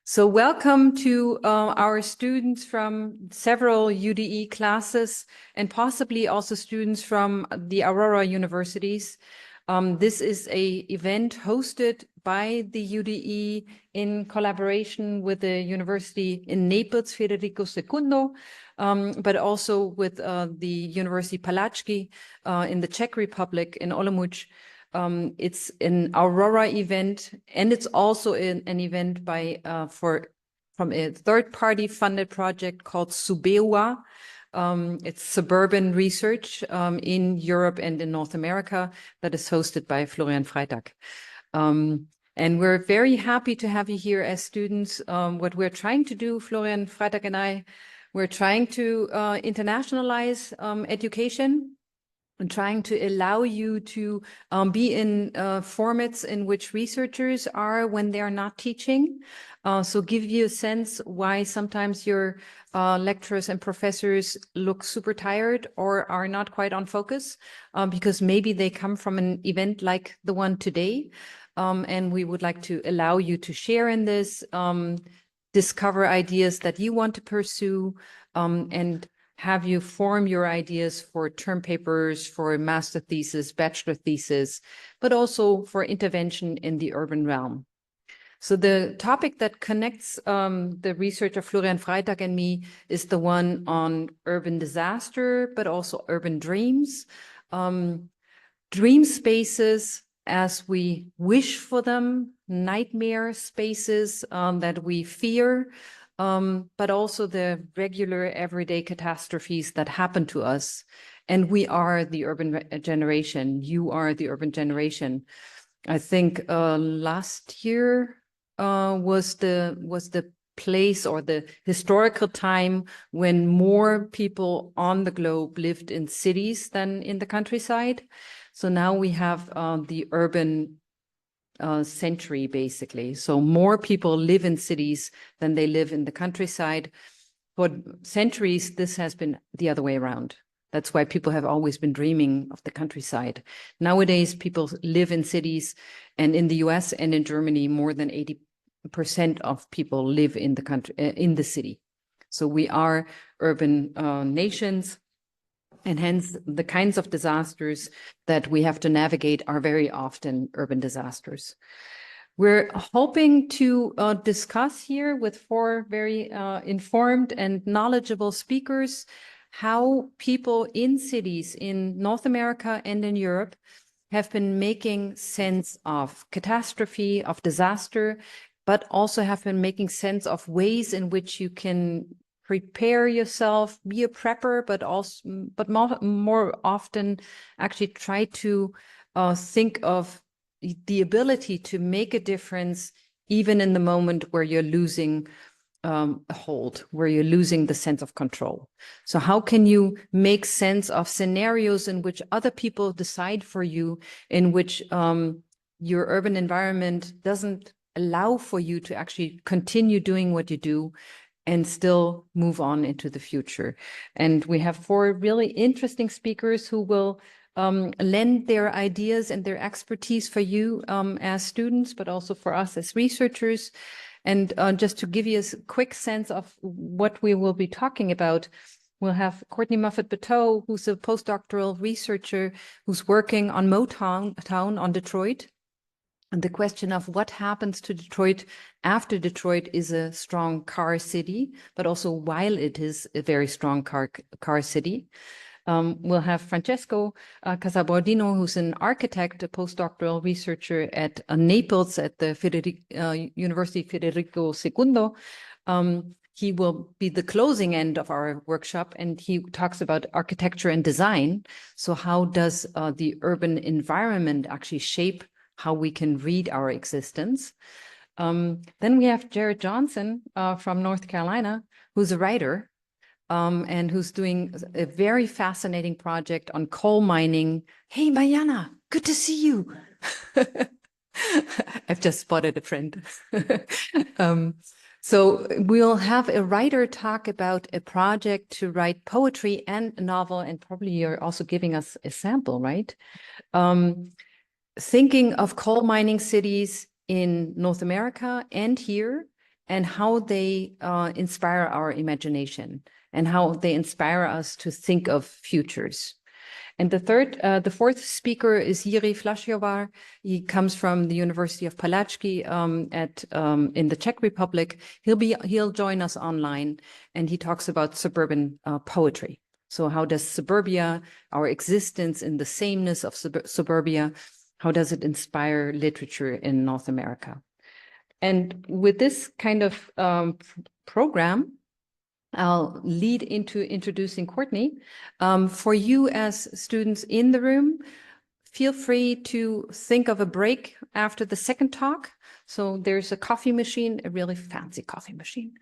So welcome to our students from several UDE classes and possibly also students from the Aurora universities. This is an event hosted by the UDE in collaboration with the university in Naples, Federico II, but also with the University Palacký in the Czech Republic in Olomouc. It's an Aurora event, and it's also an event by from a third-party funded project called Subewa. It's suburban research in Europe and in North America that is hosted by Florian Freitag. And we're very happy to have you here as students. What we're trying to do, Florian Freitag and I, we're trying to internationalize education and trying to allow you to be in formats in which researchers are when they are not teaching. So give you a sense why sometimes your lecturers and professors look super tired or are not quite on focus, because maybe they come from an event like the one today. And we would like to allow you to share in this, discover ideas that you want to pursue, and have you form your ideas for term papers, for master thesis, bachelor thesis, but also for intervention in the urban realm. So the topic that connects the researcher Florian Freitag and me is the one on urban disaster, but also urban dreams. Dream spaces as we wish for them, nightmare spaces that we fear, but also the regular everyday catastrophes that happen to us. And we are the urban generation. You are the urban generation. I think last year was the place or the historical time when more people on the globe lived in cities than in the countryside. So now we have the urban century, basically. So more people live in cities than they live in the countryside. For centuries, this has been the other way around. That's why people have always been dreaming of the countryside. Nowadays, people live in cities, and in the US and in Germany, more than 80% of people live in the country, in the city. So we are urban nations. And hence, the kinds of disasters that we have to navigate are very often urban disasters. We're hoping to discuss here with four very informed and knowledgeable speakers how people in cities in North America and in Europe have been making sense of catastrophe, of disaster, but also have been making sense of ways in which you can prepare yourself, be a prepper, but more often actually try to think of the ability to make a difference even in the moment where you're losing a hold, where you're losing the sense of control. So how can you make sense of scenarios in which other people decide for you, in which your urban environment doesn't allow for you to actually continue doing what you do and still move on into the future. And we have four really interesting speakers who will lend their ideas and their expertise for you as students, but also for us as researchers. And just to give you a quick sense of what we will be talking about, we'll have Courtney Muffet-Bateau, who's a postdoctoral researcher who's working on Motown on Detroit. And the question of what happens to Detroit after Detroit is a strong car city, but also while it is a very strong car city. We'll have Francesco Casabordino, who's an architect, a postdoctoral researcher at Naples at the University Federico II. He will be the closing end of our workshop, and he talks about architecture and design. So how does the urban environment actually shape how we can read our existence? Then we have Jared Johnson from North Carolina, who's a writer and who's doing a very fascinating project on coal mining. Hey, Mariana, good to see you. I've just spotted a friend. So we'll have a writer talk about a project to write poetry and a novel, and probably you're also giving us a sample, right? Thinking of coal mining cities in North America and here, and how they inspire our imagination and how they inspire us to think of futures. And the fourth speaker is Jiří Flašiovar. He comes from the University of Palacky in the Czech Republic. He'll join us online, and he talks about suburban poetry. So how does suburbia, our existence in the sameness of suburbia, how does it inspire literature in North America? And with this kind of program, I'll lead into introducing Courtney. For you as students in the room, feel free to think of a break after the second talk. So there's a coffee machine, a really fancy coffee machine,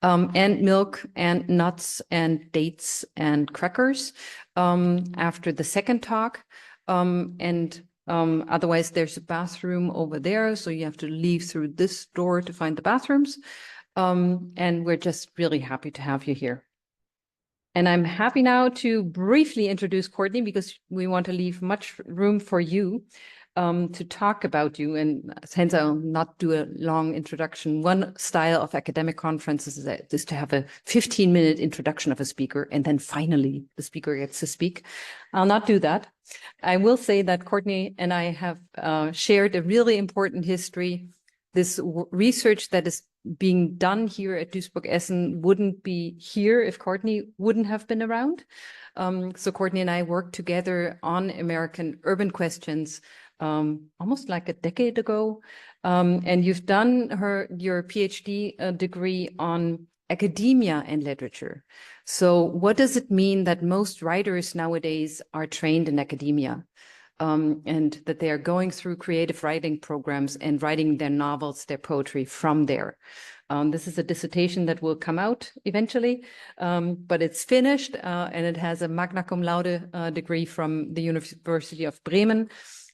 and milk and nuts and dates and crackers after the second talk. Otherwise, there's a bathroom over there, so you have to leave through this door to find the bathrooms. And we're just really happy to have you here. And I'm happy now to briefly introduce Courtney, because we want to leave much room for you to talk about you. And hence, I'll not do a long introduction. One style of academic conferences is to have a 15-minute introduction of a speaker, and then finally the speaker gets to speak. I'll not do that. I will say that Courtney and I have shared a really important history. This research that is being done here at Duisburg-Essen wouldn't be here if Courtney wouldn't have been around. So Courtney and I worked together on American urban questions almost like a decade ago. And you've done your PhD degree on academia and literature. So what does it mean that most writers nowadays are trained in academia? And that they are going through creative writing programs and writing their novels, their poetry from there. This is a dissertation that will come out eventually, but it's finished and it has a magna cum laude degree from the University of Bremen.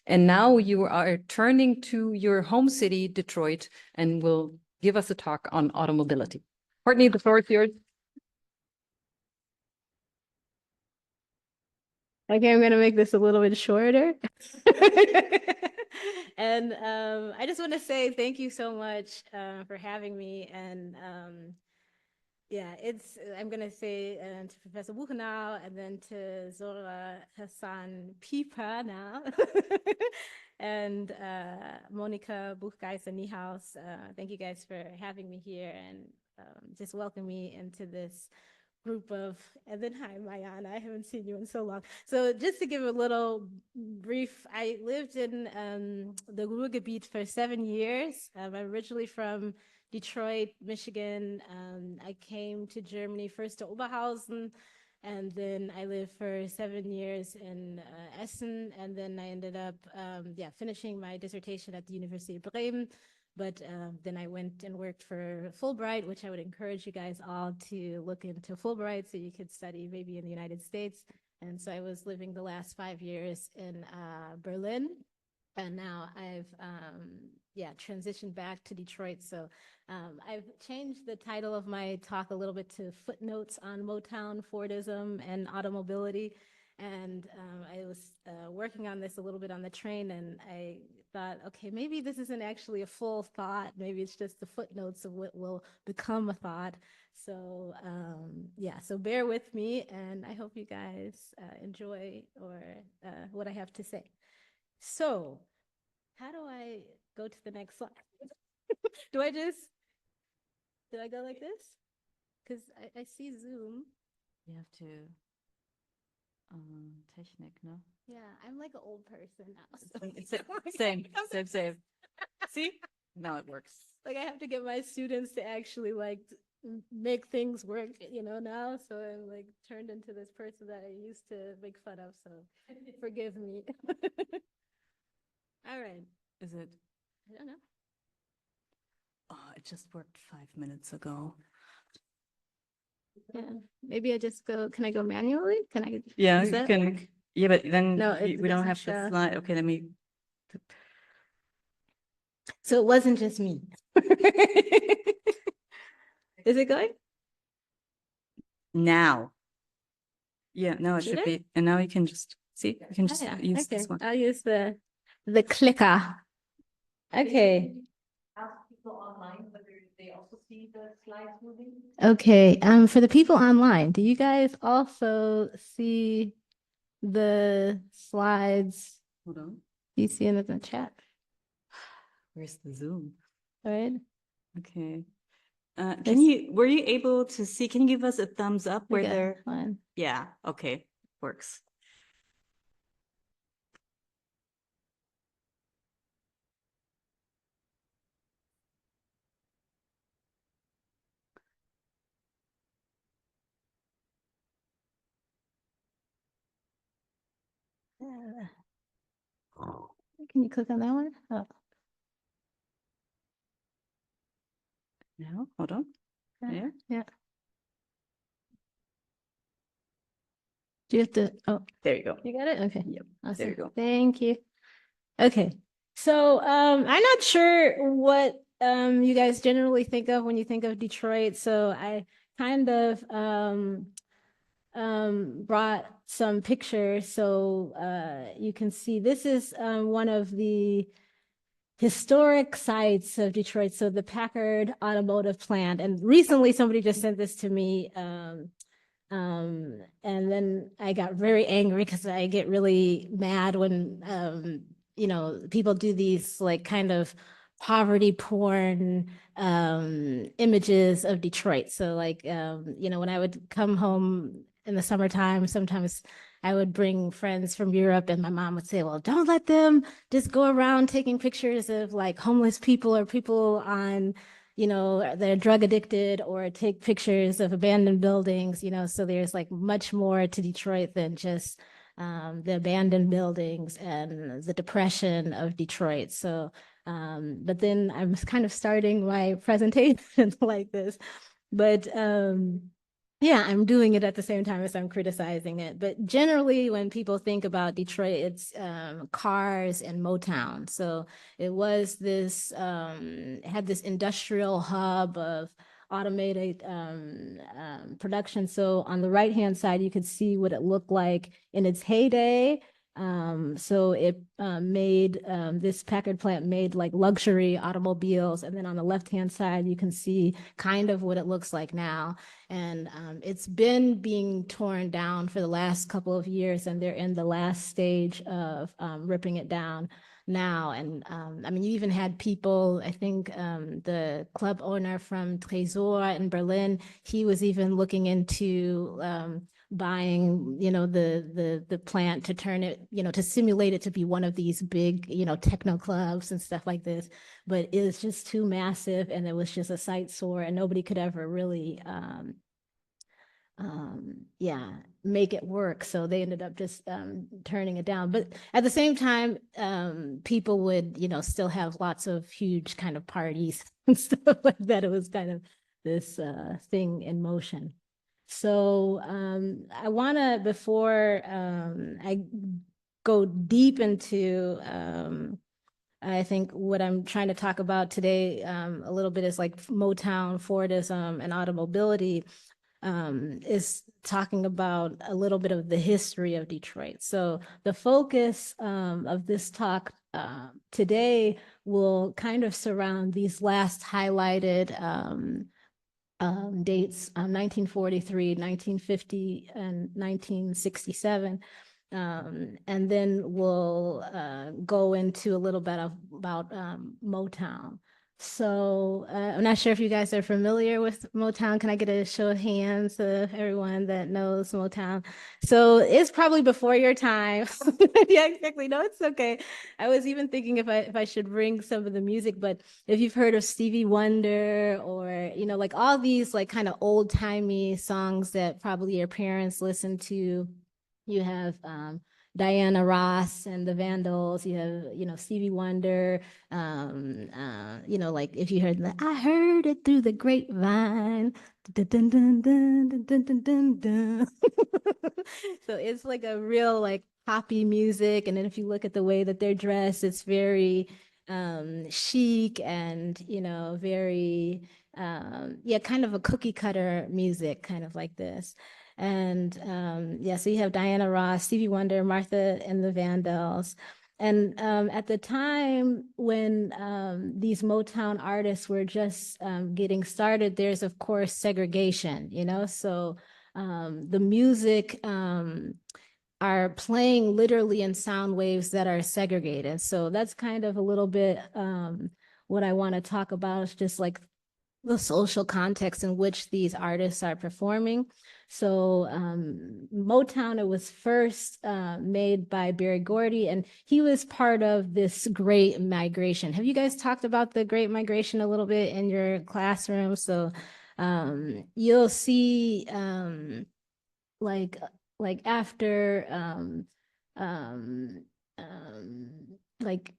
And now you are turning to your home city, Detroit, and will give us a talk on automobility. Courtney, the floor is yours. Okay, I'm going to make this a little bit shorter. And I just want to say thank you so much for having me. And yeah, I'm going to say to Professor Buchenau and then to Zora Hassan Pieper now. And Monica Buchgeister-Niehaus, thank you guys for having me here and just welcome me into this group of, and then hi, Mayana, I haven't seen you in so long. So just to give a little brief, I lived in the Ruhrgebiet for 7 years. I'm originally from Detroit, Michigan. I came to Germany first to Oberhausen, and then I lived for 7 years in Essen, and then I ended up finishing my dissertation at the University of Bremen. But then I went and worked for Fulbright, which I would encourage you guys all to look into Fulbright so you could study maybe in the United States. And so I was living the last 5 years in Berlin. And now I've transitioned back to Detroit. So I've changed the title of my talk a little bit to Footnotes on Motown, Fordism, and Automobility. And I was working on this a little bit on the train, and I thought, okay, maybe this isn't actually a full thought. Maybe it's just the footnotes of what will become a thought. So so bear with me, and I hope you guys enjoy what I have to say. So how do I go to the next slide? Do I go like this? Because I see Zoom. You have to... Technik, no? Yeah, I'm like an old person now. So. Same. See? Now it works. Like I have to get my students to actually like make things work, now. So I'm like turned into this person that I used to make fun of. So forgive me. All right. Is it? I don't know. Oh, it just worked 5 minutes ago. Yeah, maybe I just go. Can I go manually? Can I? Yeah, you can. Yeah, but then no, we don't have the slide. Okay, let me. So it wasn't just me. Is it going? Now. Yeah, no, it should be. And now you can just see. You can just use this one. I'll use the clicker. Okay. Ask people online whether they also see see the slides moving? Okay, for the people online, do you guys also see the slides? Hold on. You see it in the chat, Where's the Zoom? right? Okay. There's- Were you able to see, can you give us a thumbs up where Okay, they're, fine. yeah, okay, works. Can you click on that one? Oh, No, hold on. yeah. Yeah. Do you have to, oh, There you go. you got it? Okay. Yep, Awesome. there you go. Thank you. Okay. So I'm not sure what you guys generally think of when you think of Detroit. So I kind of brought some pictures so you can see this is one of the historic sites of Detroit. So the Packard automotive plant. And recently somebody just sent this to me. And then I got very angry because I get really mad when you know, people do these like kind of poverty porn images of Detroit. So like you know, when I would come home in the summertime, sometimes I would bring friends from Europe and my mom would say, well, don't let them just go around taking pictures of like homeless people or people on, you know, they're drug addicted, or take pictures of abandoned buildings, you know. So there's like much more to Detroit than just the abandoned buildings and the depression of Detroit. So, but then I'm kind of starting my presentation like this, but yeah, I'm doing it at the same time as I'm criticizing it. But generally, when people think about Detroit, it's cars and Motown. So it was this, had this industrial hub of automated production. So on the right-hand side, you could see what it looked like in its heyday. So it made, this Packard plant made like luxury automobiles. And then on the left-hand side, you can see kind of what it looks like now. And it's been being torn down for the last couple of years, and they're in the last stage of ripping it down now. And I mean, you even had people, I think the club owner from Tresor in Berlin, he was even looking into buying, you know, the plant to turn it, you know, to simulate it to be one of these big, you know, techno clubs and stuff like this. But it was just too massive, and it was just a sight sore, and nobody could ever really yeah, make it work. So they ended up just turning it down. But at the same time, people would, you know, still have lots of huge kind of parties and stuff like that. It was kind of this thing in motion. So I want to, before I go deep into, I think what I'm trying to talk about today a little bit is like Motown, Fordism, and automobility, is talking about a little bit of the history of Detroit. So the focus of this talk today will kind of surround these last highlighted dates, 1943, 1950, and 1967. And then we'll go into a little bit about Motown. So I'm not sure if you guys are familiar with Motown. Can I get a show of hands of everyone that knows Motown? So it's probably before your time. Yeah, exactly. No, it's okay. I was even thinking if I should bring some of the music, but if you've heard of Stevie Wonder, or, you know, like all these like kind of old timey songs that probably your parents listened to, you have Diana Ross and the Vandals, you have, you know, Stevie Wonder, you know, like if you heard the, I heard it through the grapevine. Dun, dun, dun, dun, dun, dun, dun, dun, dun. So it's like a real like poppy music. And then if you look at the way that they're dressed, it's very chic and, you know, very yeah, kind of a cookie cutter music, kind of like this. And yeah, so you have Diana Ross, Stevie Wonder, Martha and the Vandals. And at the time when these Motown artists were just getting started, there's of course segregation, you know, so the music are playing literally in sound waves that are segregated. So that's kind of a little bit what I want to talk about, is just like the social context in which these artists are performing. So Motown, it was first made by Berry Gordy, and he was part of this Great Migration. Have you guys talked about the Great Migration a little bit in your classroom? So you'll see like after like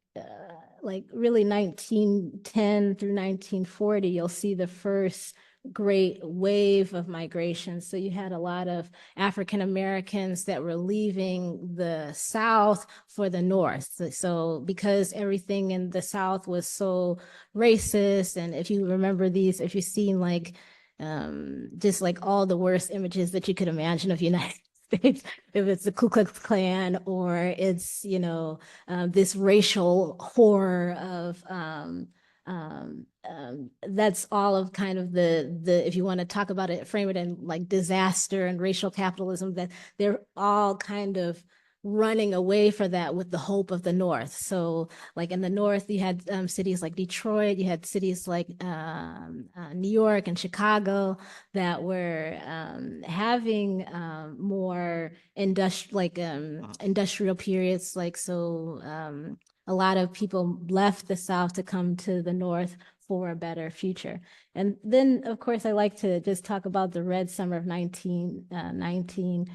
really 1910 through 1940, you'll see the first great wave of migration. So you had a lot of African Americans that were leaving the South for the North. So because everything in the South was so racist, and if you remember these, if you've seen like just like all the worst images that you could imagine of United States, if it's the Ku Klux Klan or it's, you know, this racial horror of that's all of kind of the if you want to talk about it, frame it in like disaster and racial capitalism, that they're all kind of running away for that with the hope of the North. So like in the North, you had cities like Detroit, you had cities like New York and Chicago that were having more industrial periods. Like, so a lot of people left the South to come to the North for a better future. And then, of course, I like to just talk about the Red Summer of 1919,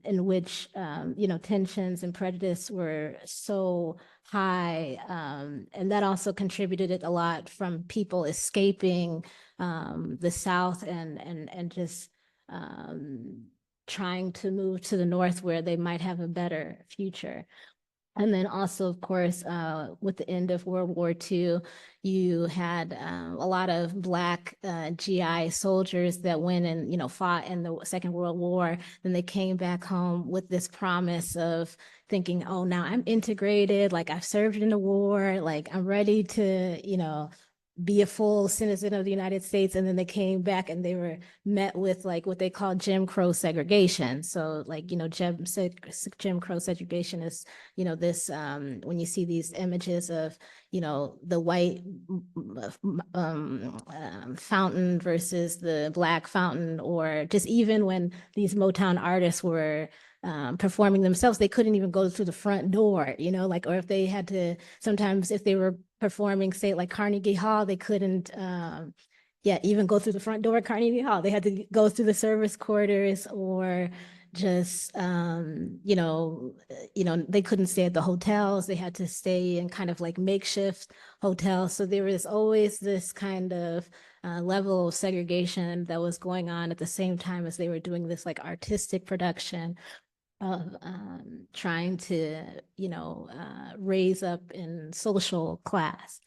in which, you know, tensions and prejudice were so high. And that also contributed a lot from people escaping the South and just trying to move to the North where they might have a better future. And then also, of course, with the end of World War II, you had a lot of Black GI soldiers that went and, you know, fought in the Second World War. Then they came back home with this promise of thinking, oh, now I'm integrated, like I've served in the war, like I'm ready to, you know, be a full citizen of the United States. And then they came back and they were met with like what they call Jim Crow segregation. So like, you know, Jim Crow segregation is, you know, this, when you see these images of, you know, the white fountain versus the Black fountain, or just even when these Motown artists were performing themselves, they couldn't even go through the front door, you know, like, or if they had to, sometimes if they were performing, say like Carnegie Hall, they couldn't, even go through the front door at Carnegie Hall. They had to go through the service quarters, or just, you know, they couldn't stay at the hotels. They had to stay in kind of like makeshift hotels. So there was always this kind of level of segregation that was going on at the same time as they were doing this like artistic production of trying to, you know, raise up in social class.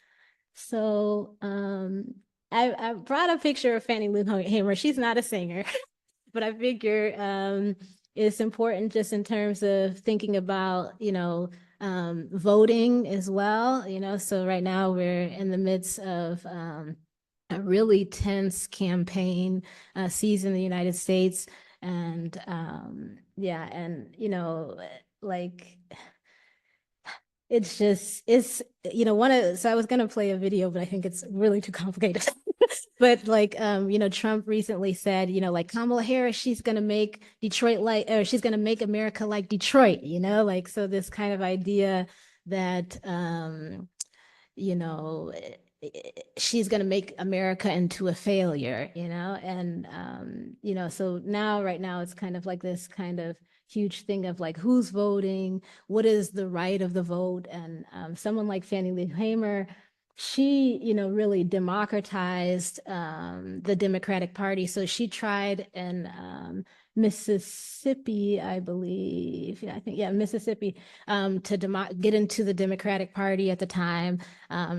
So I brought a picture of Fannie Lou Hamer. She's not a singer, but I figure it's important just in terms of thinking about, you know, voting as well, you know. So right now we're in the midst of a really tense campaign season in the United States. And and you know, like it's just, it's, you know, so I was gonna play a video, but I think it's really too complicated. But like, you know, Trump recently said, you know, like Kamala Harris, she's gonna make Detroit like, or she's gonna make America like Detroit, you know, like, so this kind of idea that, you know, she's going to make America into a failure, you know, and, you know, so now, right now, it's kind of like this kind of huge thing of like, who's voting, what is the right of the vote? And someone like Fannie Lou Hamer, she, you know, really democratized the Democratic Party. So she tried in Mississippi, I believe, Mississippi, to get into the Democratic Party at the time.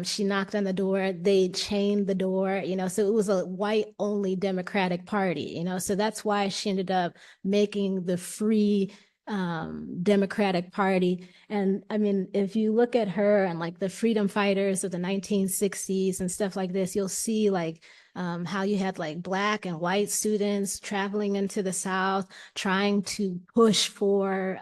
She knocked on the door, they chained the door, you know, so it was a white-only Democratic Party, you know, so that's why she ended up making the free Democratic Party. And I mean, if you look at her and like the freedom fighters of the 1960s and stuff like this, you'll see like how you had like Black and white students traveling into the South, trying to push for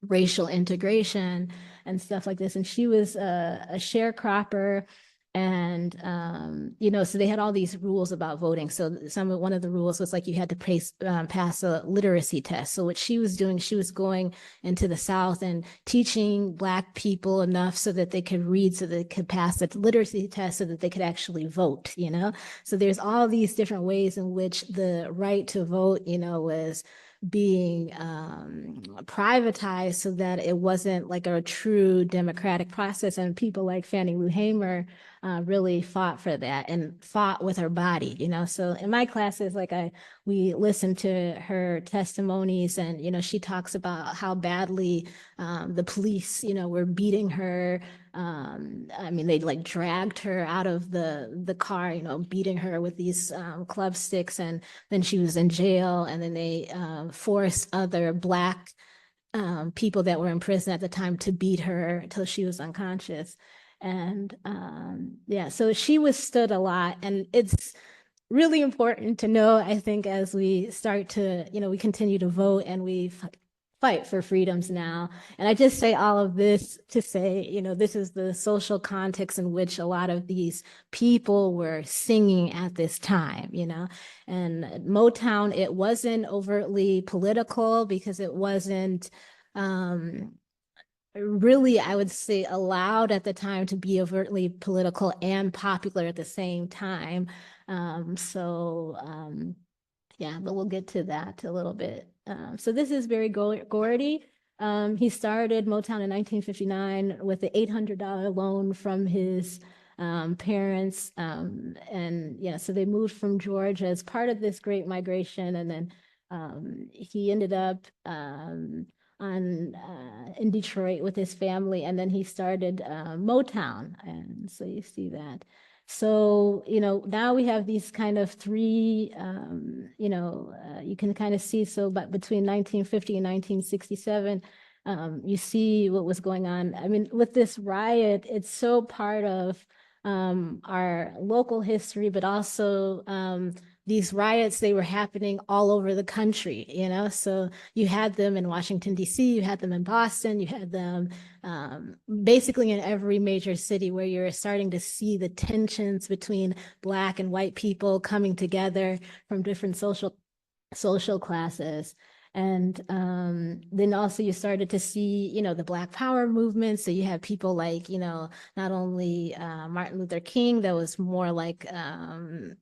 racial integration and stuff like this. And she was a sharecropper. And so they had all these rules about voting. So one of the rules was like you had to pass a literacy test. So what she was doing, she was going into the South and teaching Black people enough so that they could read, so they could pass the literacy test, so that they could actually vote. So there's all these different ways in which the right to vote, was being privatized so that it wasn't like a true democratic process. And people like Fannie Lou Hamer really fought for that and fought with her body, So in my classes, we listen to her testimonies, and, she talks about how badly the police, were beating her. I mean, they like dragged her out of the car, beating her with these club sticks, and then she was in jail, and then they forced other Black people that were in prison at the time to beat her until she was unconscious. And so she withstood a lot, and it's really important to know, I think, as we start to, we continue to vote and we fight for freedoms now. And I just say all of this to say, this is the social context in which a lot of these people were singing at this time, And Motown, it wasn't overtly political because it wasn't really, I would say, allowed at the time to be overtly political and popular at the same time. But we'll get to that a little bit. So this is Berry Gordy. He started Motown in 1959 with an $800 loan from his parents. So they moved from Georgia as part of this great migration. And then he ended up in Detroit with his family, and then he started Motown, and so you see that. So now we have these kind of three, you can kind of see. So, but between 1950 and 1967, you see what was going on. I mean, with this riot, it's so part of our local history, but also these riots, they were happening all over the country, So you had them in Washington, D.C., you had them in Boston, you had them basically in every major city, where you're starting to see the tensions between Black and white people coming together from different social classes. And then also you started to see, the Black Power movement. So you have people like, not only Martin Luther King, that was more like an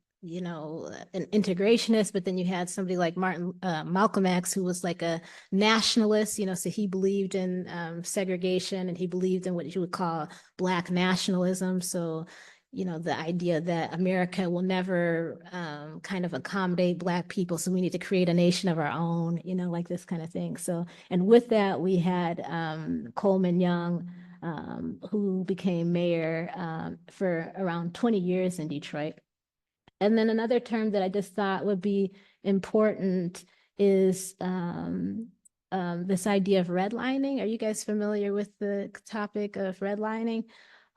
integrationist, but then you had somebody like Malcolm X, who was like a nationalist, so he believed in segregation, and he believed in what you would call Black nationalism. So, the idea that America will never kind of accommodate Black people, so we need to create a nation of our own, like this kind of thing. So, and with that, we had Coleman Young, who became mayor for around 20 years in Detroit. And then another term that I just thought would be important is this idea of redlining. Are you guys familiar with the topic of redlining?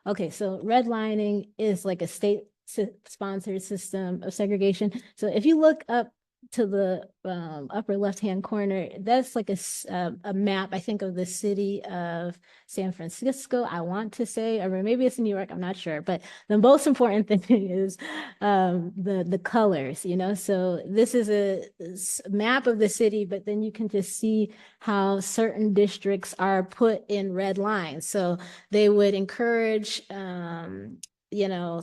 Okay, so redlining is like a state-sponsored system of segregation. So if you look up to the upper left-hand corner, that's like a map, I think, of the city of San Francisco, I want to say, or maybe it's in New York, I'm not sure. But the most important thing is the colors, So this is a map of the city, but then you can just see how certain districts are put in red lines. So they would encourage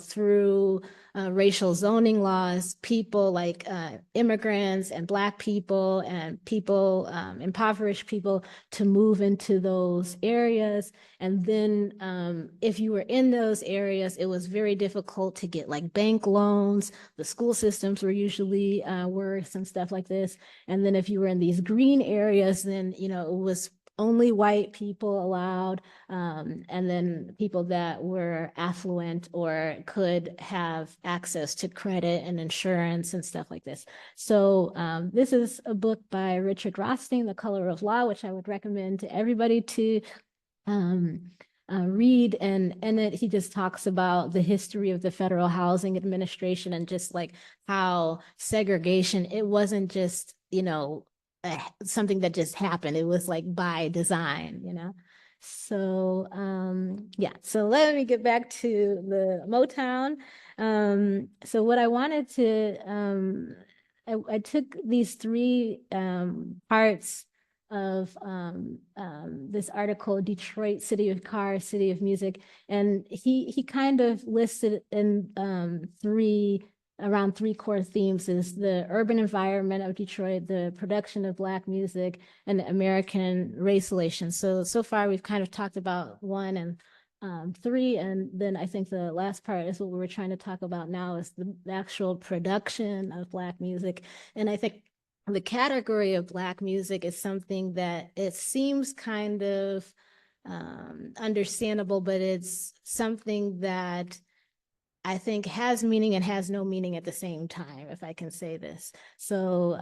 through racial zoning laws, people like immigrants and Black people and people, impoverished people, to move into those areas. And then if you were in those areas, it was very difficult to get like bank loans. The school systems were usually worse and stuff like this. And then if you were in these green areas, then, it was only white people allowed, and then people that were affluent or could have access to credit and insurance and stuff like this. So this is a book by Richard Rothstein, The Color of Law, which I would recommend to everybody to read. And in it, he just talks about the history of the Federal Housing Administration and just like how segregation, it wasn't just, you know, something that just happened. It was like by design, you know? So yeah, so let me get back to the Motown. So what I wanted to, I took these three parts of this article, Detroit, City of Cars, City of Music, and he kind of listed in around three core themes: is the urban environment of Detroit, the production of Black music, and the American race relations. So far we've kind of talked about 1 and 3, and then I think the last part is what we were trying to talk about now, is the actual production of Black music. And I think the category of Black music is something that it seems kind of understandable, but it's something that I think has meaning and has no meaning at the same time, if I can say this. So,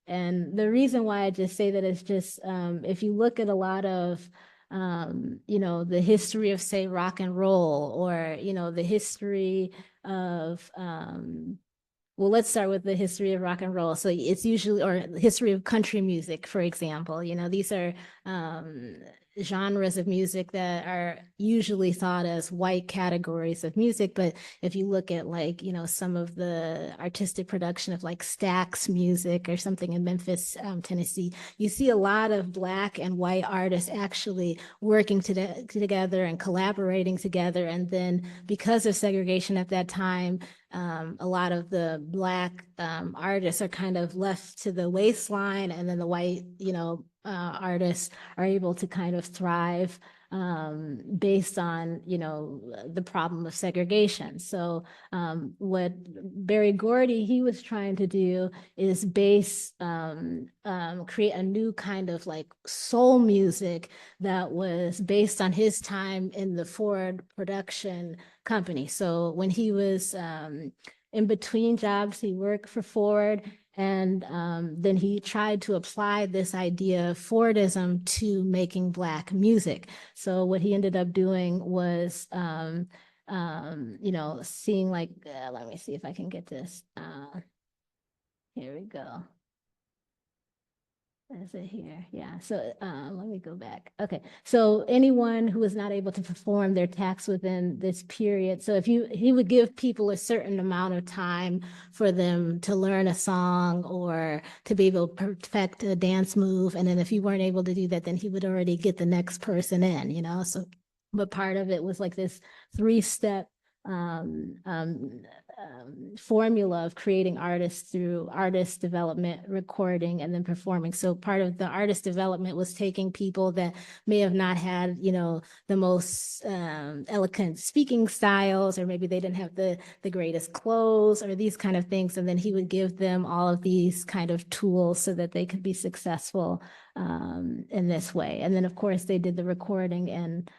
and the reason why I just say that is just, if you look at a lot of, you know, the history of, say, rock and roll, or, you know, the history of, well, let's start with the history of rock and roll. So it's usually, or the history of country music, for example, you know, these are genres of music that are usually thought as white categories of music. But if you look at, like, you know, some of the artistic production of like Stax music or something in Memphis, Tennessee, you see a lot of Black and white artists actually working together and collaborating together. And then because of segregation at that time, a lot of the Black artists are kind of left to the waistline, and then the white, you know, artists are able to kind of thrive based on, you know, the problem of segregation. So what Berry Gordy, he was trying to do is create a new kind of like soul music that was based on his time in the Ford production company. So when he was in between jobs, he worked for Ford, and then he tried to apply this idea of Fordism to making Black music. So what he ended up doing was, you know, seeing like, let me see if I can get this. Here we go. Is it here? Yeah. So let me go back. Okay. So anyone who was not able to perform their task within this period. So if he would give people a certain amount of time for them to learn a song or to be able to perfect a dance move. And then if you weren't able to do that, then he would already get the next person in, you know? So, but part of it was like this 3-step formula of creating artists through artist development, recording, and then performing. So part of the artist development was taking people that may have not had, you know, the most eloquent speaking styles, or maybe they didn't have the greatest clothes or these kind of things. And then he would give them all of these kind of tools so that they could be successful in this way. And then of course they did the recording and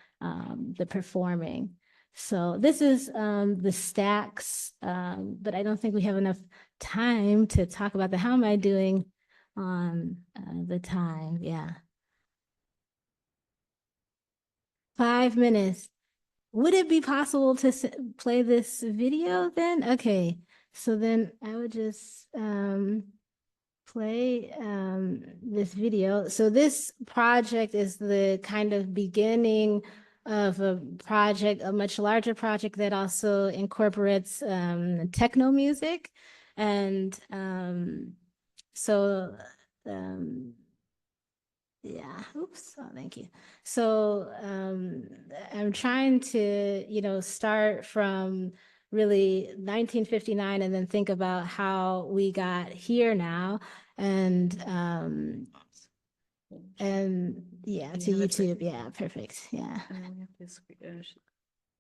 the performing. So this is the Stax, but I don't think we have enough time to talk about that. How am I doing on the time? Yeah. 5 minutes. Would it be possible to play this video then? Okay, so then I would just play this video. So this project is the kind of beginning of a project, a much larger project that also incorporates techno music. And yeah, oops, oh, thank you. So I'm trying to, you know, start from really 1959 and then think about how we got here now. And yeah, to YouTube. Yeah, perfect. Yeah. And then we have to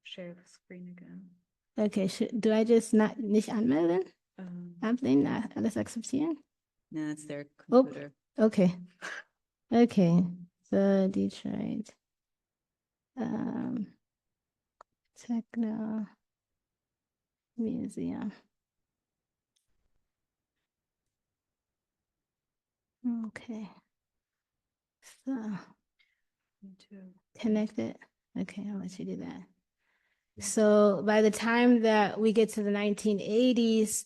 share the screen again. Okay, do I just nicht anmelden? Ablehnen, alles akzeptieren? No, it's their Oh, computer. okay. Okay, the Detroit Techno Museum. Okay. So connect it. Okay, I'll let you do that. So by the time that we get to the 1980s,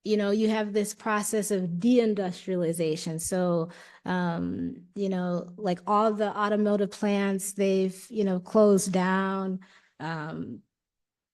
you know, you have this process of deindustrialization. So, you know, like all the automotive plants, they've, you know, closed down.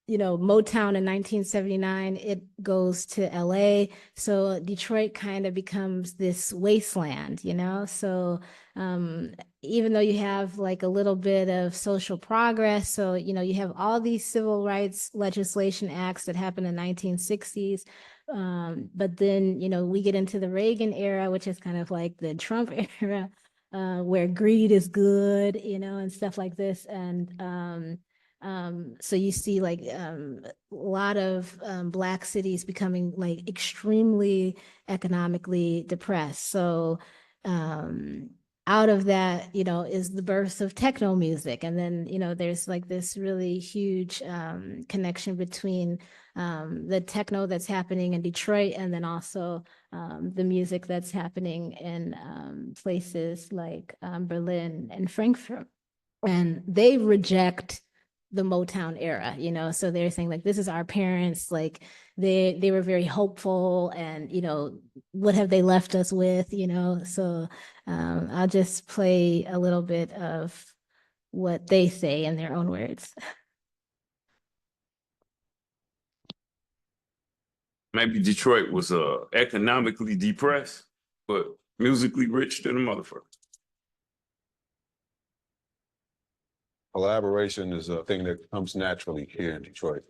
You know, Motown in 1979, it goes to LA. So Detroit kind of becomes this wasteland, you know? So even though you have like a little bit of social progress, so, you know, you have all these civil rights legislation acts that happened in the 1960s. But then, you know, we get into the Reagan era, which is kind of like the Trump era, where greed is good, you know, and stuff like this. And so you see like a lot of Black cities becoming like extremely economically depressed. So out of that, you know, is the birth of techno music. And then, you know, there's like this really huge connection between the techno that's happening in Detroit and then also the music that's happening in places like Berlin and Frankfurt. And they reject the Motown era, you know, so they're saying like, this is our parents, like they were very hopeful and, you know, what have they left us with, you know? So I'll just play a little bit of what they say in their own words. Maybe Detroit was economically depressed, but musically rich than a motherfucker. Collaboration is a thing that comes naturally here in Detroit.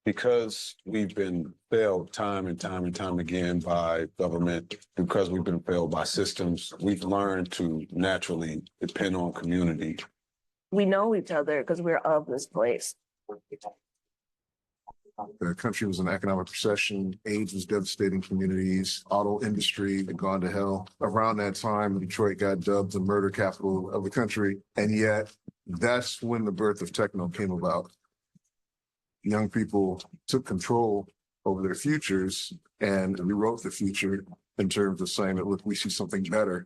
Because we've been failed time and time and time again by government, because we've been failed by systems, we've learned to naturally depend on community. We know each other because we're of this place. The country was in economic recession. AIDS was devastating communities. Auto industry had gone to hell. Around that time, Detroit got dubbed the murder capital of the country. And yet, that's when the birth of techno came about. Young people took control over their futures and rewrote the future in terms of saying that, look, we see something better.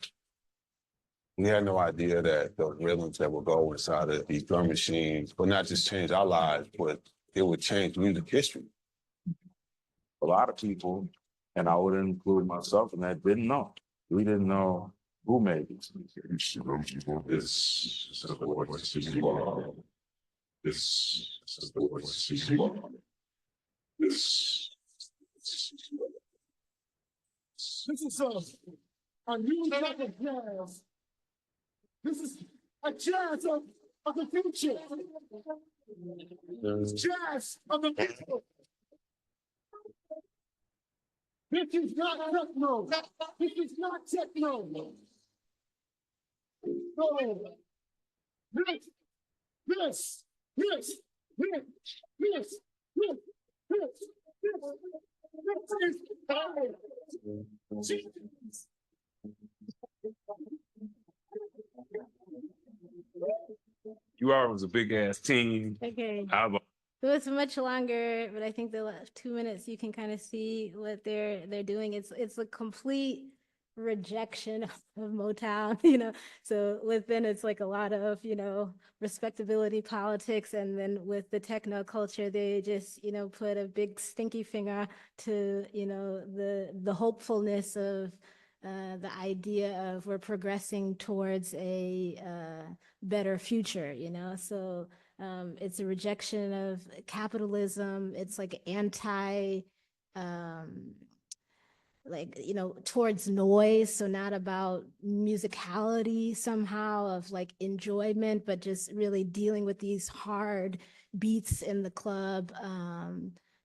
We had no idea that the rhythms that would go inside of these drum machines would not just change our lives, but it would change music history. A lot of people, and I would include myself in that, didn't know. We didn't know who made these. This is the voice of love. This is the voice of love. This is a new type of jazz. This is a jazz of the future. It's jazz of the future. This is not techno. This is not techno. No. This. UR was a big ass team. Okay. So it's much longer, but I think the last 2 minutes you can kind of see what they're doing. It's a complete rejection of Motown, you know. So within it's like a lot of, you know, respectability politics, and then with the techno culture, they just, you know, put a big stinky finger to, you know, the hopefulness of the idea of we're progressing towards a better future, you know. So it's a rejection of capitalism. It's like anti, like, you know, towards noise. So not about musicality somehow of like enjoyment, but just really dealing with these hard beats in the club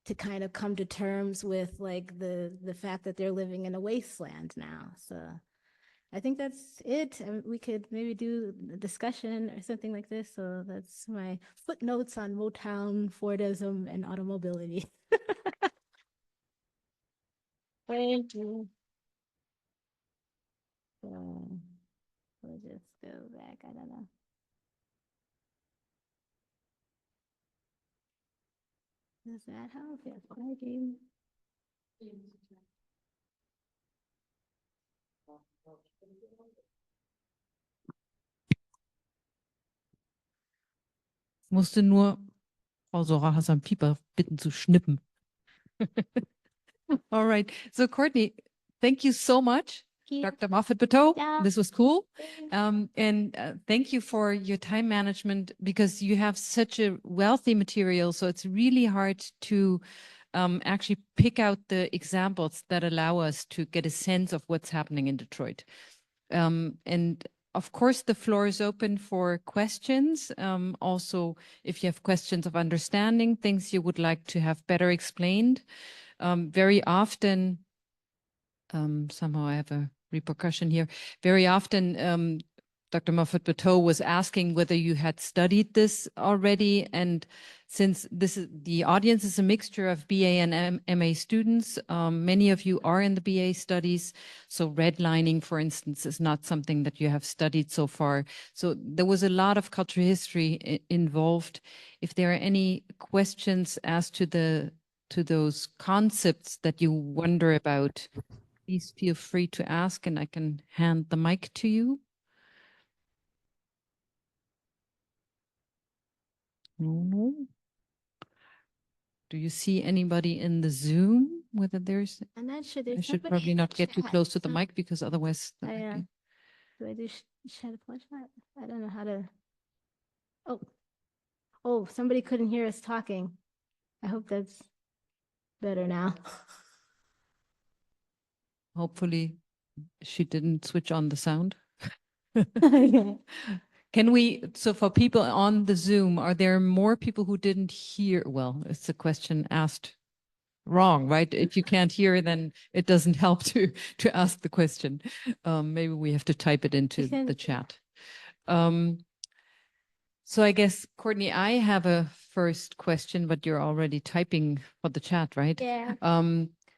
to kind of come to terms with like the fact that they're living in a wasteland now. So I think that's it. And we could maybe do a discussion or something like this. So that's my footnotes on Motown, Fordism, and automobility. Thank you. go back. I don't know. Does that help? Yeah, play game. Musste nur Frau Sora Hassan-Pieper bitten zu schnippen. All right. So Courtney, thank you so much. Yeah. Dr. Moffat-Bateau, Yeah. this was cool. Thanks. And thank you for your time management because you have such a wealthy material. So it's really hard to actually pick out the examples that allow us to get a sense of what's happening in Detroit. And of course, the floor is open for questions. Also, if you have questions of understanding, things you would like to have better explained. Very often, somehow I have a repercussion here. Very often, Dr. Moffat-Bateau was asking whether you had studied this already. And since the audience is a mixture of BA and MA students, many of you are in the BA studies. So redlining, for instance, is not something that you have studied so far. So there was a lot of cultural history involved. If there are any questions as to those concepts that you wonder about, please feel free to ask and I can hand the mic to you. No. Do you see anybody in the Zoom? Whether there's, I'm not sure. I There's should somebody probably in the not get too chat. close to the Some- mic because otherwise that I might be. do I do share the flashlight? I don't know how to. Oh, somebody couldn't hear us talking. I hope that's better now. Hopefully she didn't switch on the sound. Okay. Can we, so for people on the Zoom, are there more people who didn't hear? Well, it's a question asked wrong, right? If you can't hear, then it doesn't help to ask the question. Maybe we have to type it into the chat. So I guess, Courtney, I have a first question, but you're already typing for the chat, right? Yeah.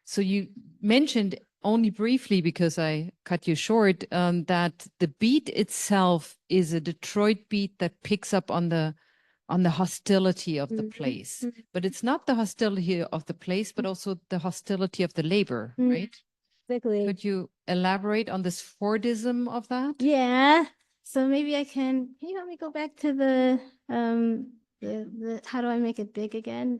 So you mentioned only briefly, because I cut you short, that the beat itself is a Detroit beat that picks up on the hostility of the place. But it's not the hostility of the place, but also the hostility of the labor, right? Exactly. Could you elaborate on this Fordism of that? Yeah. So maybe I can you help me go back to the how do I make it big again?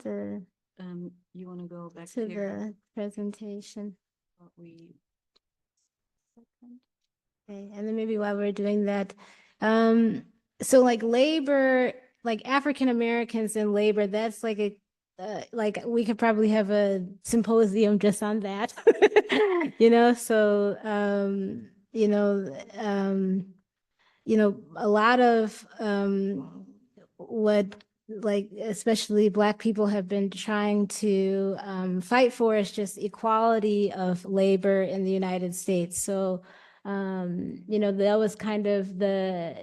You want to go back To to the presentation. what we Okay, and then maybe while we're doing that, so like labor, like African Americans in labor, that's like a like we could probably have a symposium just on that, you know. So a lot of what like especially Black people have been trying to fight for is just equality of labor in the United States. So that was kind of the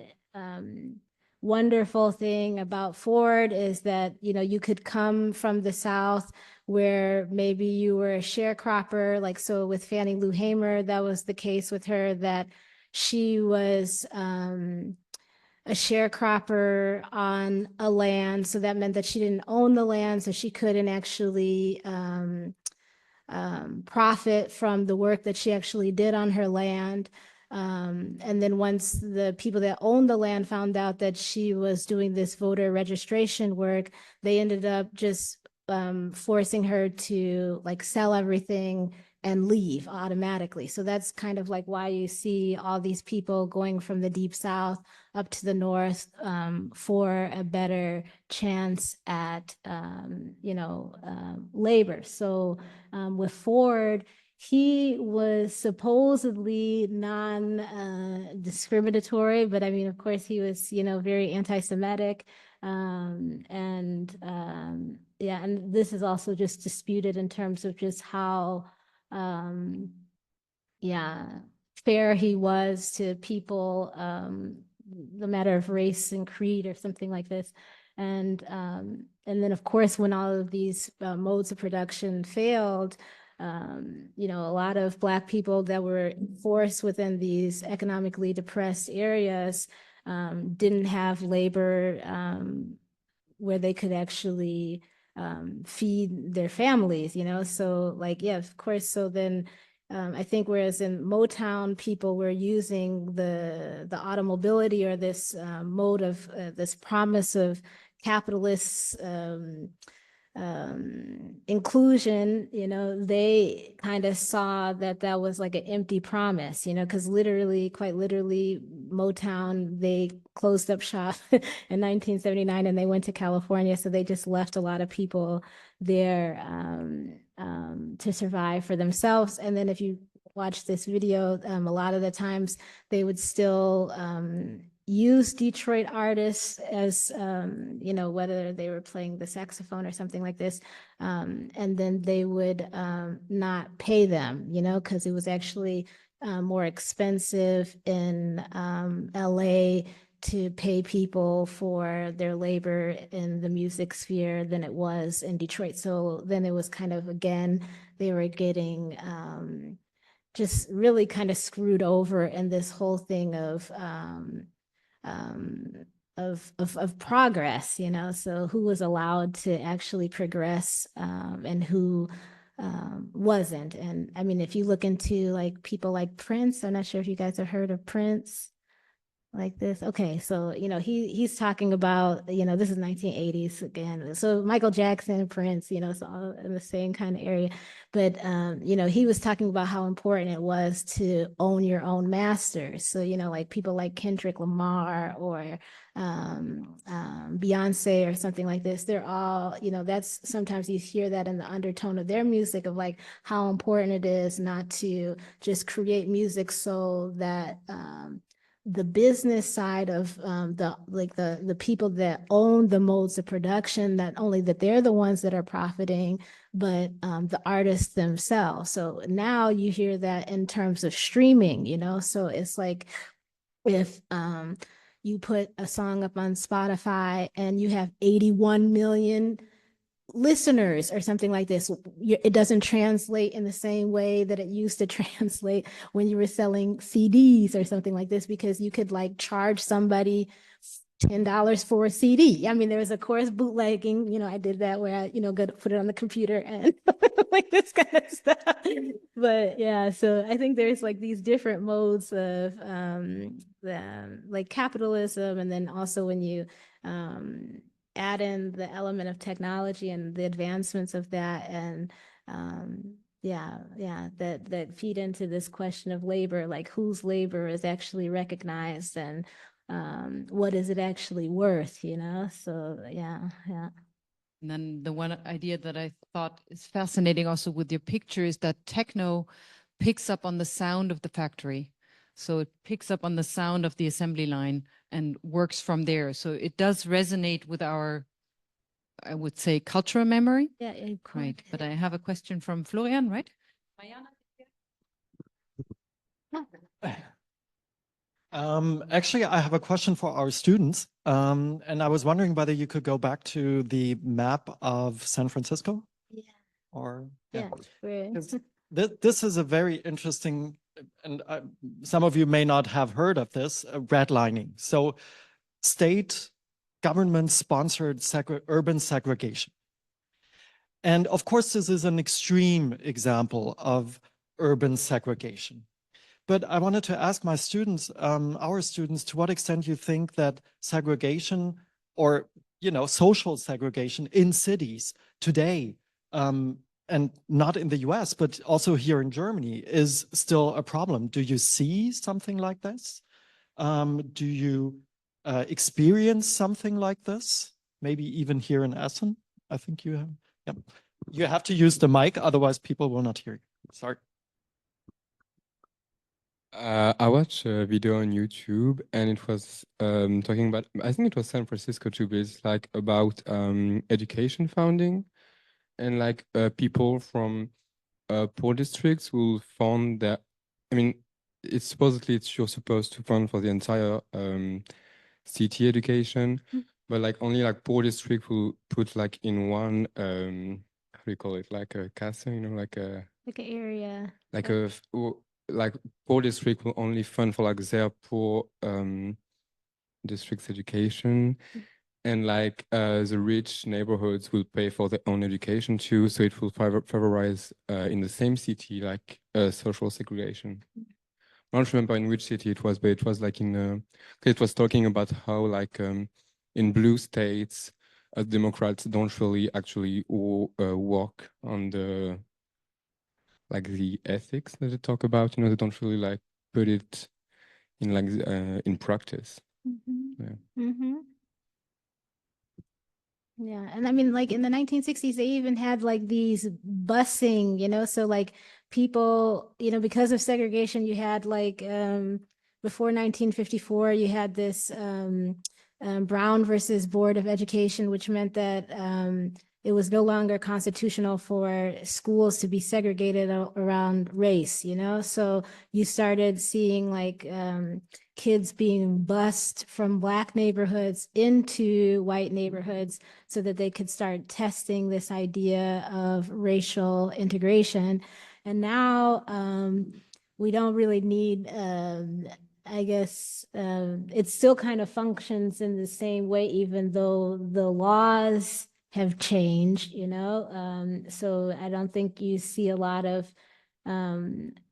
wonderful thing about Ford is that, you could come from the South where maybe you were a sharecropper, like so with Fannie Lou Hamer, that was the case with her, that she was a sharecropper on a land. So that meant that she didn't own the land, so she couldn't actually profit from the work that she actually did on her land. And then once the people that owned the land found out that she was doing this voter registration work, they ended up just forcing her to like sell everything and leave automatically. So that's kind of like why you see all these people going from the deep South up to the North for a better chance at, labor. So with Ford, he was supposedly non-discriminatory, but I mean, of course, he was, very anti-Semitic. And this is also just disputed in terms of just how, fair he was to people, no matter of race and creed or something like this. And then, of course, when all of these modes of production failed, you know, a lot of Black people that were forced within these economically depressed areas didn't have labor where they could actually feed their families, you know? So like, yeah, of course. So then I think whereas in Motown, people were using the automobility or this mode of this promise of capitalist inclusion, you know, they kind of saw that that was like an empty promise, you know, because literally, quite literally, Motown, they closed up shop in 1979 and they went to California. So they just left a lot of people there to survive for themselves. And then if you watch this video, a lot of the times they would still use Detroit artists as, you know, whether they were playing the saxophone or something like this. And then they would not pay them, you know, because it was actually more expensive in LA to pay people for their labor in the music sphere than it was in Detroit. So then it was kind of, again, they were getting just really kind of screwed over in this whole thing of progress, you know, so who was allowed to actually progress and who wasn't. And I mean, if you look into like people like Prince, I'm not sure if you guys have heard of Prince like this. Okay, so you know he's talking about, you know, this is 1980s again. So Michael Jackson, Prince, you know, it's all in the same kind of area. But you know, he was talking about how important it was to own your own masters. So you know, like people like Kendrick Lamar or Beyonce or something like this. They're all, you know, that's sometimes you hear that in the undertone of their music of like how important it is not to just create music so that the business side of the people that own the modes of production, not only that they're the ones that are profiting, but the artists themselves. So now you hear that in terms of streaming, you know, so it's like if you put a song up on Spotify and you have 81 million listeners or something like this, it doesn't translate in the same way that it used to translate when you were selling CDs or something like this, because you could like charge somebody $10 for a CD. I mean, there was of course bootlegging, you know, I did that where I, you know, go to put it on the computer and like this kind of stuff. But yeah, so I think there's like these different modes of like capitalism, and then also when you add in the element of technology and the advancements of that, and that feed into this question of labor, like whose labor is actually recognized and what is it actually worth, you know? So yeah. And then the one idea that I thought is fascinating also with your picture is that techno picks up on the sound of the factory. So it picks up on the sound of the assembly line and works from there. So it does resonate with our, I would say, cultural memory. Yeah, right. But I have a question from Florian, right? Actually, I have a question for our students. And I was wondering whether you could go back to the map of San Francisco. Yeah. Or yeah. This is a very interesting, and some of you may not have heard of this, redlining. So state government-sponsored urban segregation. And of course, this is an extreme example of urban segregation. But I wanted to ask my students, our students, to what extent you think that segregation or, you know, social segregation in cities today, and not in the US, but also here in Germany, is still a problem. Do you see something like this? Do you experience something like this? Maybe even here in Essen? I think you have. Yep. You have to use the mic, otherwise people will not hear you. Sorry. I watched a video on YouTube and it was talking about, I think it was San Francisco too, but it's like about education funding and like people from poor districts will fund that. I mean, it's supposedly you're supposed to fund for the entire city education, but like only like poor district will put like in one how do you call it, like a casa, you know, like a Like an area. Like like poor district will only fund for like their poor district's education, and like the rich neighborhoods will pay for their own education too, so it will favorize in the same city like social segregation. I don't remember in which city it was, but it was like it was talking about how like in blue states Democrats don't really actually work on the like the ethics that they talk about, they don't really like put it in like in practice. Yeah, and I mean, like in the 1960s, they even had like these busing, so like people, because of segregation, you had like before 1954, you had this Brown versus Board of Education, which meant that it was no longer constitutional for schools to be segregated around race, so you started seeing like kids being bused from Black neighborhoods into white neighborhoods so that they could start testing this idea of racial integration. And now we don't really need, I guess, it still kind of functions in the same way, even though the laws have changed, so I don't think you see a lot of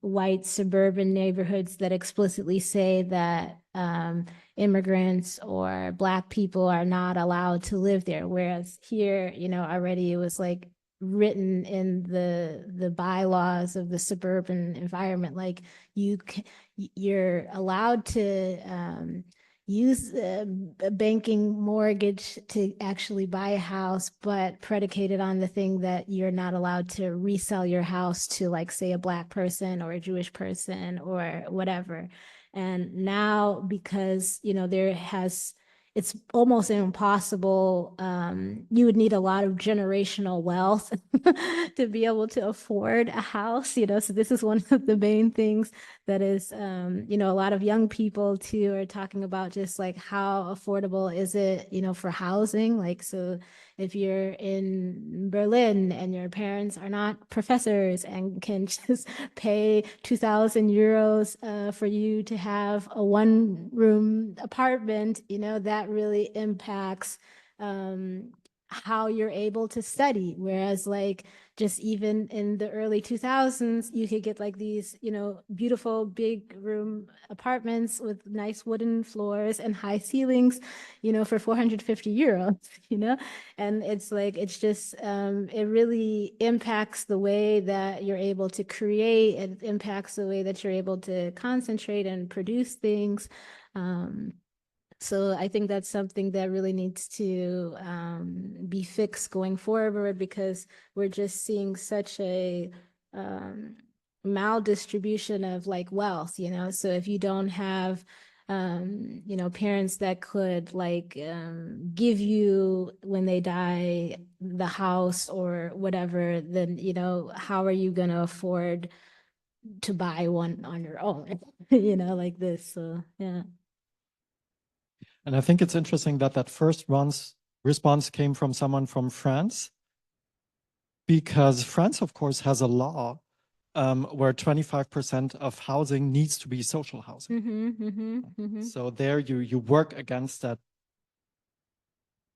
white suburban neighborhoods that explicitly say that immigrants or Black people are not allowed to live there. Whereas here, already it was like written in the bylaws of the suburban environment, like you're allowed to use a banking mortgage to actually buy a house, but predicated on the thing that you're not allowed to resell your house to, like, say, a Black person or a Jewish person or whatever. And now, because, it's almost impossible. You would need a lot of generational wealth to be able to afford a house, so this is one of the main things that is, a lot of young people too are talking about, just like how affordable is it, for housing. Like, so if you're in Berlin and your parents are not professors and can just pay 2,000 euros for you to have a one-room apartment, that really impacts how you're able to study. Whereas, like, just even in the early 2000s, you could get like these, beautiful big room apartments with nice wooden floors and high ceilings, for 450 euros, and it's like, it's just, it really impacts the way that you're able to create. It impacts the way that you're able to concentrate and produce things. So I think that's something that really needs to be fixed going forward, because we're just seeing such a maldistribution of like wealth, so if you don't have parents that could like give you, when they die, the house or whatever, then how are you going to afford to buy one on your own, like this. So yeah. And I think it's interesting that that first response came from someone from France, because France, of course, has a law where 25% of housing needs to be social housing. So there you work against that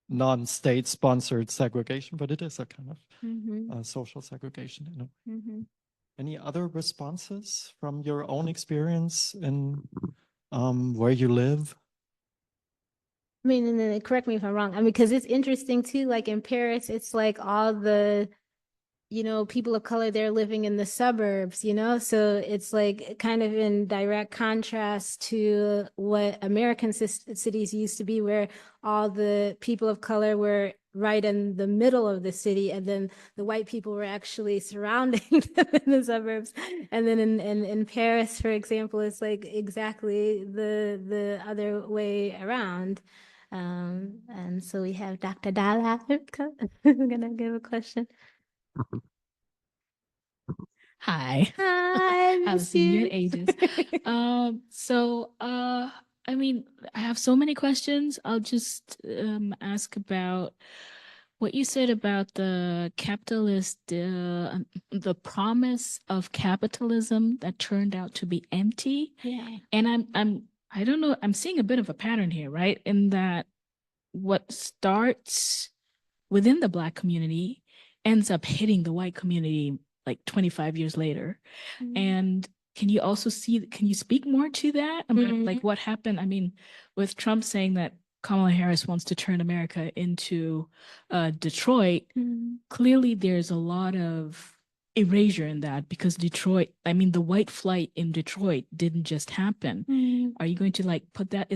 non-state sponsored segregation, but it is a kind of social segregation. Any other responses from your own experience in where you live? I mean, and then correct me if I'm wrong. I mean, because it's interesting too, like in Paris, it's like all the, people of color, they're living in the suburbs, so it's like kind of in direct contrast to what American cities used to be, where all the people of color were right in the middle of the city, and then the white people were actually surrounding them in the suburbs. And then in Paris, for example, it's like exactly the other way around. And so we have Dr. Dalla. I'm gonna give a question. Hi. Hi, Haven't seen you in ages. I mean, I have so many questions. I'll just ask about What you said about the capitalist, the promise of capitalism that turned out to be empty. Yeah. And I don't know, I'm seeing a bit of a pattern here, right? In that what starts within the Black community ends up hitting the white community like 25 years later. And can you speak more to that about like what happened? I mean, with Trump saying that Kamala Harris wants to turn America into Detroit, clearly there's a lot of erasure in that because Detroit, I mean, the white flight in Detroit didn't just happen. Are you going to like put that,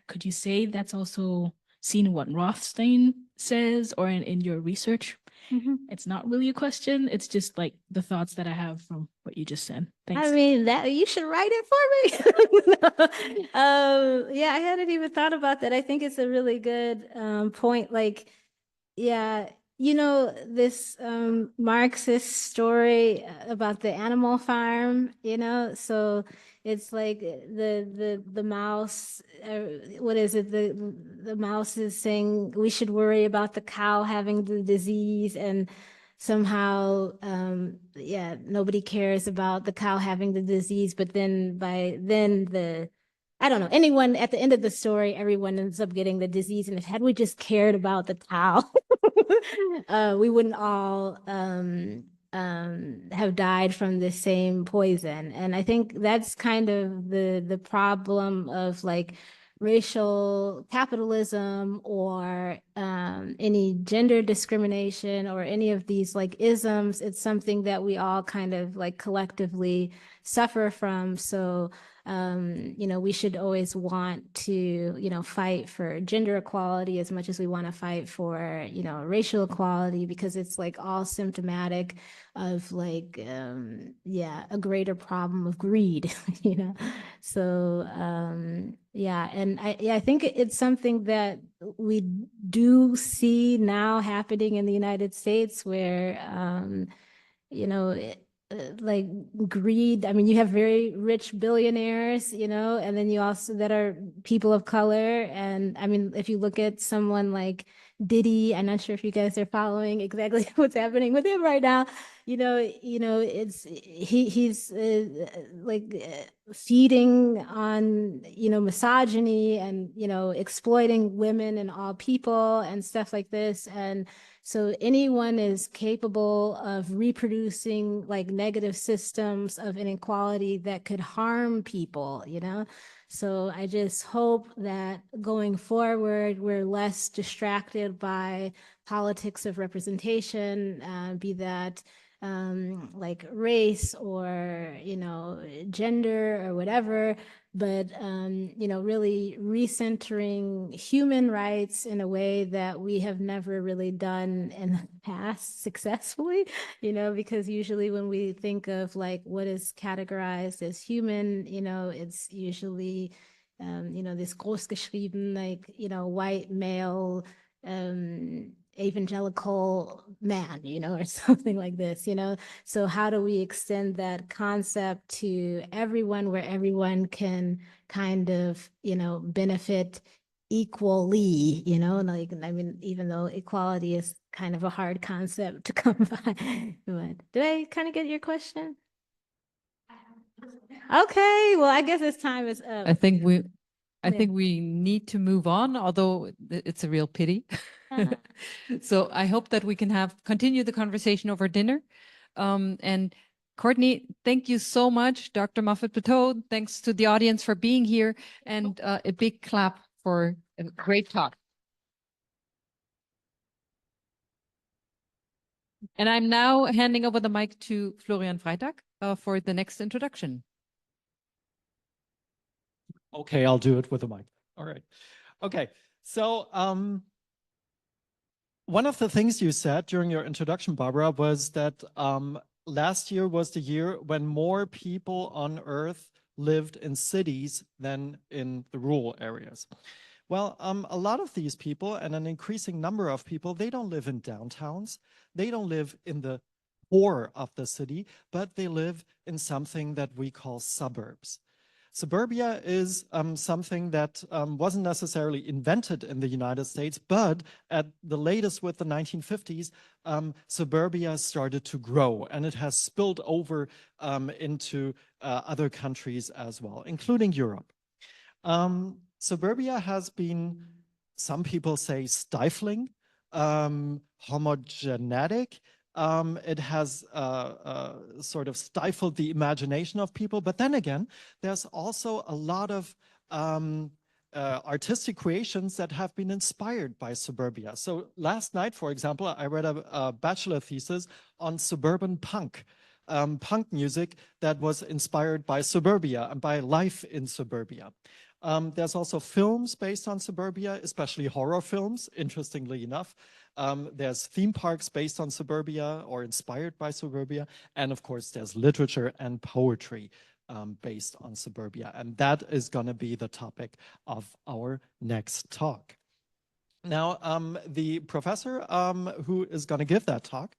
could you say that's also seen in what Rothstein says or in your research? It's not really a question. It's just like the thoughts that I have from what you just said. Thanks. I mean, that you should write it for me. Yeah, I hadn't even thought about that. I think it's a really good point. Like, yeah, you know, this Marxist story about the animal farm, you know, so it's like the mouse, what is it? The mouse is saying we should worry about the cow having the disease, and somehow, yeah, nobody cares about the cow having the disease. But then I don't know, anyone at the end of the story, everyone ends up getting the disease. And if had we just cared about the cow, we wouldn't all have died from the same poison. And I think that's kind of the problem of like racial capitalism or any gender discrimination or any of these like isms. It's something that we all kind of like collectively suffer from. So you know, we should always want to, you know, fight for gender equality as much as we want to fight for, you know, racial equality, because it's like all symptomatic of like, yeah, a greater problem of greed, you know? So, yeah, and I think it's something that we do see now happening in the United States where, you know, like greed. I mean, you have very rich billionaires, you know, and then you also that are people of color. And I mean, if you look at someone like Diddy, I'm not sure if you guys are following exactly what's happening with him right now. You know, it's he's feeding on, you know, misogyny and, you know, exploiting women and all people and stuff like this. And so anyone is capable of reproducing like negative systems of inequality that could harm people, you know? So I just hope that going forward, we're less distracted by politics of representation, be that like race or, you know, gender or whatever, but, you know, really recentering human rights in a way that we have never really done in the past successfully, you know, because usually when we think of like what is categorized as human, you know, it's usually, you know, this großgeschrieben, like, you know, white male, evangelical man, you know, or something like this, you know? So how do we extend that concept to everyone where everyone can kind of, you know, benefit equally, you know? Like, I mean, even though equality is kind of a hard concept to come by, but did I kind of get your question? Okay, well, I guess it's time is up. I think we need to move on, although it's a real pity. So I hope that we can continue the conversation over dinner. And Courtney, thank you so much. Dr. Moffat-Bateau, thanks to the audience for being here, and a big clap for a great talk. And I'm now handing over the mic to Florian Freitag for the next introduction. Okay, I'll do it with a mic. All right. Okay, so one of the things you said during your introduction, Barbara, was that last year was the year when more people on Earth lived in cities than in the rural areas. Well, a lot of these people, and an increasing number of people, they don't live in downtowns. They don't live in the core of the city, but they live in something that we call suburbs. Suburbia is something that wasn't necessarily invented in the United States, but at the latest with the 1950s, suburbia started to grow, and it has spilled over into other countries as well, including Europe. Suburbia has been, some people say, stifling, homogenetic. It has sort of stifled the imagination of people. But then again, there's also a lot of artistic creations that have been inspired by suburbia. So last night, for example, I read a bachelor thesis on suburban punk. Punk music that was inspired by suburbia and by life in suburbia. There's also films based on suburbia, especially horror films, interestingly enough. There's theme parks based on suburbia or inspired by suburbia. And of course, there's literature and poetry based on suburbia. And that is going to be the topic of our next talk. Now, the professor who is going to give that talk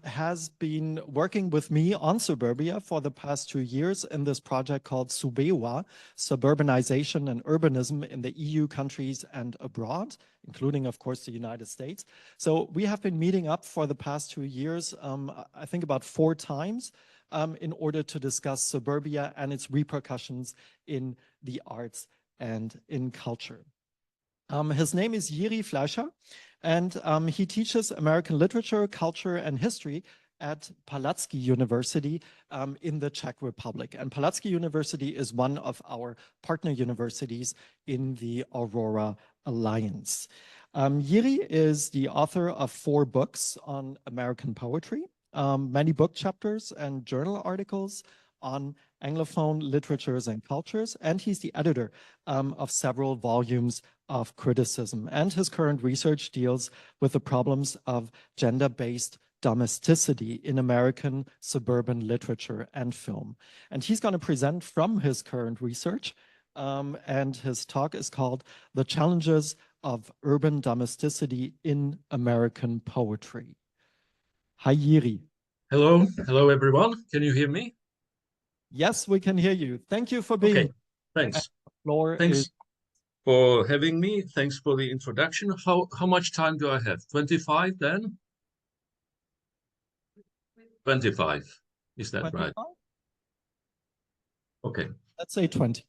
has been working with me on suburbia for the past 2 years in this project called Subewa, Suburbanization and Urbanism in the EU countries and abroad, including, of course, the United States. So we have been meeting up for the past 2 years, I think about 4 times, in order to discuss suburbia and its repercussions in the arts and in culture. His name is Jiří Fleischer, and he teaches American literature, culture, and history at Palacký University in the Czech Republic. And Palacký University is one of our partner universities in the Aurora Alliance. Jiří is the author of 4 books on American poetry, many book chapters and journal articles on Anglophone literatures and cultures, and he's the editor of several volumes of criticism. And his current research deals with the problems of gender-based domesticity in American suburban literature and film. And he's going to present from his current research, and his talk is called The Challenges of Urban Domesticity in American Poetry. Hi, Jiří. Hello, hello everyone. Can you hear me? Yes, we can hear you. Thank you for being here. Thanks. Thanks for having me. Thanks for the introduction. How much time do I have? 25 then? 25. Is that 25? Right? Okay. Let's say 20.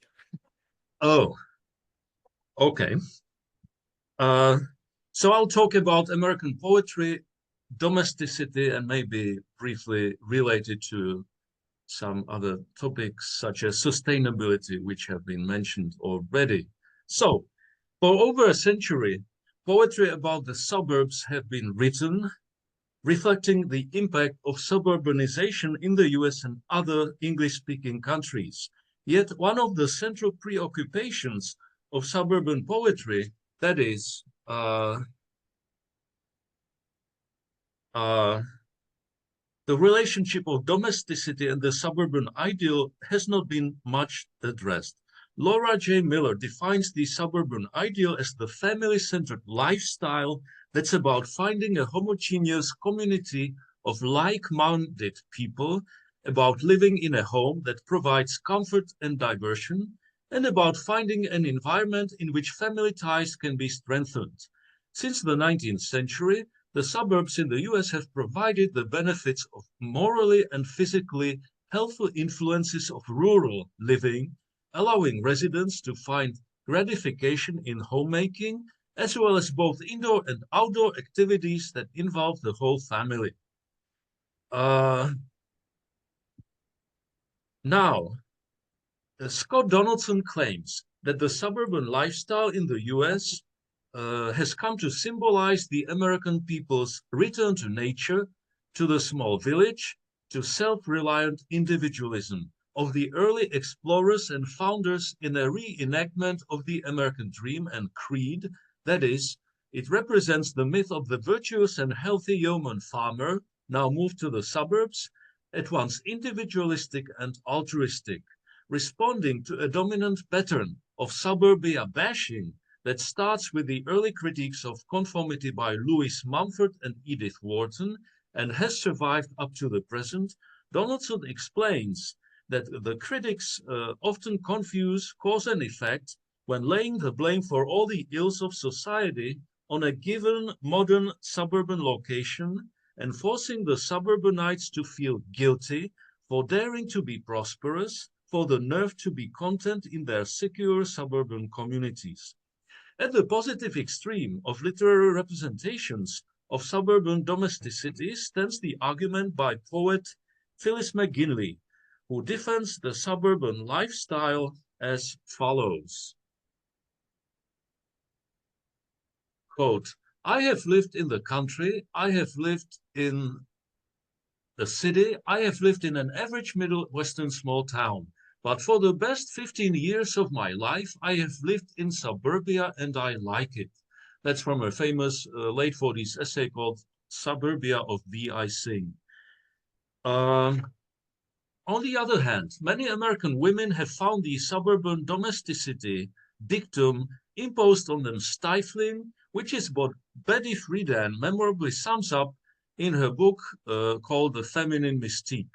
Oh, okay. So I'll talk about American poetry, domesticity, and maybe briefly related to some other topics such as sustainability, which have been mentioned already. So, for over a century, poetry about the suburbs have been written, reflecting the impact of suburbanization in the US and other English-speaking countries. Yet one of the central preoccupations of suburban poetry, that is, the relationship of domesticity and the suburban ideal has not been much addressed. Laura J. Miller defines the suburban ideal as the family-centered lifestyle that's about finding a homogeneous community of like-minded people, about living in a home that provides comfort and diversion, and about finding an environment in which family ties can be strengthened. Since the 19th century, the suburbs in the US have provided the benefits of morally and physically healthful influences of rural living, allowing residents to find gratification in homemaking, as well as both indoor and outdoor activities that involve the whole family. Now, Scott Donaldson claims that the suburban lifestyle in the US has come to symbolize the American people's return to nature, to the small village, to self-reliant individualism of the early explorers and founders in a reenactment of the American dream and creed. That is, it represents the myth of the virtuous and healthy yeoman farmer, now moved to the suburbs, at once individualistic and altruistic, responding to a dominant pattern of suburbia bashing that starts with the early critiques of conformity by Louis Mumford and Edith Wharton and has survived up to the present. Donaldson explains that the critics often confuse cause and effect when laying the blame for all the ills of society on a given modern suburban location and forcing the suburbanites to feel guilty for daring to be prosperous, for the nerve to be content in their secure suburban communities. At the positive extreme of literary representations of suburban domesticity stands the argument by poet Phyllis McGinley, who defends the suburban lifestyle as follows. Quote, I have lived in the country, I have lived in the city, I have lived in an average middle western small town. But for the best 15 years of my life, I have lived in suburbia and I like it. That's from a famous late 40s essay called Suburbia of B.I. Singh. On the other hand, many American women have found the suburban domesticity dictum imposed on them stifling, which is what Betty Friedan memorably sums up in her book called The Feminine Mystique.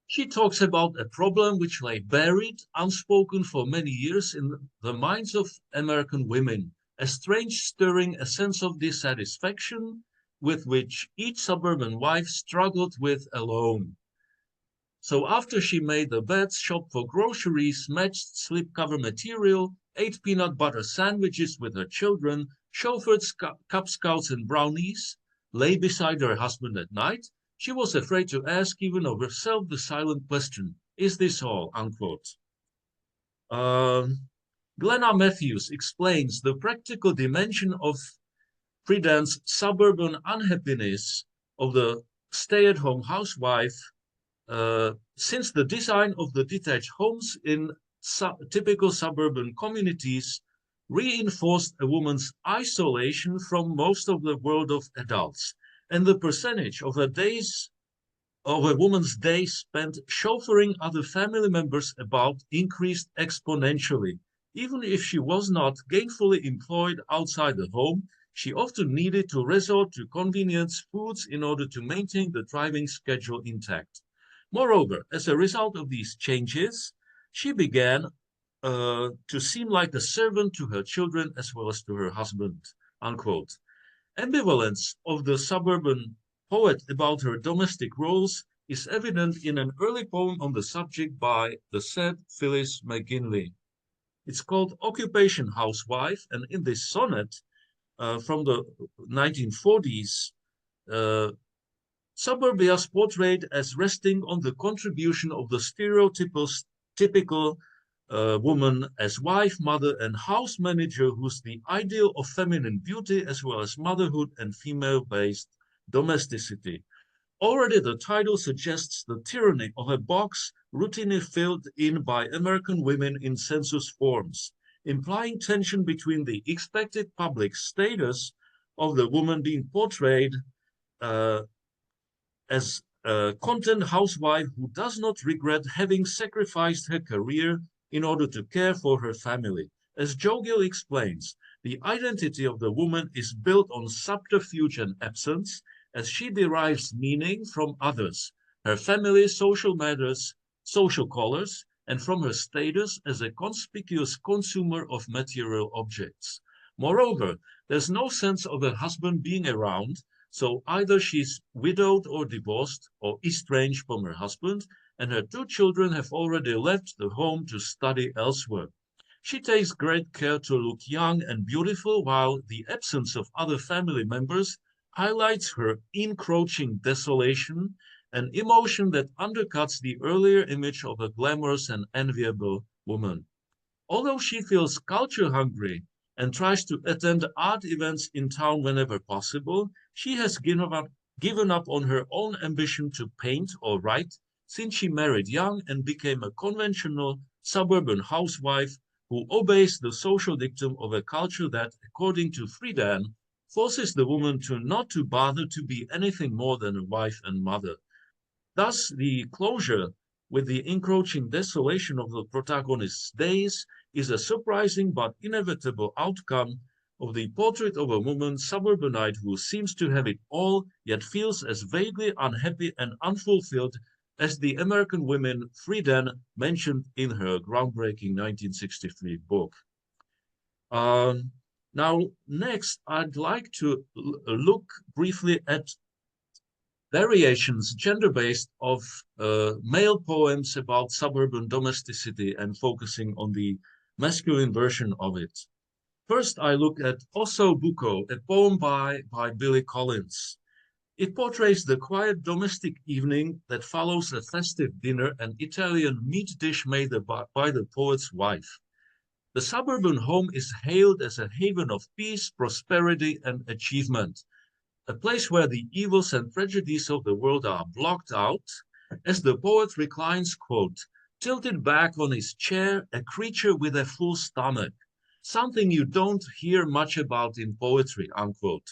She talks about a problem which lay buried, unspoken for many years in the minds of American women, a strange stirring, a sense of dissatisfaction with which each suburban wife struggled with alone. So after she made the beds, shopped for groceries, matched slipcover material, ate peanut butter sandwiches with her children, chauffeured Cub Scouts and brownies, lay beside her husband at night, she was afraid to ask even of herself the silent question, is this all, unquote. Glenna Matthews explains the practical dimension of Friedan's suburban unhappiness of the stay-at-home housewife since the design of the detached homes in typical suburban communities reinforced a woman's isolation from most of the world of adults, and the percentage of a woman's days spent chauffeuring other family members about increased exponentially. Even if she was not gainfully employed outside the home, she often needed to resort to convenience foods in order to maintain the driving schedule intact. Moreover, as a result of these changes, she began to seem like a servant to her children as well as to her husband, unquote. Ambivalence of the suburban poet about her domestic roles is evident in an early poem on the subject by the said Phyllis McGinley. It's called Occupation Housewife, and in this sonnet from the 1940s, suburbia is portrayed as resting on the contribution of the stereotypical woman as wife, mother, and house manager, who's the ideal of feminine beauty as well as motherhood and female-based domesticity. Already the title suggests the tyranny of a box routinely filled in by American women in census forms, implying tension between the expected public status of the woman being portrayed as a content housewife who does not regret having sacrificed her career in order to care for her family. As Joe Gill explains, the identity of the woman is built on subterfuge and absence, as she derives meaning from others, her family, social matters, social callers, and from her status as a conspicuous consumer of material objects. Moreover, there's no sense of her husband being around, so either she's widowed or divorced or estranged from her husband, and her two children have already left the home to study elsewhere. She takes great care to look young and beautiful, while the absence of other family members highlights her encroaching desolation, an emotion that undercuts the earlier image of a glamorous and enviable woman. Although she feels culture hungry and tries to attend art events in town whenever possible, she has given up on her own ambition to paint or write since she married young and became a conventional suburban housewife who obeys the social dictum of a culture that, according to Friedan, forces the woman to not to bother to be anything more than a wife and mother. Thus, the closure with the encroaching desolation of the protagonist's days is a surprising but inevitable outcome of the portrait of a woman suburbanite who seems to have it all, yet feels as vaguely unhappy and unfulfilled as the American women Friedan mentioned in her groundbreaking 1963 book. Now, next, I'd like to look briefly at variations, gender-based, of male poems about suburban domesticity and focusing on the masculine version of it. First, I look at Osso Bucco, a poem by Billy Collins. It portrays the quiet domestic evening that follows a festive dinner, an Italian meat dish made by the poet's wife. The suburban home is hailed as a haven of peace, prosperity, and achievement, a place where the evils and tragedies of the world are blocked out, as the poet reclines, quote, tilted back on his chair, a creature with a full stomach, something you don't hear much about in poetry, unquote.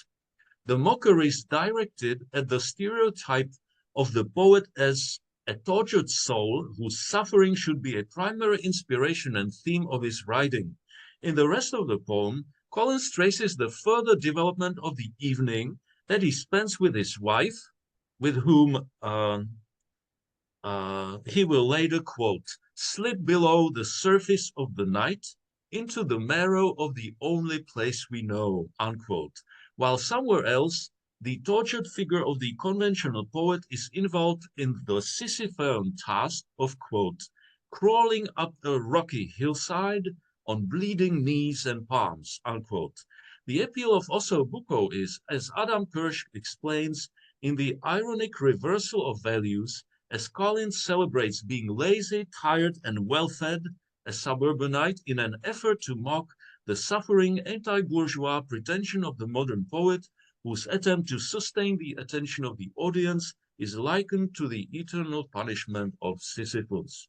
The mockery is directed at the stereotype of the poet as a tortured soul whose suffering should be a primary inspiration and theme of his writing. In the rest of the poem, Collins traces the further development of the evening that he spends with his wife, with whom he will later, quote, slip below the surface of the night into the marrow of the only place we know, unquote. While somewhere else, the tortured figure of the conventional poet is involved in the Sisyphean task of, quote, crawling up a rocky hillside on bleeding knees and palms, unquote. The appeal of Osso Bucco is, as Adam Kirsch explains, in the ironic reversal of values, as Collins celebrates being lazy, tired, and well-fed, a suburbanite, in an effort to mock the suffering anti-bourgeois pretension of the modern poet, whose attempt to sustain the attention of the audience is likened to the eternal punishment of Sisyphus.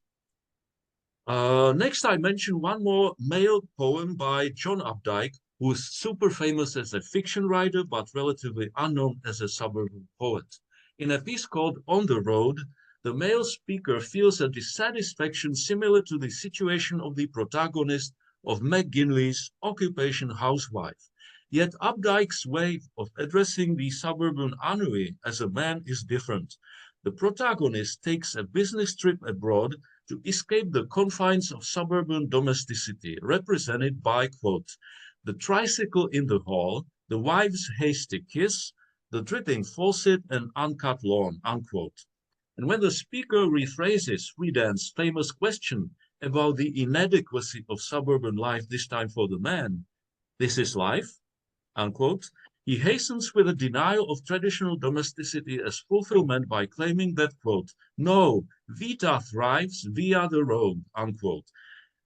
Next, I mention one more male poem by John Updike, who is super famous as a fiction writer, but relatively unknown as a suburban poet. In a piece called On the Road, the male speaker feels a dissatisfaction similar to the situation of the protagonist of McGinley's Occupation Housewife. Yet Updike's way of addressing the suburban ennui as a man is different. The protagonist takes a business trip abroad to escape the confines of suburban domesticity, represented by, quote, the tricycle in the hall, the wife's hasty kiss, the dripping faucet, and uncut lawn, unquote. And when the speaker rephrases Friedan's famous question about the inadequacy of suburban life, this time for the man, this is life, unquote, he hastens with a denial of traditional domesticity as fulfillment by claiming that, quote, no, vita thrives via the road, unquote.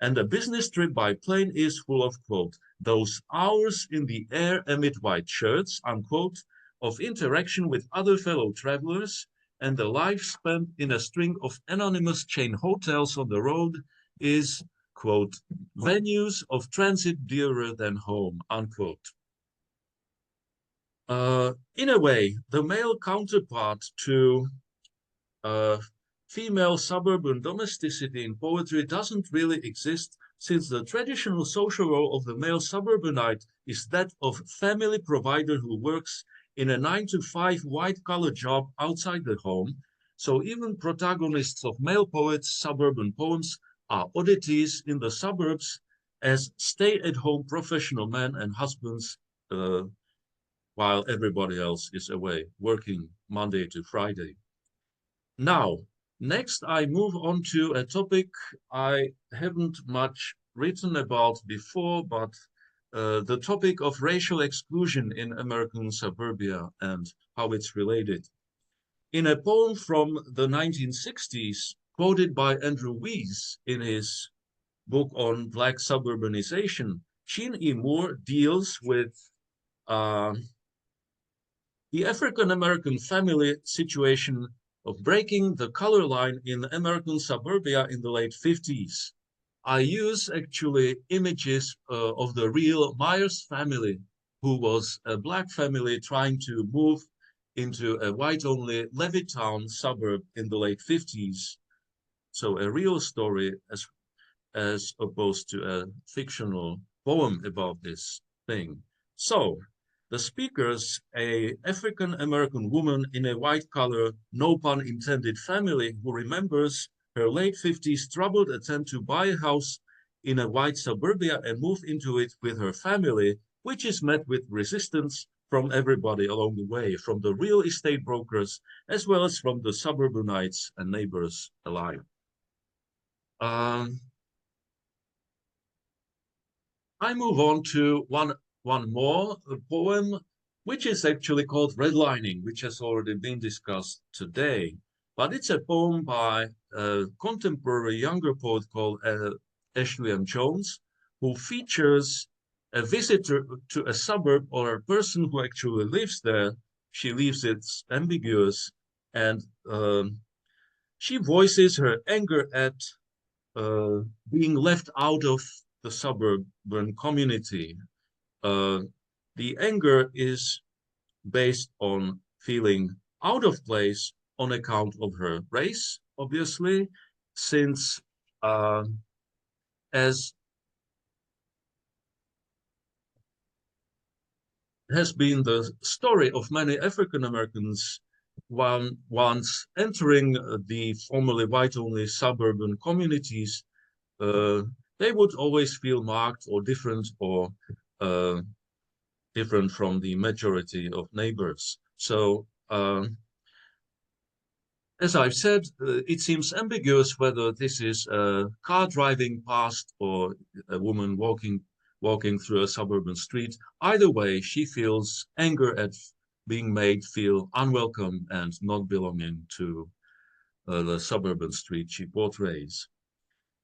And a business trip by plane is full of, quote, those hours in the air amid white shirts, unquote, of interaction with other fellow travelers, and the life spent in a string of anonymous chain hotels on the road is, quote, venues of transit dearer than home, unquote. In a way, the male counterpart to female suburban domesticity in poetry doesn't really exist, since the traditional social role of the male suburbanite is that of family provider who works in a 9-to-5 white-collar job outside the home. So even protagonists of male poets' suburban poems are oddities in the suburbs as stay-at-home professional men and husbands, while everybody else is away, working Monday to Friday. Now, next I move on to a topic I haven't much written about before, but the topic of racial exclusion in American suburbia and how it's related. In a poem from the 1960s, quoted by Andrew Weiss in his book on Black suburbanization, Chin E. Moore deals with the African-American family situation of breaking the color line in American suburbia in the late 50s. I use actually images of the real Myers family, who was a Black family trying to move into a white-only Levittown suburb in the late 50s. So a real story as opposed to a fictional poem about this thing. So, the speakers, a African-American woman in a white-collar, no pun intended family who remembers her late 50s troubled attempt to buy a house in a white suburbia and move into it with her family, which is met with resistance from everybody along the way, from the real estate brokers, as well as from the suburbanites and neighbors alike. I move on to one more poem, which is actually called Redlining, which has already been discussed today. But it's a poem by a contemporary younger poet called Ashley M. Jones, who features a visitor to a suburb or a person who actually lives there. She leaves it ambiguous, and she voices her anger at being left out of the suburban community. The anger is based on feeling out of place on account of her race, obviously, since as has been the story of many African Americans once entering the formerly white-only suburban communities, they would always feel marked or different from the majority of neighbors. So, as I've said, it seems ambiguous whether this is a car driving past or a woman walking through a suburban street. Either way, she feels anger at being made feel unwelcome and not belonging to the suburban street she portrays.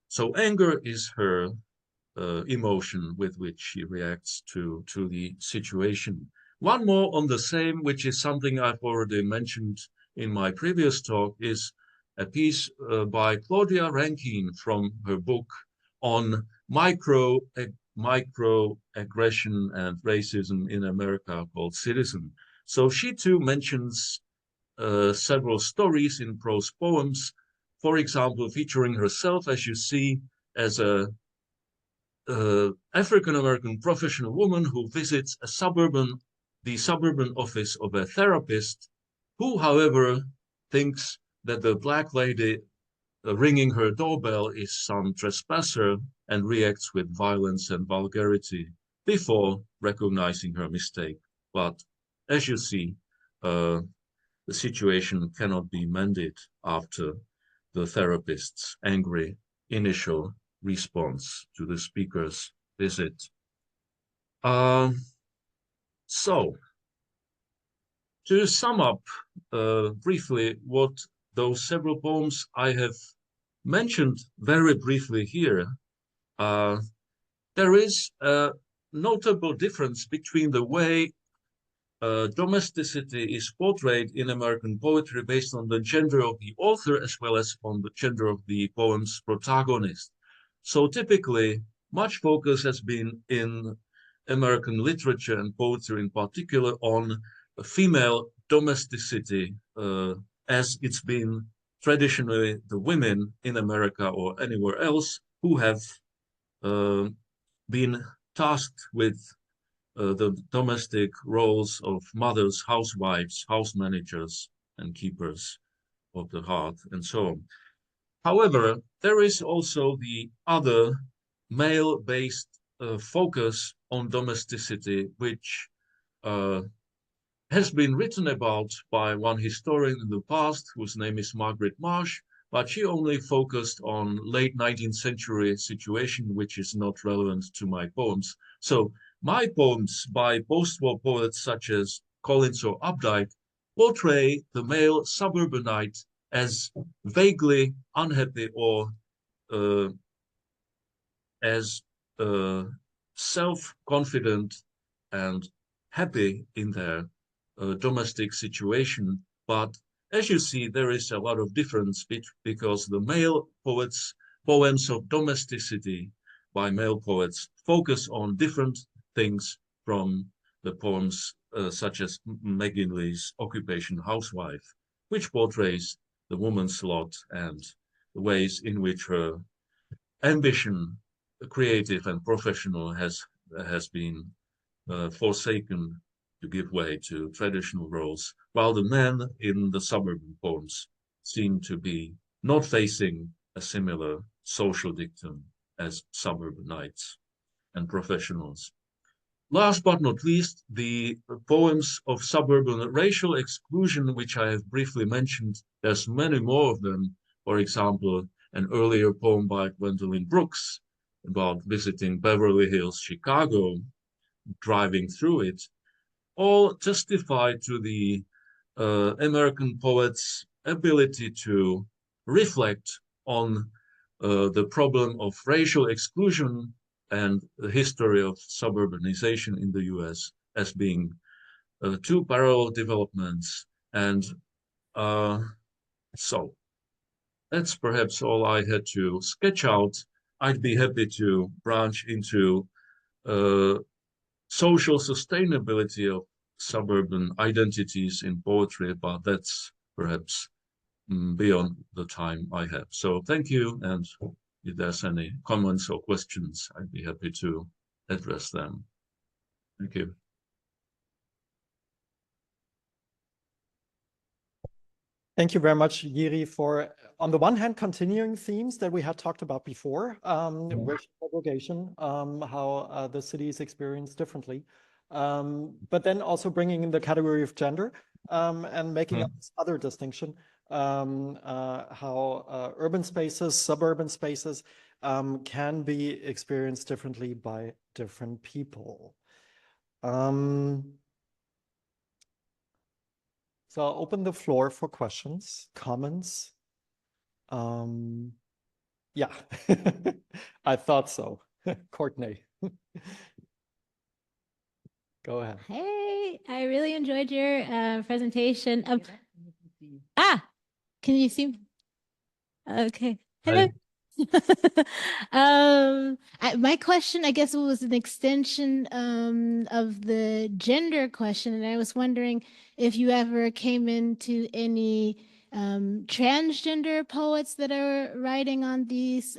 So anger is her emotion with which she reacts to the situation. One more on the same, which is something I've already mentioned in my previous talk, is a piece by Claudia Rankine from her book on microaggression and racism in America called Citizen. So she too mentions several stories in prose poems, for example, featuring herself, as you see, as a African-American professional woman who visits the suburban office of a therapist, who, however, thinks that the black lady ringing her doorbell is some trespasser and reacts with violence and vulgarity before recognizing her mistake. But as you see, the situation cannot be mended after the therapist's angry initial response to the speaker's visit. So, to sum up briefly what those several poems I have mentioned very briefly here, there is a notable difference between the way domesticity is portrayed in American poetry based on the gender of the author as well as on the gender of the poem's protagonist. So typically, much focus has been in American literature and poetry in particular on female domesticity, as it's been traditionally the women in America or anywhere else who have been tasked with the domestic roles of mothers, housewives, house managers, and keepers of the hearth, and so on. However, there is also the other male-based focus on domesticity, which has been written about by one historian in the past, whose name is Margaret Marsh, but she only focused on late 19th century situation, which is not relevant to my poems. So my poems by post-war poets such as Collins or Updike portray the male suburbanite as vaguely unhappy or as self-confident and happy in their domestic situation. But as you see, there is a lot of difference because the male poems of domesticity by male poets focus on different things from the poems such as McGinley's Occupation Housewife, which portrays the woman's lot and the ways in which her ambition, creative and professional, has been forsaken to give way to traditional roles, while the men in the suburban poems seem to be not facing a similar social dictum as suburbanites and professionals. Last but not least, the poems of suburban racial exclusion, which I have briefly mentioned. There's many more of them. For example, an earlier poem by Gwendolyn Brooks about visiting Beverly Hills, Chicago, driving through it, all testify to the American poet's ability to reflect on the problem of racial exclusion and the history of suburbanization in the US as being two parallel developments. And so that's perhaps all I had to sketch out. I'd be happy to branch into social sustainability of suburban identities in poetry, but that's perhaps beyond the time I have. So thank you, and if there's any comments or questions, I'd be happy to address them. Thank you. Thank you very much, Jiri, for, on the one hand, continuing themes that we had talked about before, racial segregation, how the city is experienced differently, but then also bringing in the category of gender and making up this other distinction, how urban spaces, suburban spaces can be experienced differently by different people. So I'll open the floor for questions, comments. Yeah, I thought so. Courtney, go ahead. Hey, I really enjoyed your presentation. Can you see me? Okay. Hello. My question, I guess, was an extension of the gender question, and I was wondering if you ever came into any transgender poets that are writing on these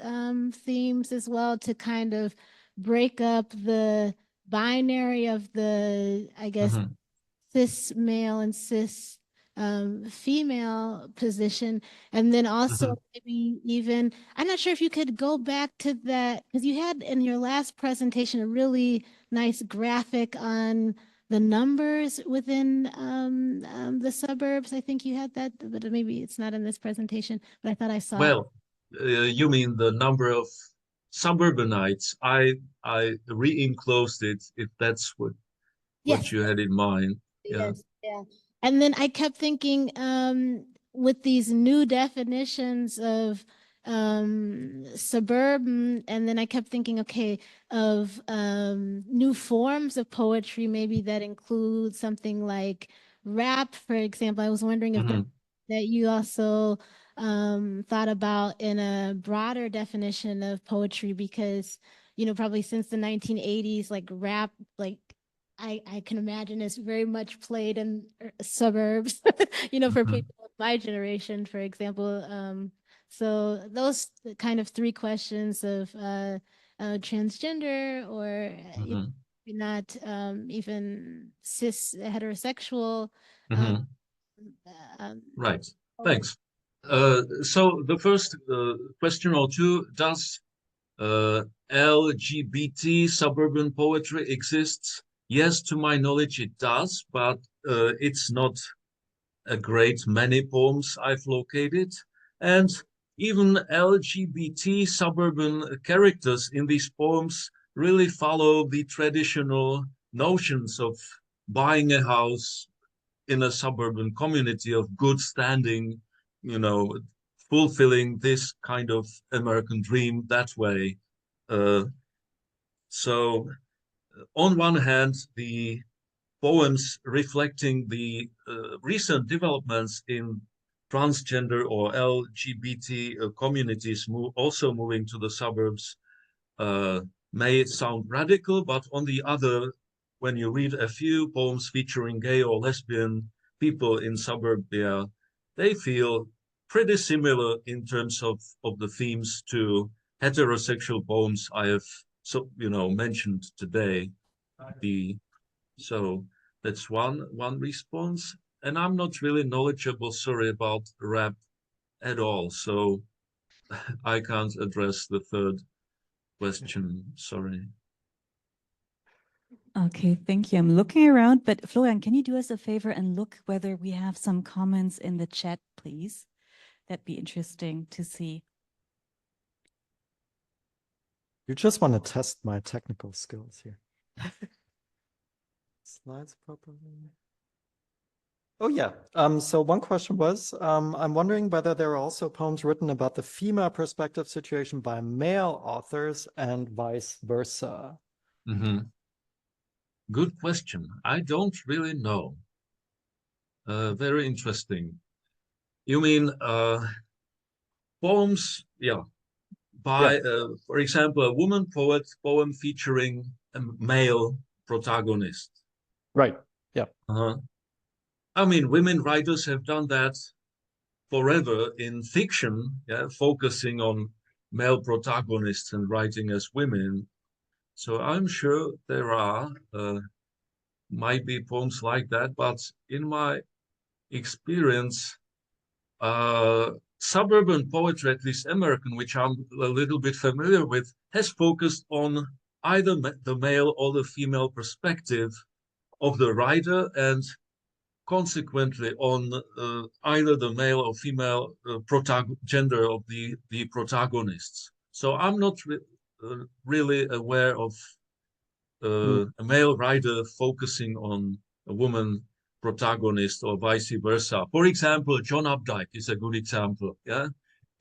themes as well, to kind of break up the binary of the, I guess, cis male and cis female position. And then also maybe even, I'm not sure if you could go back to that, because you had in your last presentation a really nice graphic on the numbers within the suburbs. I think you had that, but maybe it's not in this presentation, but I thought I saw Well, you mean the number of suburbanites. I re-enclosed it, if that's what you had in mind. Yes, yeah. And then I kept thinking with these new definitions of suburban, and then I kept thinking, okay, of new forms of poetry, maybe that include something like rap, for example. I was wondering if that you also thought about in a broader definition of poetry, because, you know, probably since the 1980s, like rap, like I can imagine is very much played in suburbs, you know, for people of my generation, for example. So those kind of three questions of transgender, or not even cis heterosexual. Right. Thanks. So the first question or two, does LGBT suburban poetry exists? Yes, to my knowledge it does, but it's not a great many poems I've located. And even LGBT suburban characters in these poems really follow the traditional notions of buying a house in a suburban community of good standing, you know, fulfilling this kind of American dream that way. So on one hand, the poems reflecting the recent developments in transgender or LGBT communities also moving to the suburbs may sound radical, but on the other, when you read a few poems featuring gay or lesbian people in suburbia, they feel pretty similar in terms of the themes to heterosexual poems I have mentioned today. So That's one response. And I'm not really knowledgeable, sorry, about rap at all. So I can't address the third question, sorry. Okay, thank you. I'm looking around, but Florian, can you do us a favor and look whether we have some comments in the chat, please? That'd be interesting to see. You just want to test my technical skills here. Slides properly. Oh yeah. So one question was, I'm wondering whether there are also poems written about the female perspective situation by male authors and vice versa. Mm-hmm. Good question. I don't really know. Very interesting. You mean poems, yeah, by, for example, a woman poet poem featuring a male protagonist. Right, yeah. I mean, women writers have done that forever in fiction, yeah, focusing on male protagonists and writing as women. So I'm sure there are, might be poems like that, but in my experience, suburban poetry, at least American, which I'm a little bit familiar with, has focused on either the male or the female perspective of the writer, and consequently on either the male or female gender of the protagonists. So I'm not really aware of a male writer focusing on a woman protagonist or vice versa. For example, John Updike is a good example. Yeah,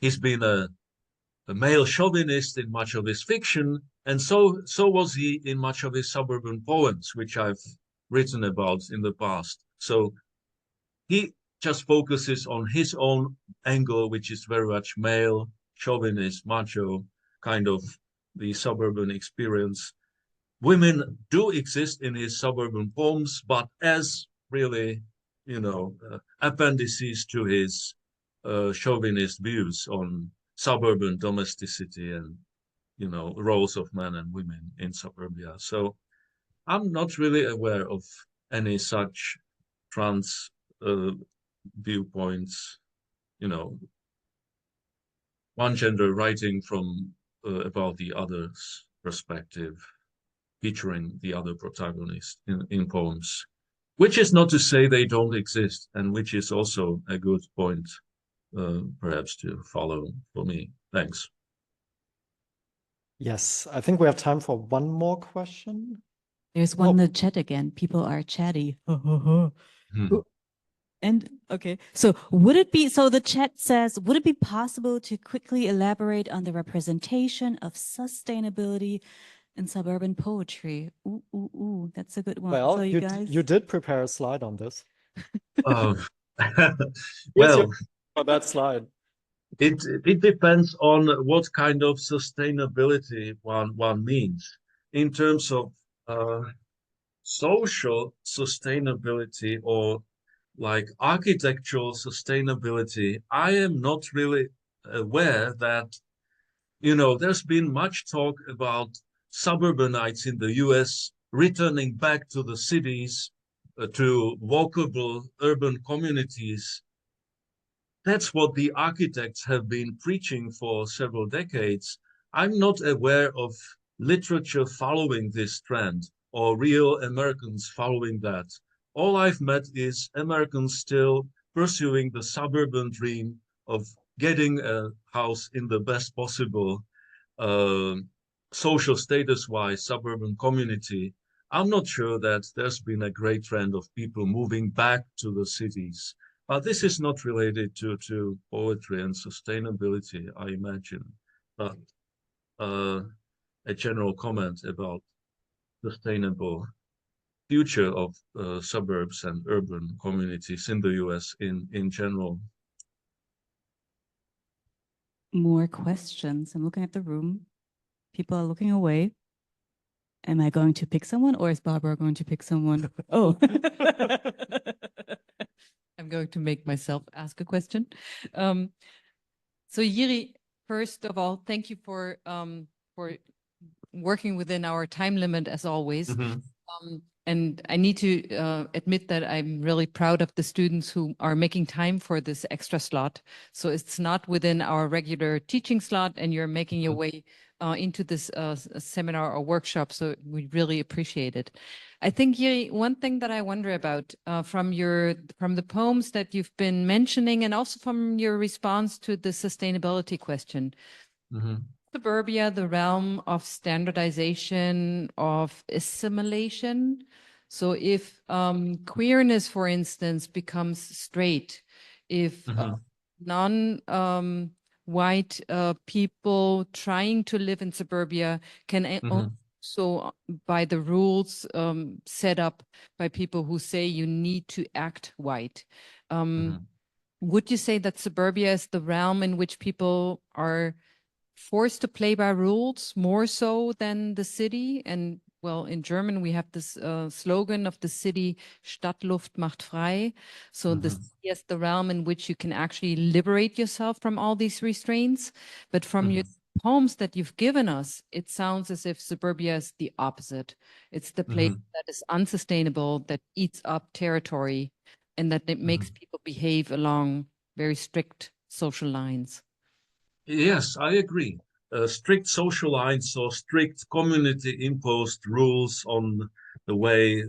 he's been a male chauvinist in much of his fiction, and so was he in much of his suburban poems, which I've written about in the past. So he just focuses on his own angle, which is very much male, chauvinist, macho, kind of the suburban experience. Women do exist in his suburban poems, but as really, you know, appendices to his chauvinist views on suburban domesticity and, you know, roles of men and women in suburbia. So I'm not really aware of any such trans viewpoints, you know, one gender writing from about the other's perspective, featuring the other protagonist in poems, which is not to say they don't exist, and which is also a good point perhaps to follow for me. Thanks. Yes, I think we have time for one more question. There's one in the chat again. People are chatty. And okay, so would it be, so the chat says, would it be possible to quickly elaborate on the representation of sustainability in suburban poetry? Ooh, that's a good one. Well, so you did prepare a slide on this. Well, on that slide. It depends on what kind of sustainability one means. In terms of social sustainability or like architectural sustainability, I am not really aware that, you know, there's been much talk about suburbanites in the US returning back to the cities, to walkable urban communities. That's what the architects have been preaching for several decades. I'm not aware of literature following this trend or real Americans following that. All I've met is Americans still pursuing the suburban dream of getting a house in the best possible social status-wise suburban community. I'm not sure that there's been a great trend of people moving back to the cities. But this is not related to poetry and sustainability, I imagine. But a general comment about sustainable future of suburbs and urban communities in the US in general. more questions. I'm looking at the room. People are looking away. Am I going to pick someone, or is Barbara going to pick someone? Oh. I'm going to make myself ask a question. So Jiri, first of all, thank you for working within our time limit as always. And I need to admit that I'm really proud of the students who are making time for this extra slot. So it's not within our regular teaching slot, and you're making your way into this seminar or workshop. So we really appreciate it. I think, Jiri, one thing that I wonder about from the poems that you've been mentioning, and also from your response to the sustainability question. Suburbia, the realm of standardization, of assimilation. So if queerness, for instance, becomes straight, if non-white people trying to live in suburbia can also, by the rules set up by people who say you need to act white. Would you say that suburbia is the realm in which people are forced to play by rules more so than the city? And well, in German, we have this slogan of the city, Stadtluft macht frei. So the city is the realm in which you can actually liberate yourself from all these restraints. But from your poems that you've given us, it sounds as if suburbia is the opposite. It's the place that is unsustainable, that eats up territory, and that it makes people behave along very strict social lines. Yes, I agree. Strict social lines or strict community-imposed rules on the way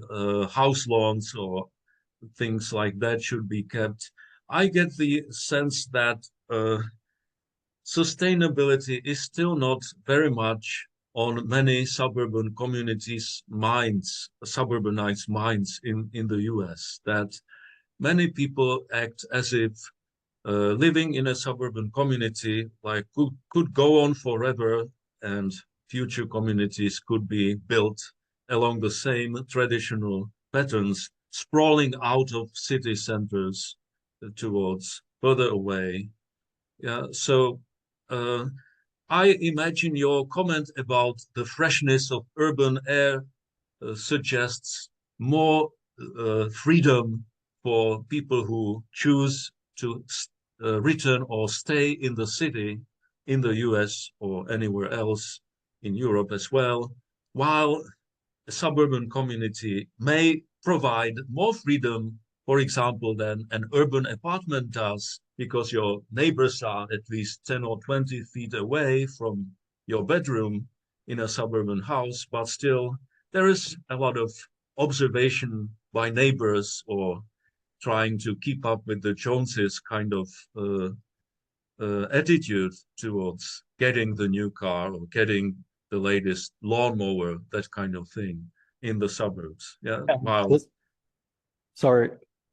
house lawns or things like that should be kept. I get the sense that sustainability is still not very much on many suburban communities' minds, suburbanites' minds in the US, that many people act as if living in a suburban community like could go on forever, and future communities could be built along the same traditional patterns, sprawling out of city centers towards further away. Yeah, so I imagine your comment about the freshness of urban air suggests more freedom for people who choose to return or stay in the city in the US or anywhere else in Europe as well, while a suburban community may provide more freedom, for example, than an urban apartment does, because your neighbors are at least 10 or 20 feet away from your bedroom in a suburban house, but still there is a lot of observation by neighbors or trying to keep up with the Joneses kind of attitude towards getting the new car or getting the latest lawnmower, that kind of thing in the suburbs. Yeah. Wow.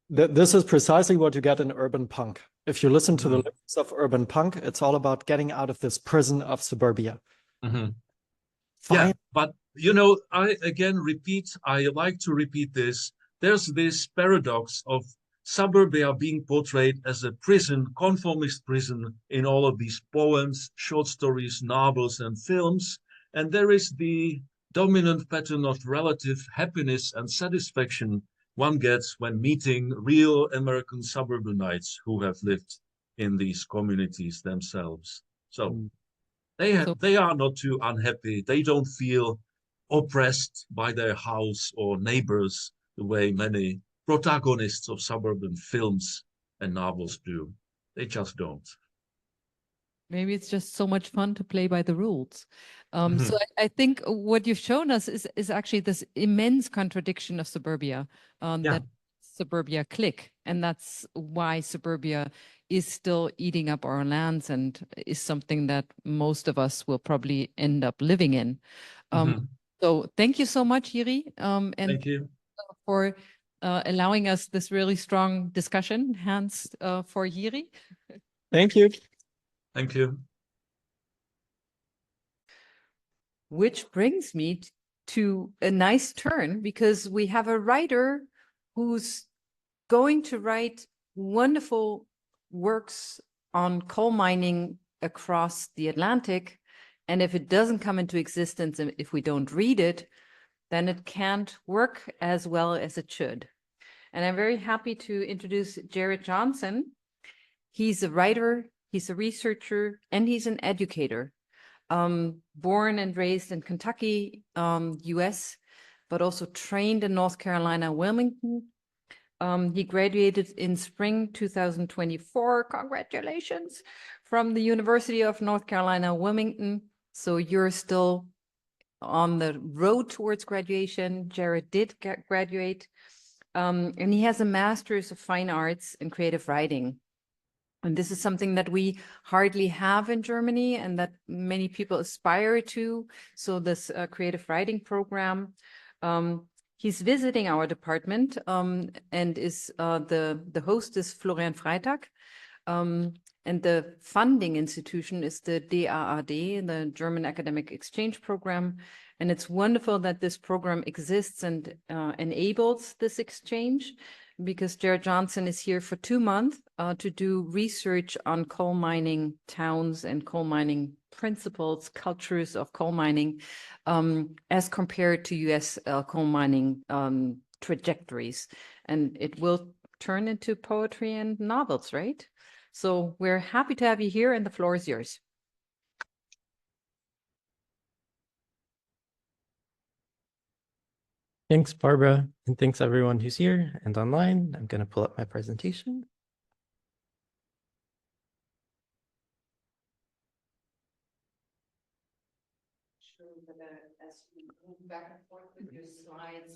This is precisely what you get in urban punk. If you listen to the lyrics of urban punk, it's all about getting out of this prison of suburbia. Yeah, but you know, I like to repeat this. There's this paradox of suburbia being portrayed as a prison, conformist prison in all of these poems, short stories, novels, and films. And there is the dominant pattern of relative happiness and satisfaction one gets when meeting real American suburbanites who have lived in these communities themselves. So they are not too unhappy. They don't feel oppressed by their house or neighbors the way many protagonists of suburban films and novels do. They just don't. Maybe it's just so much fun to play by the rules. So I think what you've shown us is actually this immense contradiction of suburbia, that suburbia click. And that's why suburbia is still eating up our lands and is something that most of us will probably end up living in. So thank you so much, Jiri. And thank you for allowing us this really strong discussion. Hands for Jiri. Thank you. Thank you. Which brings me to a nice turn, because we have a writer who's going to write wonderful works on coal mining across the Atlantic. And if it doesn't come into existence, and if we don't read it, then it can't work as well as it should. And I'm very happy to introduce Jared Johnson. He's a writer, he's a researcher, and he's an educator. Born and raised in Kentucky, US, but also trained in North Carolina, Wilmington. He graduated in spring 2024. Congratulations, from the University of North Carolina, Wilmington. So you're still on the road towards graduation. Jared did graduate. And he has a master's of fine arts in creative writing. And this is something that we hardly have in Germany and that many people aspire to. So this creative writing program, he's visiting our department and is the host is Florian Freitag. And the funding institution is the DAAD, the German Academic Exchange Program. And it's wonderful that this program exists and enables this exchange, because Jared Johnson is here for 2 months to do research on coal mining towns and coal mining principles, cultures of coal mining, as compared to US coal mining trajectories. And it will turn into poetry and novels, right? So we're happy to have you here, and the floor is yours. Thanks, Barbara, and thanks everyone who's here and online. I'm going to pull up my presentation. Sure, but as you move back and forth with your slides,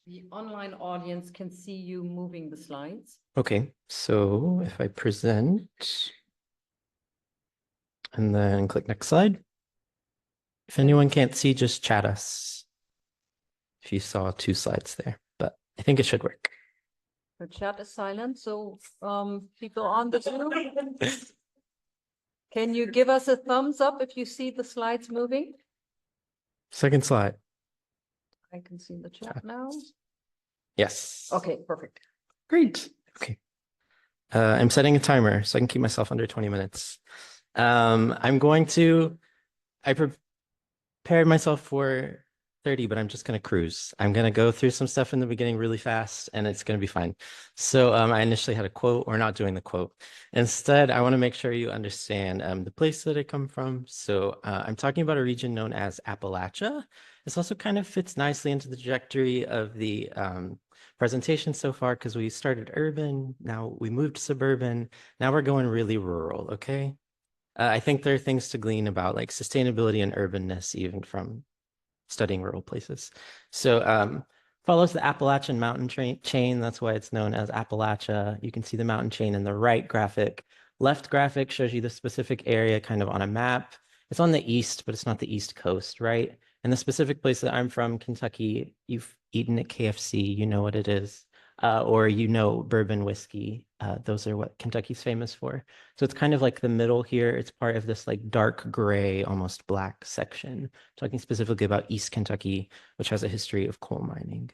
the online audience can see you moving the slides. Okay, so if I present and then click next slide. If anyone can't see, just chat us. If you saw 2 slides there, but I think it should work. The chat is silent, so people on the Zoom, can you give us a thumbs up if you see the slides moving? Second slide. I can see the chat now. Yes. Okay, perfect. Great. Okay. I'm setting a timer so I can keep myself under 20 minutes. I prepared myself for 30, but I'm just going to cruise. I'm going to go through some stuff in the beginning really fast, and it's going to be fine. So I initially had a quote. We're not doing the quote. Instead, I want to make sure you understand the place that I come from. So I'm talking about a region known as Appalachia. This also kind of fits nicely into the trajectory of the presentation so far, because we started urban, now we moved suburban, now we're going really rural, okay? I think there are things to glean about like sustainability and urbanness even from studying rural places. So follows the Appalachian mountain chain. That's why it's known as Appalachia. You can see the mountain chain in the right graphic. Left graphic shows you the specific area kind of on a map. It's on the east, but it's not the East Coast, right? And the specific place that I'm from, Kentucky, you've eaten at KFC, you know what it is. Or you know bourbon whiskey. Those are what Kentucky's famous for. So it's kind of like the middle here. It's part of this like dark gray, almost black section. Talking specifically about East Kentucky, which has a history of coal mining.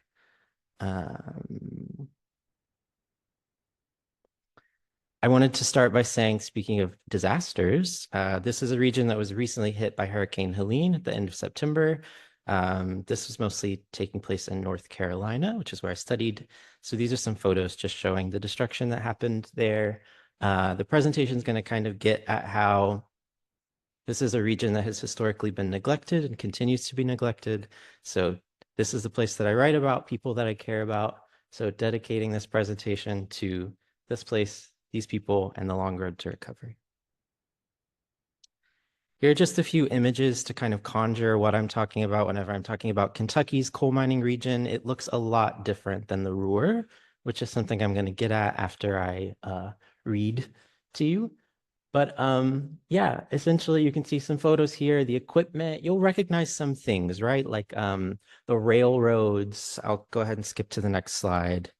I wanted to start by saying, speaking of disasters, this is a region that was recently hit by Hurricane Helene at the end of September. This was mostly taking place in North Carolina, which is where I studied. So these are some photos just showing the destruction that happened there. The presentation is going to kind of get at how this is a region that has historically been neglected and continues to be neglected. So this is the place that I write about, people that I care about. So dedicating this presentation to this place, these people, and the long road to recovery. Here are just a few images to kind of conjure what I'm talking about whenever I'm talking about Kentucky's coal mining region. It looks a lot different than the Ruhr, which is something I'm going to get at after I read to you. But yeah, essentially you can see some photos here, the equipment, you'll recognize some things, right? Like the railroads. I'll go ahead and skip to the next slide.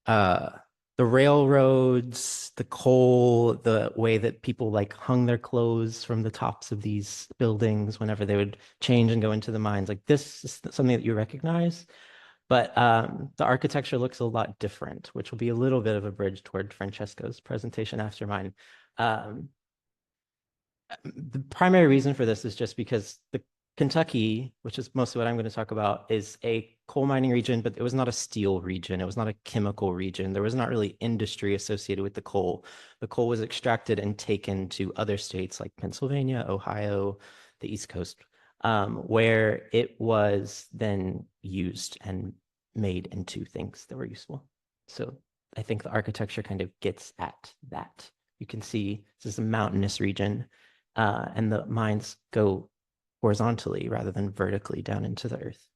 The railroads, the coal, the way that people like hung their clothes from the tops of these buildings whenever they would change and go into the mines. Like this is something that you recognize, but the architecture looks a lot different, which will be a little bit of a bridge toward Francesco's presentation after mine. The primary reason for this is just because the Kentucky, which is mostly what I'm going to talk about, is a coal mining region, but it was not a steel region. It was not a chemical region. There was not really industry associated with the coal. The coal was extracted and taken to other states like Pennsylvania, Ohio, the East Coast. where it was then used and made into things that were useful. So I think the architecture kind of gets at that. You can see this is a mountainous region, and the mines go horizontally rather than vertically down into the earth.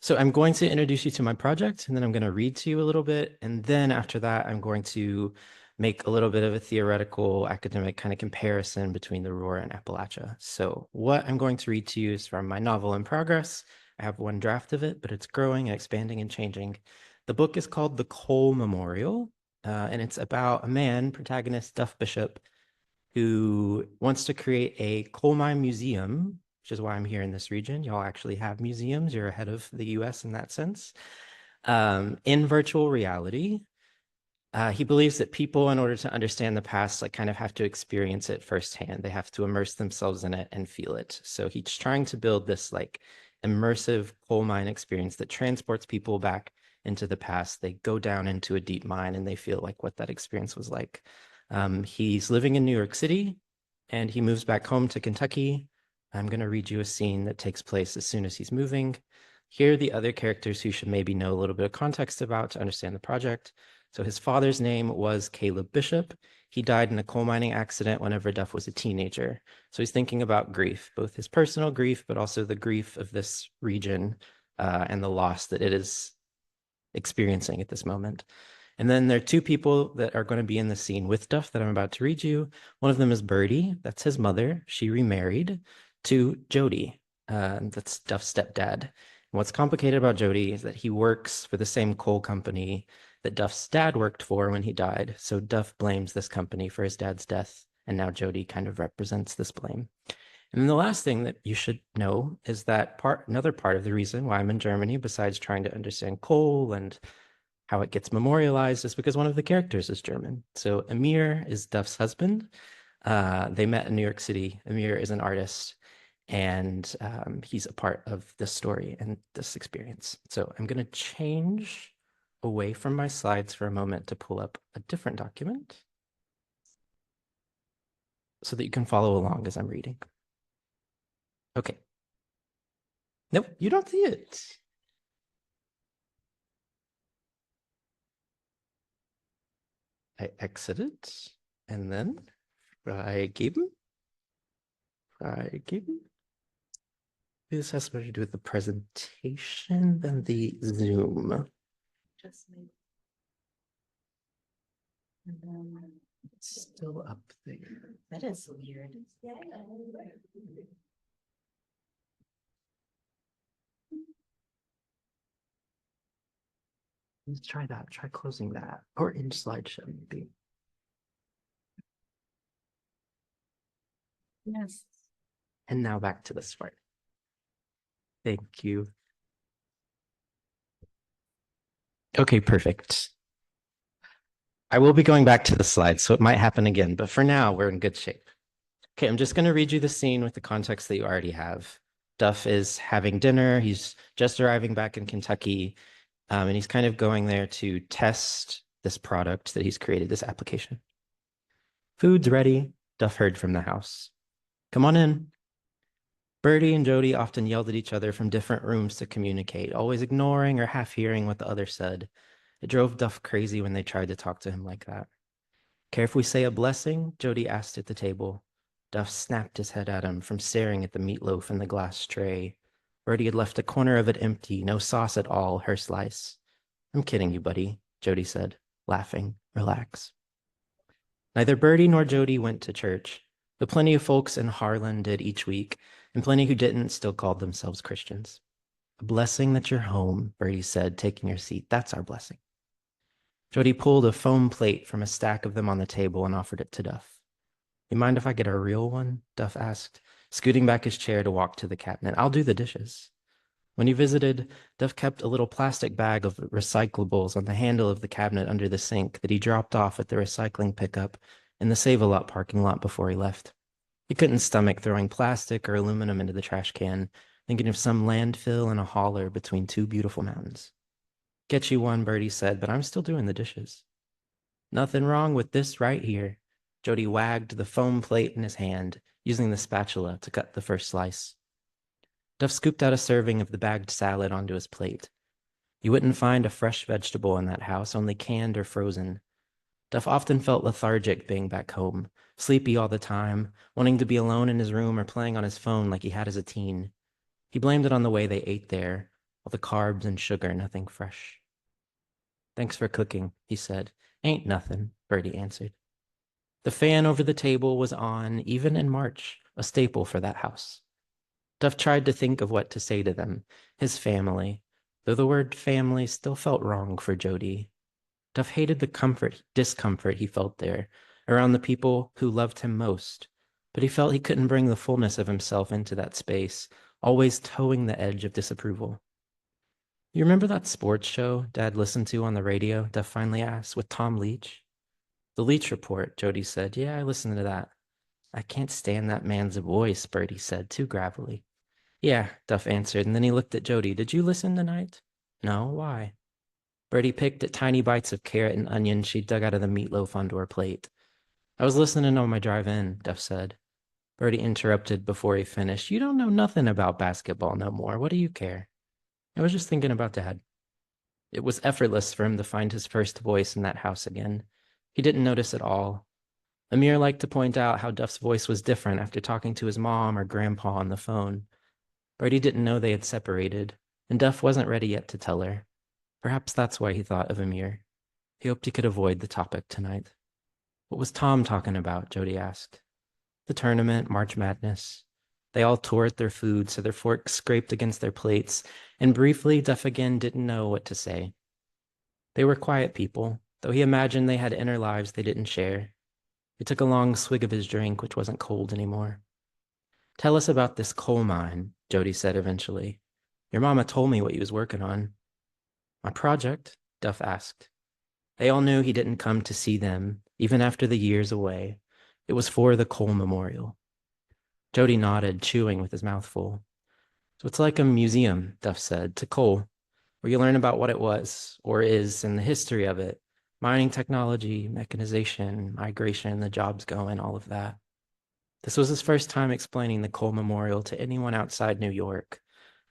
So I'm going to introduce you to my project, and then I'm going to read to you a little bit. And then after that, I'm going to make a little bit of a theoretical academic kind of comparison between the Aurora and Appalachia. So what I'm going to read to you is from my novel in progress. I have one draft of it, but it's growing and expanding and changing. The book is called The Coal Memorial, and it's about a man, protagonist Duff Bishop, who wants to create a coal mine museum, which is why I'm here in this region. Y'all actually have museums. You're ahead of the US in that sense. In virtual reality, he believes that people, in order to understand the past, like kind of have to experience it firsthand. They have to immerse themselves in it and feel it. So he's trying to build this like immersive coal mine experience that transports people back into the past. They go down into a deep mine and they feel like what that experience was like. He's living in New York City and he moves back home to Kentucky. I'm going to read you a scene that takes place as soon as he's moving. Here are the other characters who should maybe know a little bit of context about to understand the project. So his father's name was Caleb Bishop. He died in a coal mining accident whenever Duff was a teenager. So he's thinking about grief, both his personal grief, but also the grief of this region and the loss that it is experiencing at this moment. And then there are two people that are going to be in the scene with Duff that I'm about to read you. One of them is Birdie. That's his mother. She remarried to Jody. That's Duff's stepdad. And what's complicated about Jody is that he works for the same coal company that Duff's dad worked for when he died. So Duff blames this company for his dad's death. And now Jody kind of represents this blame. And then the last thing that you should know is that another part of the reason why I'm in Germany, besides trying to understand coal and how it gets memorialized, is because one of the characters is German. So Amir is Duff's husband. They met in New York City. Amir is an artist, and he's a part of this story and this experience. So I'm going to change away from my slides for a moment to pull up a different document so that you can follow along as I'm reading. Okay. Nope, you don't see it. I exit it, and then freigeben. This has more to do with the presentation than the Zoom. Just maybe. And then It's still up there. that is weird. Let's try that. Try closing that. Or in slideshow, maybe. Yes. And now back to this part. Thank you. Okay, perfect. I will be going back to the slides, so it might happen again, but for now, we're in good shape. Okay, I'm just going to read you the scene with the context that you already have. Duff is having dinner. He's just arriving back in Kentucky, and he's kind of going there to test this product that he's created, this application. Food's ready, Duff heard from the house. Come on in. Birdie and Jody often yelled at each other from different rooms to communicate, always ignoring or half hearing what the other said. It drove Duff crazy when they tried to talk to him like that. Care if we say a blessing? Jody asked at the table. Duff snapped his head at him from staring at the meatloaf in the glass tray. Birdie had left a corner of it empty, no sauce at all, her slice. I'm kidding you, buddy, Jody said, laughing. Relax. Neither Birdie nor Jody went to church, but plenty of folks in Harlan did each week, and plenty who didn't still called themselves Christians. A blessing that you're home, Birdie said, taking her seat. That's our blessing. Jody pulled a foam plate from a stack of them on the table and offered it to Duff. You mind if I get a real one? Duff asked, scooting back his chair to walk to the cabinet. I'll do the dishes. When he visited, Duff kept a little plastic bag of recyclables on the handle of the cabinet under the sink that he dropped off at the recycling pickup in the Save-A-Lot parking lot before he left. He couldn't stomach throwing plastic or aluminum into the trash can, thinking of some landfill and a hauler between two beautiful mountains. Get you one, Birdie said, but I'm still doing the dishes. Nothing wrong with this right here. Jody wagged the foam plate in his hand, using the spatula to cut the first slice. Duff scooped out a serving of the bagged salad onto his plate. You wouldn't find a fresh vegetable in that house, only canned or frozen. Duff often felt lethargic being back home, sleepy all the time, wanting to be alone in his room or playing on his phone like he had as a teen. He blamed it on the way they ate there, all the carbs and sugar, nothing fresh. Thanks for cooking, he said. Ain't nothing, Bertie answered. The fan over the table was on, even in March, a staple for that house. Duff tried to think of what to say to them, his family, though the word family still felt wrong for Jody. Duff hated the discomfort he felt there, around the people who loved him most, but he felt he couldn't bring the fullness of himself into that space, always towing the edge of disapproval. You remember that sports show Dad listened to on the radio, Duff finally asked, with Tom Leach? The Leach Report, Jody said. Yeah, I listened to that. I can't stand that man's voice, Bertie said, too gravelly. Yeah, Duff answered, and then he looked at Jody. Did you listen tonight? No, why? Bertie picked at tiny bites of carrot and onion she dug out of the meatloaf onto her plate. I was listening on my drive in, Duff said. Bertie interrupted before he finished. You don't know nothing about basketball no more. What do you care? I was just thinking about Dad. It was effortless for him to find his first voice in that house again. He didn't notice at all. Amir liked to point out how Duff's voice was different after talking to his mom or grandpa on the phone. Bertie didn't know they had separated, and Duff wasn't ready yet to tell her. Perhaps that's why he thought of Amir. He hoped he could avoid the topic tonight. What was Tom talking about? Jody asked. The tournament, March Madness. They all tore at their food, so their forks scraped against their plates, and briefly Duff again didn't know what to say. They were quiet people, though he imagined they had inner lives they didn't share. He took a long swig of his drink, which wasn't cold anymore. Tell us about this coal mine, Jody said eventually. Your mama told me what he was working on. My project? Duff asked. They all knew he didn't come to see them, even after the years away. It was for the coal memorial. Jody nodded, chewing with his mouth full. So it's like a museum, Duff said, to coal, where you learn about what it was, or is, and the history of it. Mining technology, mechanization, migration, the jobs going, all of that. This was his first time explaining the coal memorial to anyone outside New York,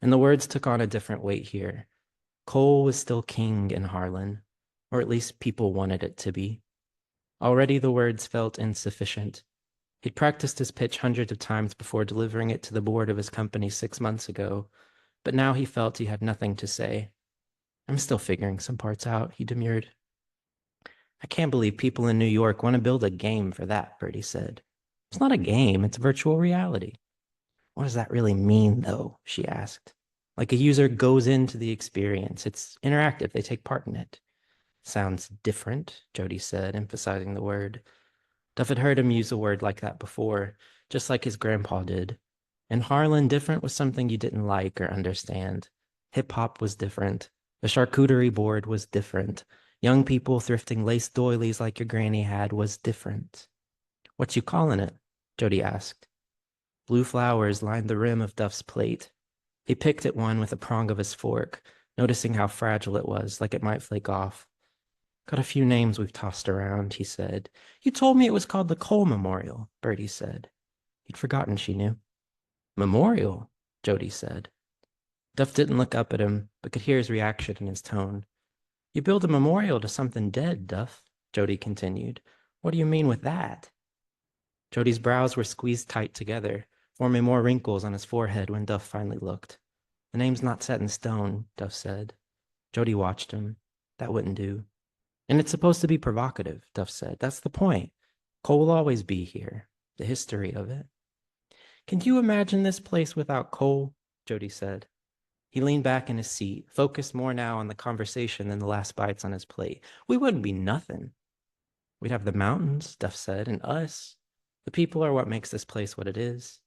and the words took on a different weight here. Coal was still king in Harlan, or at least people wanted it to be. Already the words felt insufficient. He'd practiced his pitch hundreds of times before delivering it to the board of his company 6 months ago, but now he felt he had nothing to say. I'm still figuring some parts out, he demurred. I can't believe people in New York want to build a game for that, Bertie said. It's not a game, it's virtual reality. What does that really mean, though? She asked. Like a user goes into the experience. It's interactive. They take part in it. Sounds different, Jody said, emphasizing the word. Duff had heard him use a word like that before, just like his grandpa did. In Harlan, different was something you didn't like or understand. Hip-hop was different. The charcuterie board was different. Young people thrifting lace doilies like your granny had was different. What you calling it? Jody asked. Blue flowers lined the rim of Duff's plate. He picked at one with a prong of his fork, noticing how fragile it was, like it might flake off. Got a few names we've tossed around, he said. You told me it was called the Coal Memorial, Bertie said. He'd forgotten she knew. Memorial, Jody said. Duff didn't look up at him, but could hear his reaction in his tone. You build a memorial to something dead, Duff, Jody continued. What do you mean with that? Jody's brows were squeezed tight together, forming more wrinkles on his forehead when Duff finally looked. The name's not set in stone, Duff said. Jody watched him. That wouldn't do. And it's supposed to be provocative, Duff said. That's the point. Coal will always be here. The history of it. Can you imagine this place without coal? Jody said. He leaned back in his seat, focused more now on the conversation than the last bites on his plate. We wouldn't be nothing. We'd have the mountains, Duff said, and us. The people are what makes this place what it is.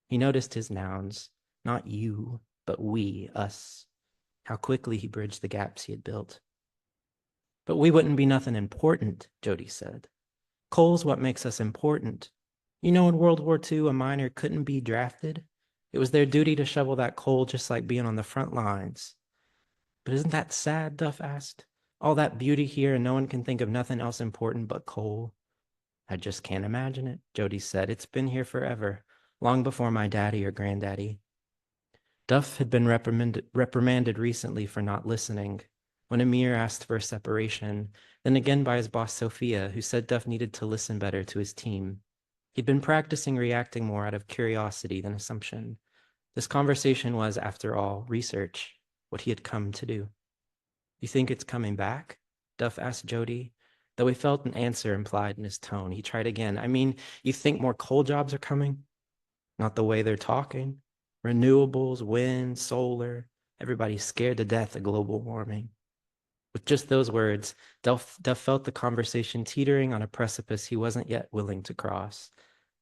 He noticed his nouns. Not you, but we, us. How quickly he bridged the gaps he had built. But we wouldn't be nothing important, Jody said. Coal's what makes us important. You know, in World War II, a miner couldn't be drafted. It was their duty to shovel that coal just like being on the front lines. But isn't that sad, Duff asked? All that beauty here and no one can think of nothing else important but coal. I just can't imagine it, Jody said. It's been here forever, long before my daddy or granddaddy. Duff had been reprimanded recently for not listening. When Amir asked for a separation, then again by his boss Sophia, who said Duff needed to listen better to his team. He'd been practicing reacting more out of curiosity than assumption. This conversation was, after all, research, what he had come to do. You think it's coming back? Duff asked Jody. Though he felt an answer implied in his tone, he tried again. I mean, you think more coal jobs are coming? Not the way they're talking. Renewables, wind, solar. Everybody's scared to death of global warming. With just those words, Duff felt the conversation teetering on a precipice he wasn't yet willing to cross.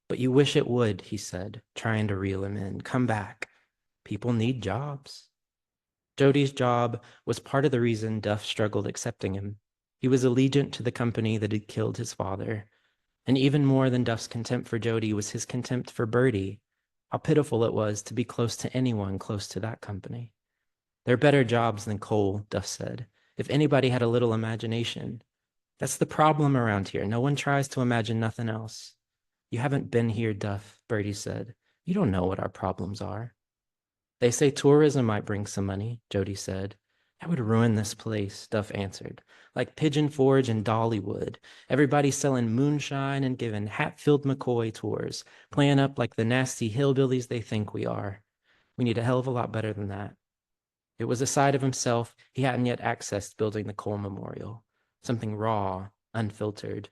But you wish it would, he said, trying to reel him in. Come back. People need jobs. Jody's job was part of the reason Duff struggled accepting him. He was allegiant to the company that had killed his father. And even more than Duff's contempt for Jody was his contempt for Birdie. How pitiful it was to be close to anyone close to that company. There are better jobs than coal, Duff said. If anybody had a little imagination. That's the problem around here. No one tries to imagine nothing else. You haven't been here, Duff, Birdie said. You don't know what our problems are. They say tourism might bring some money, Jody said. That would ruin this place, Duff answered. Like Pigeon Forge and Dollywood. Everybody selling moonshine and giving hat-filled McCoy tours, playing up like the nasty hillbillies they think we are. We need a hell of a lot better than that. It was a side of himself he hadn't yet accessed building the Cole Memorial. Something raw, unfiltered.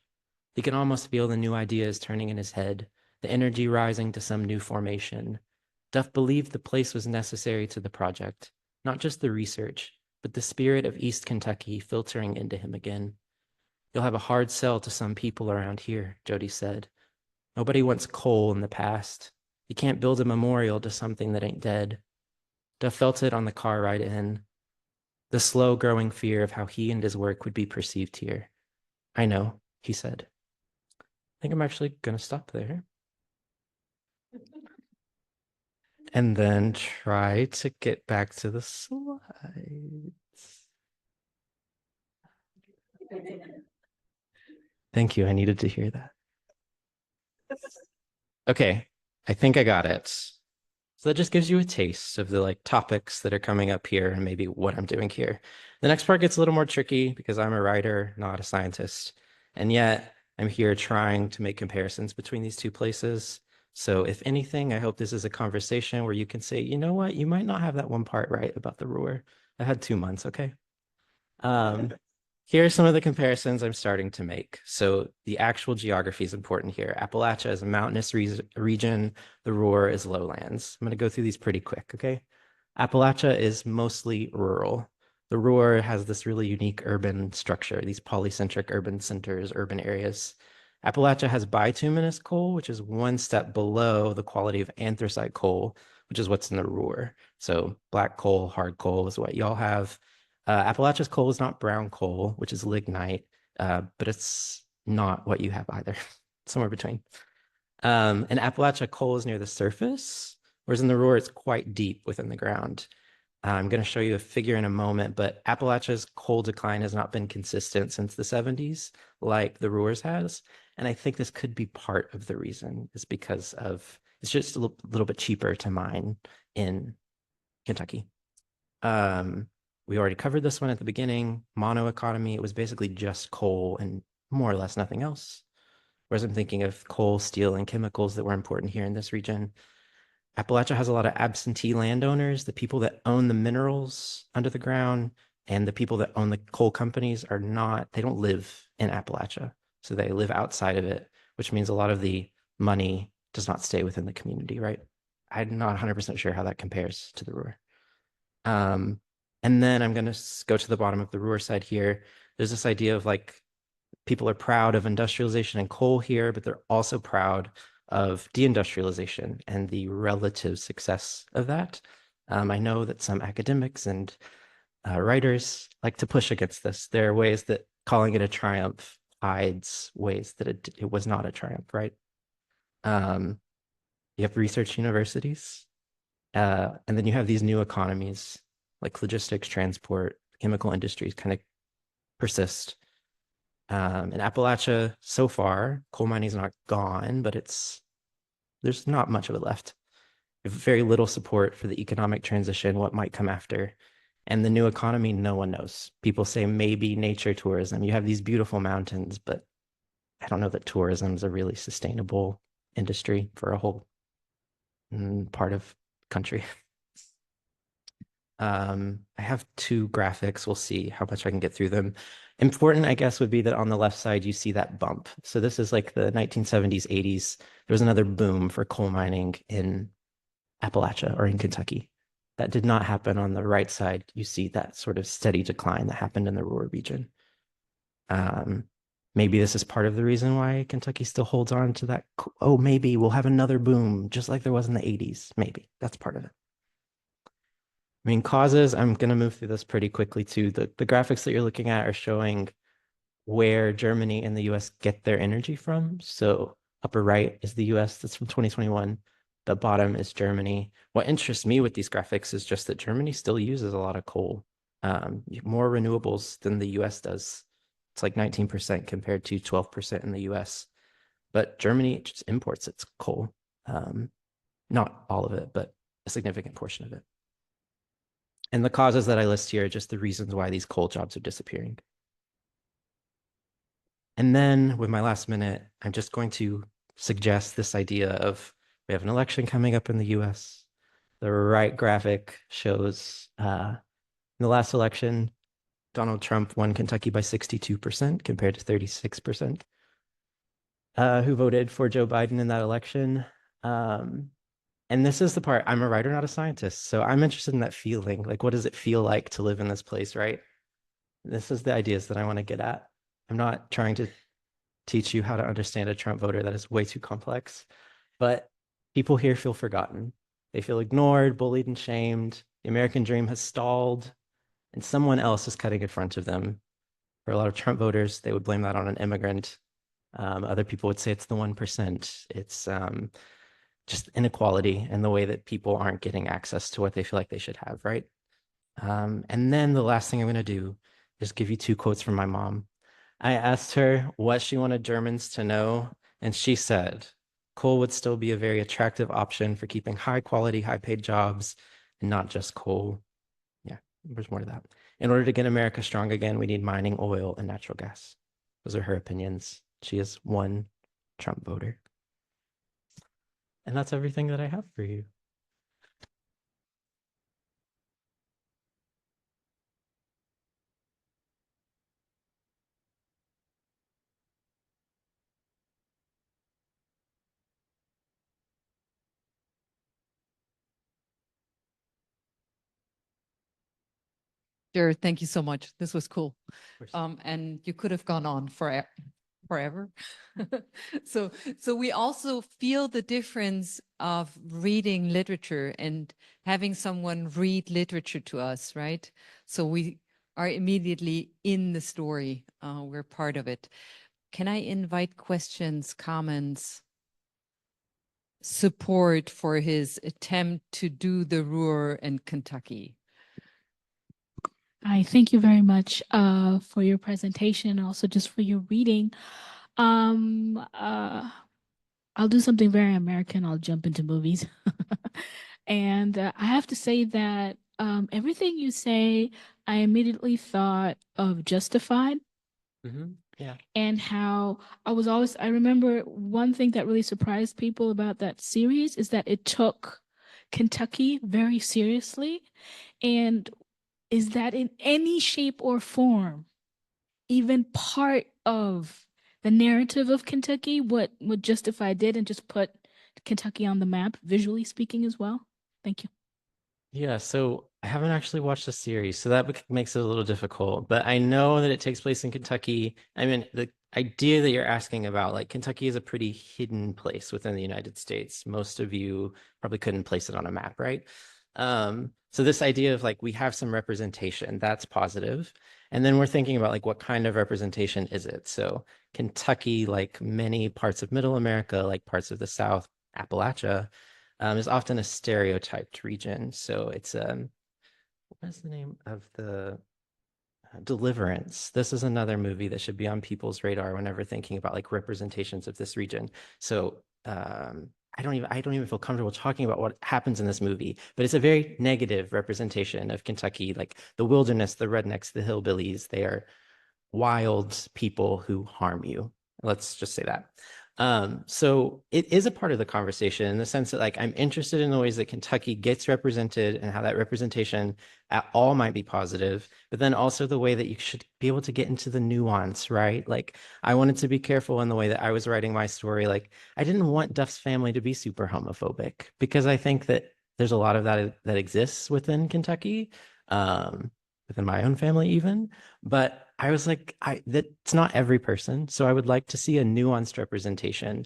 He could almost feel the new ideas turning in his head, the energy rising to some new formation. Duff believed the place was necessary to the project, not just the research, but the spirit of East Kentucky filtering into him again. You'll have a hard sell to some people around here, Jody said. Nobody wants coal in the past. You can't build a memorial to something that ain't dead. Duff felt it on the car ride in, the slow growing fear of how he and his work would be perceived here. I know, he said. I think I'm actually going to stop there. And then try to get back to the slides. Thank you. I needed to hear that. Okay, I think I got it. So that just gives you a taste of the topics that are coming up here and maybe what I'm doing here. The next part gets a little more tricky because I'm a writer, not a scientist. And yet I'm here trying to make comparisons between these two places. So if anything, I hope this is a conversation where you can say, you know what, you might not have that one part right about the Ruhr. I had 2 months, okay? Here are some of the comparisons I'm starting to make. So the actual geography is important here. Appalachia is a mountainous region. The Ruhr is lowlands. I'm going to go through these pretty quick, okay? Appalachia is mostly rural. The Ruhr has this really unique urban structure, these polycentric urban centers, urban areas. Appalachia has bituminous coal, which is one step below the quality of anthracite coal, which is what's in the Ruhr. So black coal, hard coal is what y'all have. Appalachia's coal is not brown coal, which is lignite, but it's not what you have either, somewhere between. And Appalachia coal is near the surface, whereas in the Ruhr, it's quite deep within the ground. I'm going to show you a figure in a moment, but Appalachia's coal decline has not been consistent since the 70s, like the Ruhr's has. And I think this could be part of the reason, is because of, it's just a little bit cheaper to mine in Kentucky. We already covered this one at the beginning. Mono economy, it was basically just coal and more or less nothing else. Whereas I'm thinking of coal, steel, and chemicals that were important here in this region. Appalachia has a lot of absentee landowners. The people that own the minerals under the ground and the people that own the coal companies are not, they don't live in Appalachia. So they live outside of it, which means a lot of the money does not stay within the community, right? I'm not 100% sure how that compares to the Ruhr. And then I'm going to go to the bottom of the Ruhr side here. There's this idea of people are proud of industrialization and coal here, but they're also proud of deindustrialization and the relative success of that. I know that some academics and writers like to push against this. There are ways that calling it a triumph hides ways that it was not a triumph, right? You have research universities, and then you have these new economies like logistics, transport, chemical industries kind of persist. In Appalachia, so far, coal mining is not gone, but there's not much of it left. Very little support for the economic transition, what might come after. And the new economy, no one knows. People say maybe nature tourism. You have these beautiful mountains, but I don't know that tourism is a really sustainable industry for a whole part of country. I have two graphics. We'll see how much I can get through them. Important, I guess, would be that on the left side, you see that bump. So this is like the 1970s, 80s. There was another boom for coal mining in Appalachia or in Kentucky. That did not happen on the right side. You see that sort of steady decline that happened in the Aurora region. Maybe this is part of the reason why Kentucky still holds on to that. Oh, maybe we'll have another boom, just like there was in the 80s. Maybe that's part of it. I mean, causes, I'm going to move through this pretty quickly too. The graphics that you're looking at are showing where Germany and the US get their energy from. So upper right is the US, that's from 2021. The bottom is Germany. What interests me with these graphics is just that Germany still uses a lot of coal, more renewables than the US does. It's like 19% compared to 12% in the US. But Germany just imports its coal. Not all of it, but a significant portion of it. And the causes that I list here are just the reasons why these coal jobs are disappearing. And then with my last minute, I'm just going to suggest this idea of we have an election coming up in the US. The right graphic shows in the last election, Donald Trump won Kentucky by 62% compared to 36% who voted for Joe Biden in that election. And this is the part, I'm a writer, not a scientist. So I'm interested in that feeling. Like, what does it feel like to live in this place, right? This is the ideas that I want to get at. I'm not trying to teach you how to understand a Trump voter. That is way too complex. But people here feel forgotten. They feel ignored, bullied, and shamed. The American dream has stalled, and someone else is cutting in front of them. For a lot of Trump voters, they would blame that on an immigrant. Other people would say it's the 1%. It's just inequality and the way that people aren't getting access to what they feel like they should have, right? And then the last thing I'm going to do is give you two quotes from my mom. I asked her what she wanted Germans to know, and she said, coal would still be a very attractive option for keeping high quality, high paid jobs, and not just coal. Yeah, there's more to that. In order to get America strong again, we need mining, oil, and natural gas. Those are her opinions. She is one Trump voter. And that's everything that I have for you. Sure, thank you so much. This was cool. And you could have gone on forever. So we also feel the difference of reading literature and having someone read literature to us, right? So we are immediately in the story. We're part of it. Can I invite questions, comments, support for his attempt to do the Ruhr in Kentucky? I thank you very much for your presentation, also just for your reading. I'll do something very American. I'll jump into movies. And I have to say that everything you say, I immediately thought of Justified. Yeah. And how I remember one thing that really surprised people about that series is that it took Kentucky very seriously. And is that in any shape or form even part of the narrative of Kentucky, what Justified did and just put Kentucky on the map, visually speaking as well? Thank you. Yeah, so I haven't actually watched the series, so that makes it a little difficult. But I know that it takes place in Kentucky. I mean, the idea that you're asking about, like Kentucky is a pretty hidden place within the United States. Most of you probably couldn't place it on a map, right? So this idea of like we have some representation, that's positive. And then we're thinking about like what kind of representation is it? So Kentucky, like many parts of Middle America, like parts of the South, Appalachia, is often a stereotyped region. So it's what's the name of the Deliverance. This is another movie that should be on people's radar whenever thinking about like representations of this region. So I don't even feel comfortable talking about what happens in this movie, but it's a very negative representation of Kentucky, like the wilderness, the rednecks, the hillbillies. They are wild people who harm you. Let's just say that. So it is a part of the conversation in the sense that like I'm interested in the ways that Kentucky gets represented and how that representation at all might be positive, but then also the way that you should be able to get into the nuance, right? Like I wanted to be careful in the way that I was writing my story. Like I didn't want Duff's family to be super homophobic because I think that there's a lot of that exists within Kentucky, within my own family even, but I was like, that's not every person. So I would like to see a nuanced representation.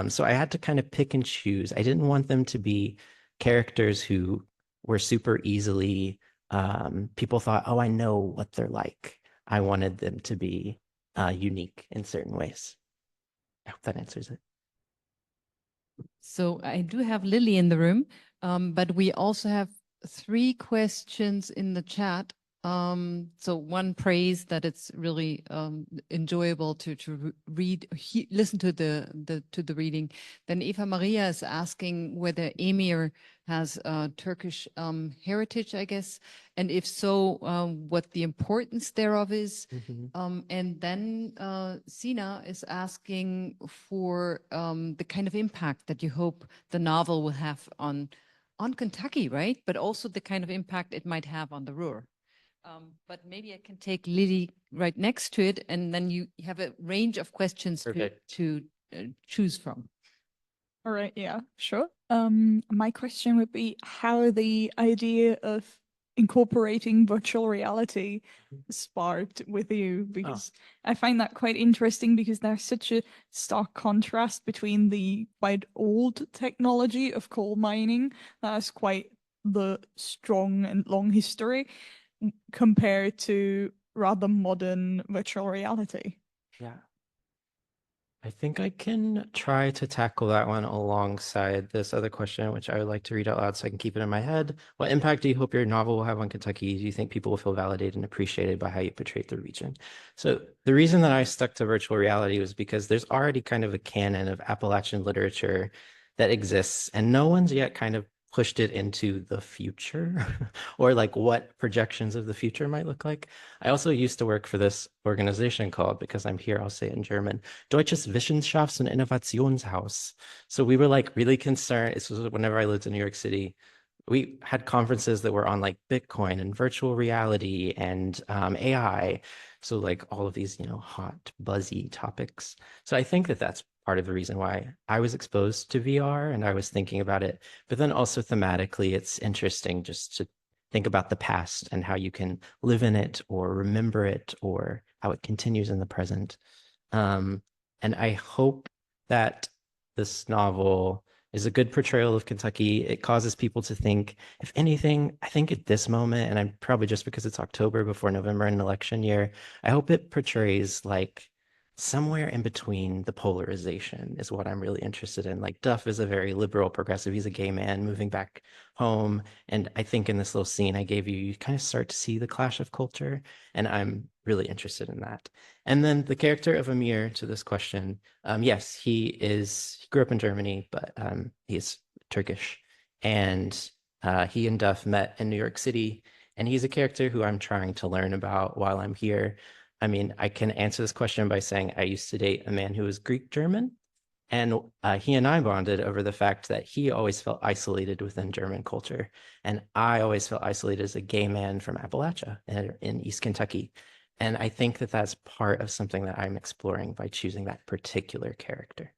So I had to kind of pick and choose. I didn't want them to be characters who were super easily, people thought, oh, I know what they're like. I wanted them to be unique in certain ways. I hope that answers it. So I do have Lily in the room, but we also have 3 questions in the chat. So one praise that it's really enjoyable to read, listen to the reading. Then Eva Maria is asking whether Emir has Turkish heritage, I guess, and if so, what the importance thereof is. And then Sina is asking for the kind of impact that you hope the novel will have on Kentucky, right? But also the kind of impact it might have on the Ruhr. But maybe I can take Lily right next to it, and then you have a range of questions to choose from. All right, yeah, sure. My question would be how the idea of incorporating virtual reality sparked with you, because I find that quite interesting because there's such a stark contrast between the quite old technology of coal mining that has quite the strong and long history compared to rather modern virtual reality. Yeah. I think I can try to tackle that one alongside this other question, which I would like to read out loud so I can keep it in my head. What impact do you hope your novel will have on Kentucky? Do you think people will feel validated and appreciated by how you portrayed the region? So the reason that I stuck to virtual reality was because there's already kind of a canon of Appalachian literature that exists, and no one's yet kind of pushed it into the future or like what projections of the future might look like. I also used to work for this organization called, because I'm here, I'll say it in German, Deutsches Wissenschafts- und Innovationshaus. So we were like really concerned. This was whenever I lived in New York City. We had conferences that were on like Bitcoin and virtual reality and AI. So like all of these, hot, buzzy topics. So I think that that's part of the reason why I was exposed to VR and I was thinking about it. But then also thematically, it's interesting just to think about the past and how you can live in it or remember it or how it continues in the present. And I hope that this novel is a good portrayal of Kentucky. It causes people to think, if anything, I think at this moment, and I'm probably just because it's October before November and election year, I hope it portrays like somewhere in between the polarization is what I'm really interested in. Like Duff is a very liberal progressive. He's a gay man moving back home. And I think in this little scene I gave you, you kind of start to see the clash of culture. And I'm really interested in that. And then the character of Amir, to this question, yes, he grew up in Germany, but he's Turkish. And he and Duff met in New York City. And he's a character who I'm trying to learn about while I'm here. I mean, I can answer this question by saying I used to date a man who was Greek German, and he and I bonded over the fact that he always felt isolated within German culture, and I always felt isolated as a gay man from Appalachia in East Kentucky. And I think that that's part of something that I'm exploring by choosing that particular character.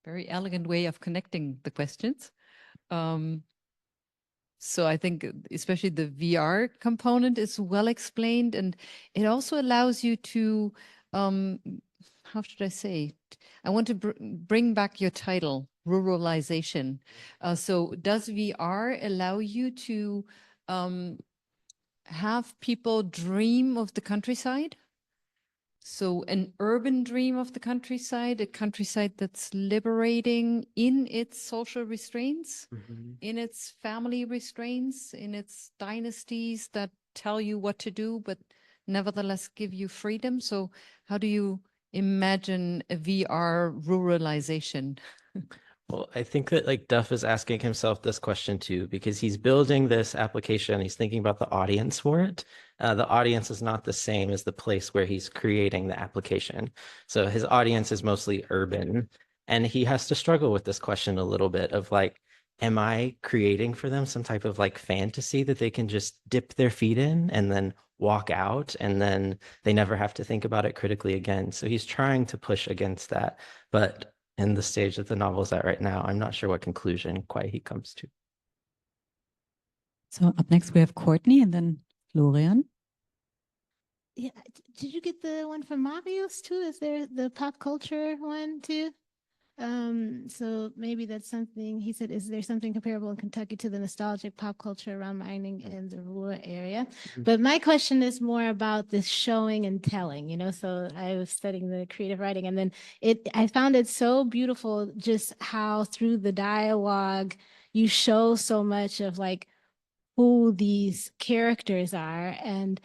Very elegant way of connecting the questions. So I think especially the VR component is well explained, and it also allows you to, how should I say? I want to bring back your title, ruralization. So does VR allow you to have people dream of the countryside? So an urban dream of the countryside, a countryside that's liberating in its social restraints, in its family restraints, in its dynasties that tell you what to do, but nevertheless give you freedom. So how do you imagine a VR ruralization? Well, I think that like Duff is asking himself this question too, because he's building this application. He's thinking about the audience for it. The audience is not the same as the place where he's creating the application. So his audience is mostly urban, and he has to struggle with this question a little bit of like, am I creating for them some type of like fantasy that they can just dip their feet in and then walk out, and then they never have to think about it critically again? So he's trying to push against that, but in the stage that the novel's at right now, I'm not sure what conclusion quite he comes to. So up next we have Courtney and then Florian. Yeah, did you get the one from Marius too? Is there the pop culture one too? So maybe that's something he said. Is there something comparable in Kentucky to the nostalgic pop culture around mining in the rural area? But my question is more about this showing and telling, you know. So I was studying the creative writing, and then I found it so beautiful just how through the dialogue you show so much of like who these characters are. And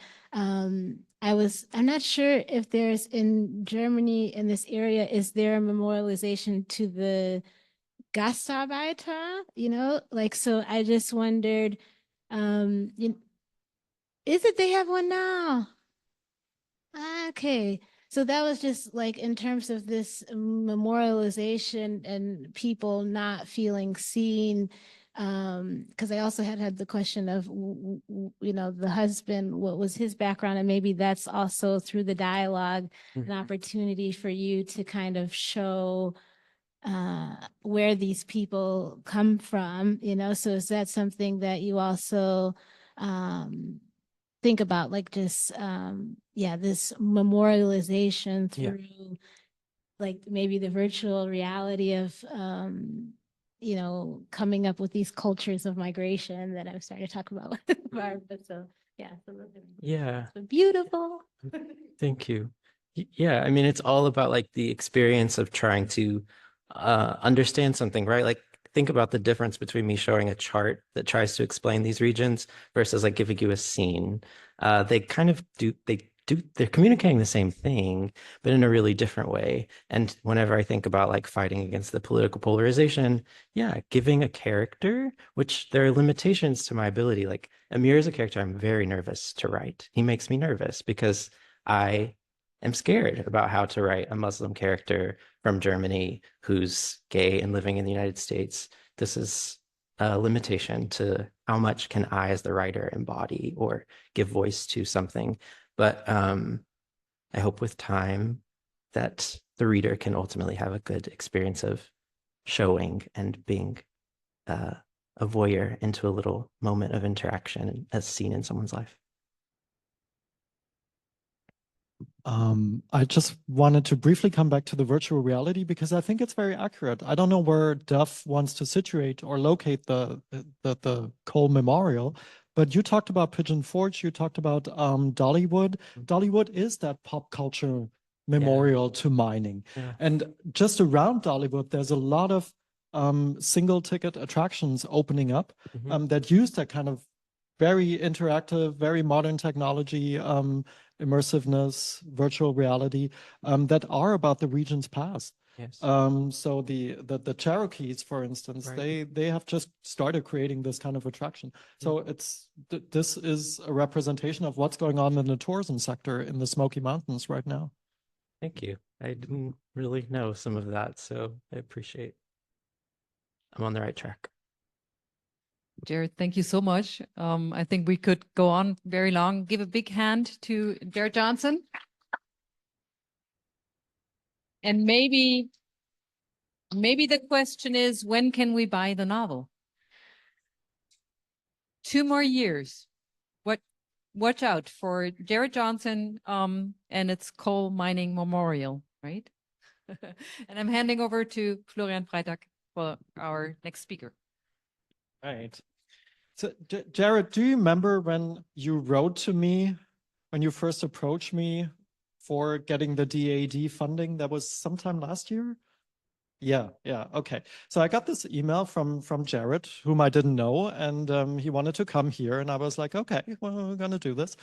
I'm not sure if there's in Germany, in this area, is there a memorialization to the Gastarbeiter, you know? Like, so I just wondered, is it they have one now? Okay. So that was just like in terms of this memorialization and people not feeling seen. Because I also had the question of, you know, the husband, what was his background? And maybe that's also through the dialogue, an opportunity for you to kind of show where these people come from, you know? So is that something that you also think about, like just, this memorialization through like maybe the virtual reality of, you know, coming up with these cultures of migration that I'm starting to talk about with Barb. So Yeah. so beautiful. Thank you. Yeah, I mean, it's all about like the experience of trying to understand something, right? Like think about the difference between me showing a chart that tries to explain these regions versus like giving you a scene. They kind of they're communicating the same thing, but in a really different way. And whenever I think about like fighting against the political polarization, yeah, giving a character, which there are limitations to my ability. Like Amir is a character I'm very nervous to write. He makes me nervous because I am scared about how to write a Muslim character from Germany who's gay and living in the United States. This is a limitation to how much can I as the writer embody or give voice to something. But I hope with time that the reader can ultimately have a good experience of showing and being a voyeur into a little moment of interaction as seen in someone's life. I just wanted to briefly come back to the virtual reality because I think it's very accurate. I don't know where Duff wants to situate or locate the Cole Memorial, but you talked about Pigeon Forge, you talked about Dollywood. Dollywood is that pop culture memorial to mining. Yeah. And just around Dollywood, there's a lot of single ticket attractions opening up that use that kind of very interactive, very modern technology, immersiveness, virtual reality that are about the region's past. Yes. So the Cherokees, for instance, they have just started creating this kind of attraction. So this is a representation of what's going on in the tourism sector in the Smoky Mountains right now. Thank you. I didn't really know some of that, so I appreciate. I'm on the right track. Jared, thank you so much. I think we could go on very long. Give a big hand to Jared Johnson. And maybe the question is, when can we buy the novel? 2 more years. Watch out for Jared Johnson and its coal mining memorial, right? And I'm handing over to Florian Freitag for our next speaker. Right. So, Jared, do you remember when you wrote to me, when you first approached me for getting the DAD funding? That was sometime last year? Yeah, yeah, okay. So I got this email from Jared, whom I didn't know, and he wanted to come here, and I was like, okay, well, we're gonna do this.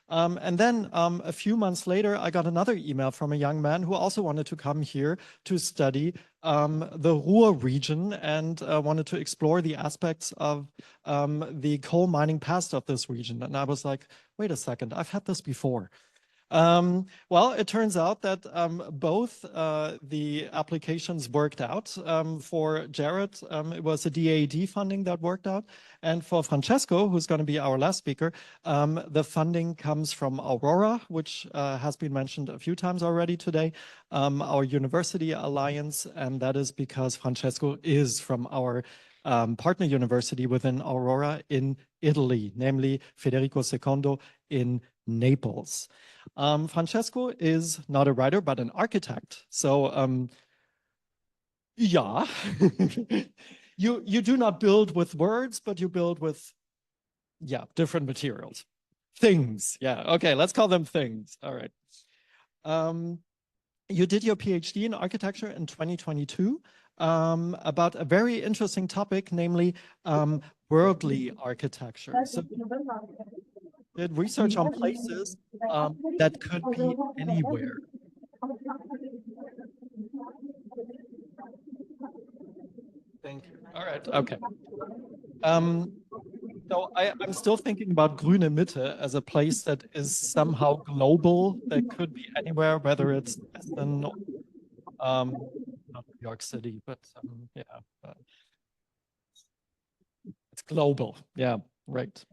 And then a few months later, I got another email from a young man who also wanted to come here to study the Ruhr region and wanted to explore the aspects of the coal mining past of this region. And I was like, wait a second, I've had this before. Well, it turns out that both the applications worked out. For Jared, it was a DAD funding that worked out. And for Francesco, who's going to be our last speaker, the funding comes from Aurora, which has been mentioned a few times already today, our university alliance. And that is because Francesco is from our partner university within Aurora in Italy, namely Federico II in Naples. Francesco is not a writer, but an architect. So, yeah, you do not build with words, but you build with, yeah, different materials. Things, yeah, okay, let's call them things. All right. You did your PhD in architecture in 2022 about a very interesting topic, namely worldly architecture. So, did research on places that could be anywhere. Thank you. All right, okay. So I'm still thinking about Grüne Mitte as a place that is somehow global, that could be anywhere, whether it's Essen, not New York City, but yeah. It's global, yeah, right.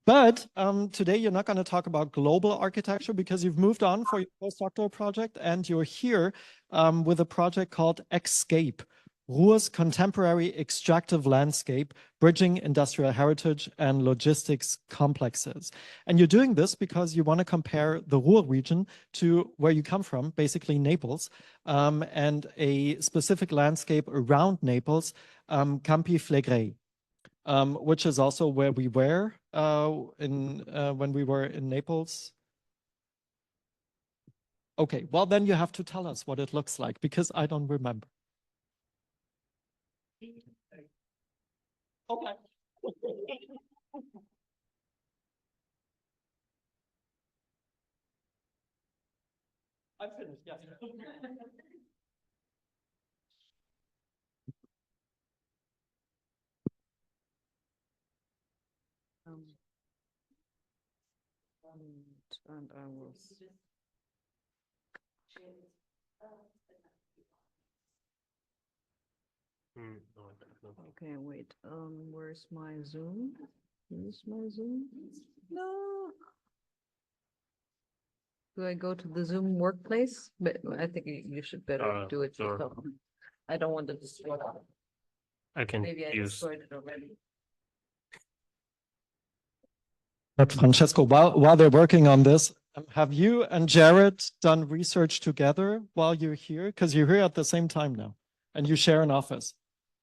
But today you're not going to talk about global architecture because you've moved on for your postdoctoral project and you're here with a project called Escape, Ruhr's Contemporary Extractive Landscape, Bridging Industrial Heritage and Logistics Complexes. And you're doing this because you want to compare the Ruhr region to where you come from, basically Naples, and a specific landscape around Naples, Campi Flegrei. Which is also where we were when we were in Naples. Okay, well then you have to tell us what it looks like because I don't remember. Okay. I'm finished, yes. And I will. Okay, wait. Where's my Zoom? Where's my Zoom? No. Do I go to the Zoom workplace? But I think you should better do it yourself. I don't want to destroy it. I can Maybe I use. destroyed it already. But Francesco, while they're working on this, have you and Jared done research together while you're here? Because you're here at the same time now, and you share an office.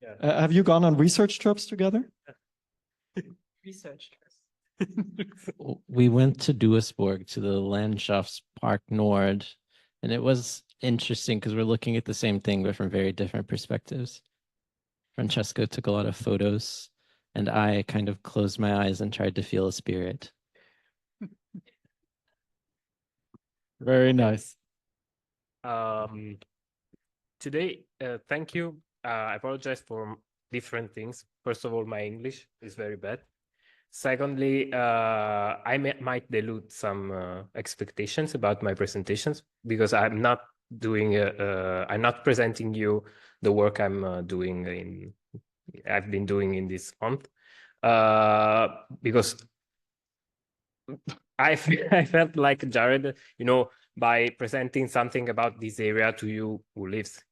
Yeah. Have you gone on research trips together? Research trips. We went to Duisburg to the Landschaftspark Nord, and it was interesting because we're looking at the same thing, but from very different perspectives. Francesco took a lot of photos, and I kind of closed my eyes and tried to feel a spirit. Very nice. Today, thank you. I apologize for different things. First of all, my English is very bad. Secondly, I might dilute some expectations about my presentations because I'm not doing. I'm not presenting you the work I'm I've been doing in this month, because I felt like Jared, by presenting something about this area to you who live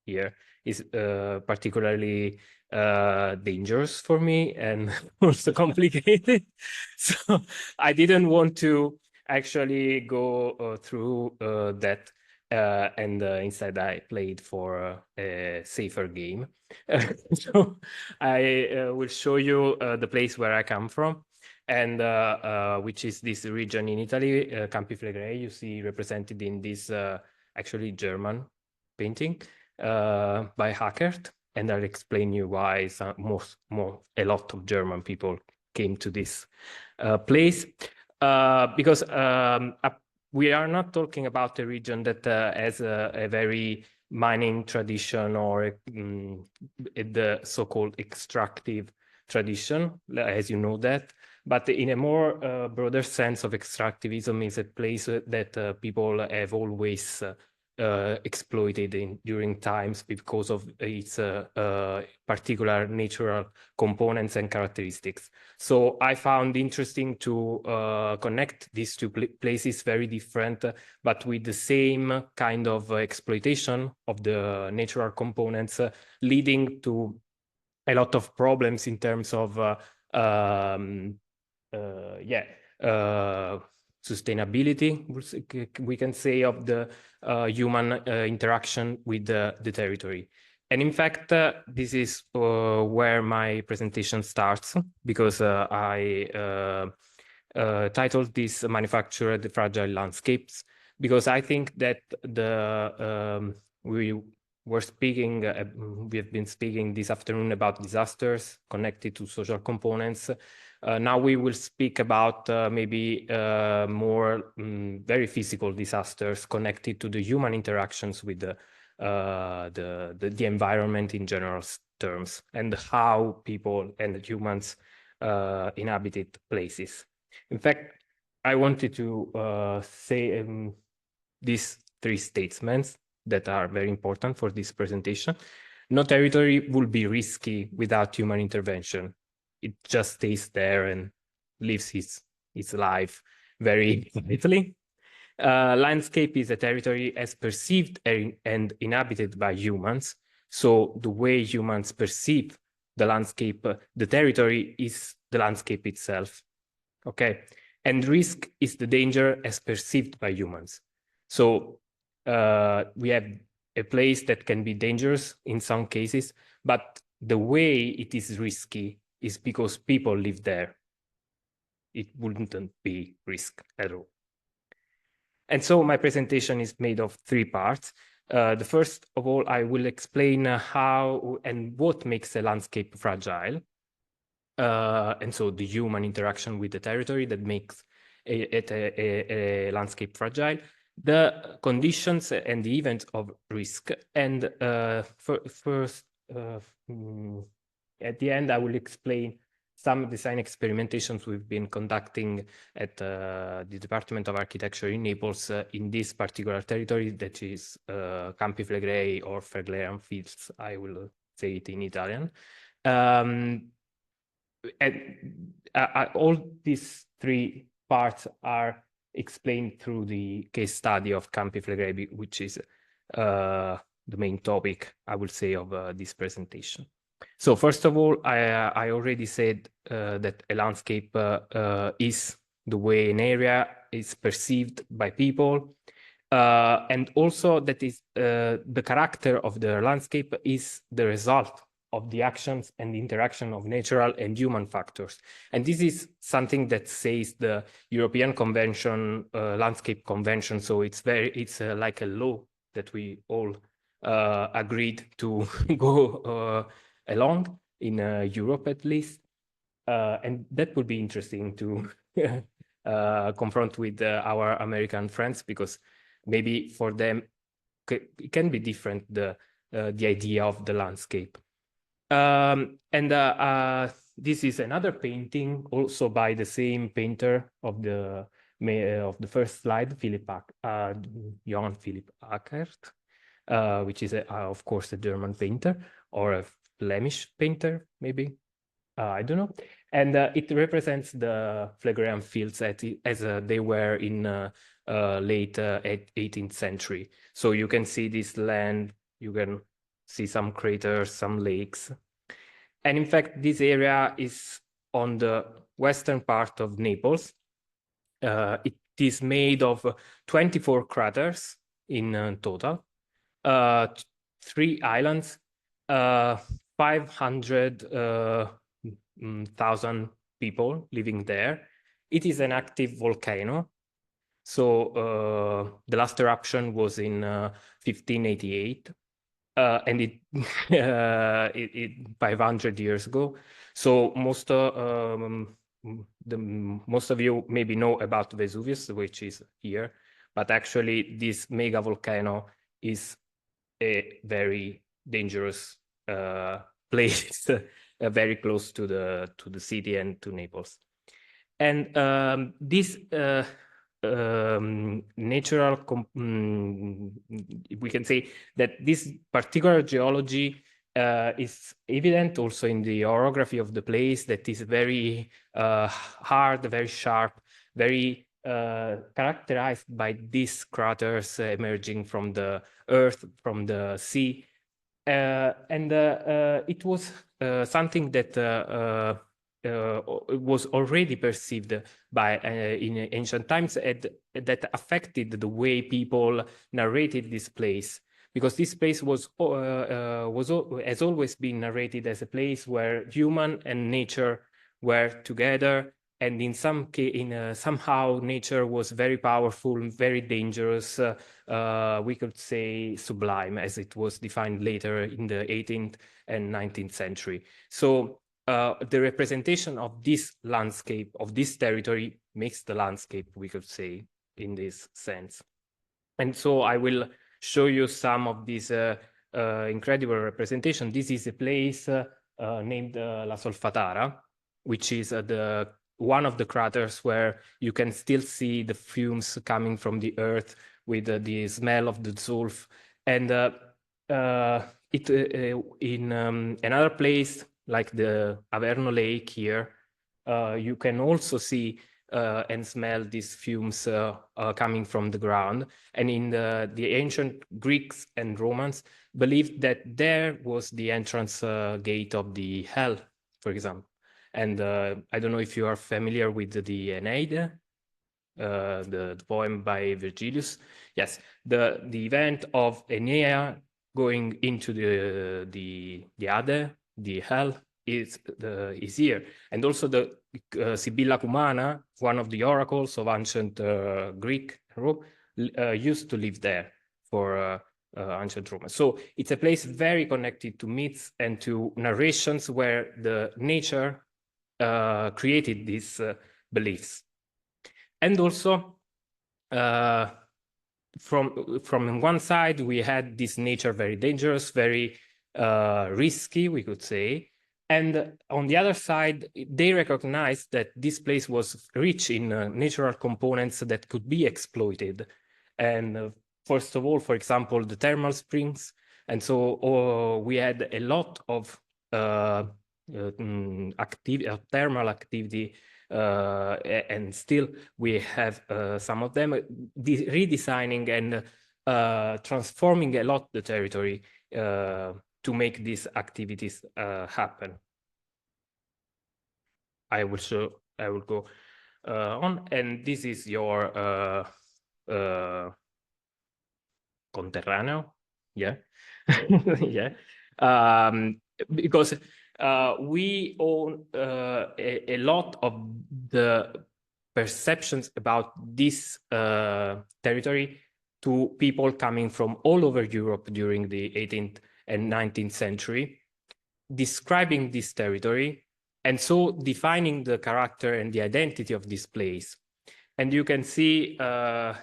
here is particularly dangerous for me and also complicated. So I didn't want to actually go through that, and instead I played for a safer game. So I will show you the place where I come from, and which is this region in Italy, Campi Flegrei. You see represented in this actually German painting. by Hackert, and I'll explain you why a lot of German people came to this place, because we are not talking about a region that has a very mining tradition or the so-called extractive tradition, as you know that. But in a more broader sense of extractivism is a place that people have always exploited during times because of its particular natural components and characteristics. So I found interesting to connect these two places, very different, but with the same kind of exploitation of the natural components, leading to a lot of problems in terms of sustainability, we can say, of the human interaction with the territory. And in fact, this is where my presentation starts, because I titled this Manufacture the Fragile Landscapes, because I think that we have been speaking this afternoon about disasters connected to social components. Now we will speak about maybe more very physical disasters connected to the human interactions with the environment in general terms, and how people and humans inhabited places. In fact, I wanted to say these three statements that are very important for this presentation. No territory will be risky without human intervention. It just stays there and lives its life very vitally. Landscape is a territory as perceived and inhabited by humans. So the way humans perceive the landscape, the territory is the landscape itself. Okay, and risk is the danger as perceived by humans. So we have a place that can be dangerous in some cases, but the way it is risky is because people live there. It wouldn't be risk at all. And so my presentation is made of three parts. The first of all, I will explain how and what makes a landscape fragile. And so the human interaction with the territory that makes a landscape fragile, the conditions and the events of risk. And first, at the end, I will explain some design experimentations we've been conducting at the Department of Architecture in Naples in this particular territory, that is Campi Flegrei or Flegrei Fields, I will say it in Italian. And all these three parts are explained through the case study of Campi Flegrei, which is the main topic, I will say, of this presentation. So first of all, I already said that a landscape is the way an area is perceived by people, and also that is the character of the landscape is the result of the actions and the interaction of natural and human factors. And this is something that says the European Convention, Landscape Convention. So it's like a law that we all agreed to go along in Europe, at least. And that would be interesting to confront with our American friends, because maybe for them it can be different, the idea of the landscape. This is another painting, also by the same painter of the first slide, Johann Philipp Ackert, which is of course a German painter, or a Flemish painter, maybe, I don't know. And it represents the Phlegraean fields as they were in late 18th century. So you can see this land, you can see some craters, some lakes. And in fact, this area is on the western part of Naples. It is made of 24 craters in total, 3 islands, 500,000 people living there. It is an active volcano. So the last eruption was in 1588. and it, it 500 years ago. So most most of you maybe know about Vesuvius, which is here, but actually this mega volcano is a very dangerous place, very close to the city and to Naples. And this natural, we can say that this particular geology is evident also in the orography of the place, that is very hard, very sharp, very characterized by these craters emerging from the earth, from the sea. And it was something that was already perceived by in ancient times, and that affected the way people narrated this place, because this place has always been narrated as a place where human and nature were together, and in some case, somehow nature was very powerful, very dangerous. We could say sublime, as it was defined later in the 18th and 19th century. So the representation of this landscape, of this territory, makes the landscape, we could say, in this sense. And so I will show you some of these incredible representation. This is a place named La Solfatara, which is one of the craters where you can still see the fumes coming from the earth with the smell of the sulfur. And in another place, like the Averno Lake here, you can also see and smell these fumes coming from the ground. And in the ancient Greeks and Romans believed that there was the entrance gate of the hell, for example. And I don't know if you are familiar with the Aeneid, the poem by Virgilius. Yes, the event of Aeneas going into the Ade, the hell, is here. And also the Sibylla Cumana, one of the oracles of ancient Greek, used to live there for ancient Rome. So it's a place very connected to myths and to narrations where the nature created these beliefs. And also from one side, we had this nature very dangerous, very risky, we could say. And on the other side, they recognized that this place was rich in natural components that could be exploited. And first of all, for example, the thermal springs. And so we had a lot of thermal activity, and still we have some of them, redesigning and transforming a lot the territory to make these activities happen. I will go on, and this is your conterraneo, yeah, yeah, because we own a lot of the perceptions about this territory to people coming from all over Europe during the 18th and 19th century, describing this territory, and so defining the character and the identity of this place. And you can see, I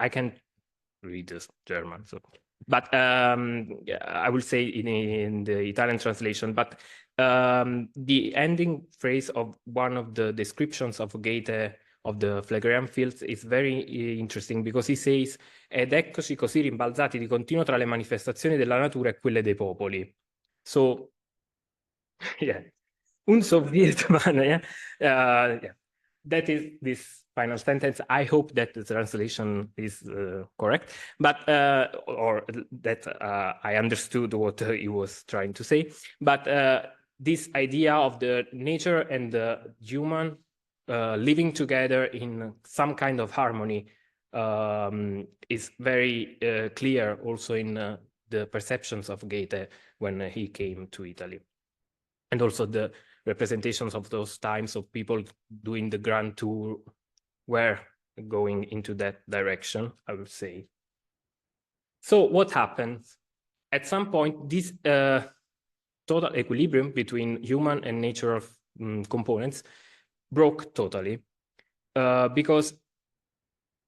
can read this German, so, but I will say in the Italian translation, but the ending phrase of one of the descriptions of Goethe of the Phlegraean fields is very interesting, because he says, ed eccoci così rimbalzati di continuo tra le manifestazioni della natura e quelle dei popoli. So, yeah, un Soviet man, yeah, yeah. That is this final sentence. I hope that the translation is correct, but or that I understood what he was trying to say. But this idea of the nature and the human living together in some kind of harmony is very clear also in the perceptions of Goethe when he came to Italy. And also the representations of those times of people doing the Grand Tour were going into that direction, I would say. So what happens? at some point, this total equilibrium between human and natural components broke totally because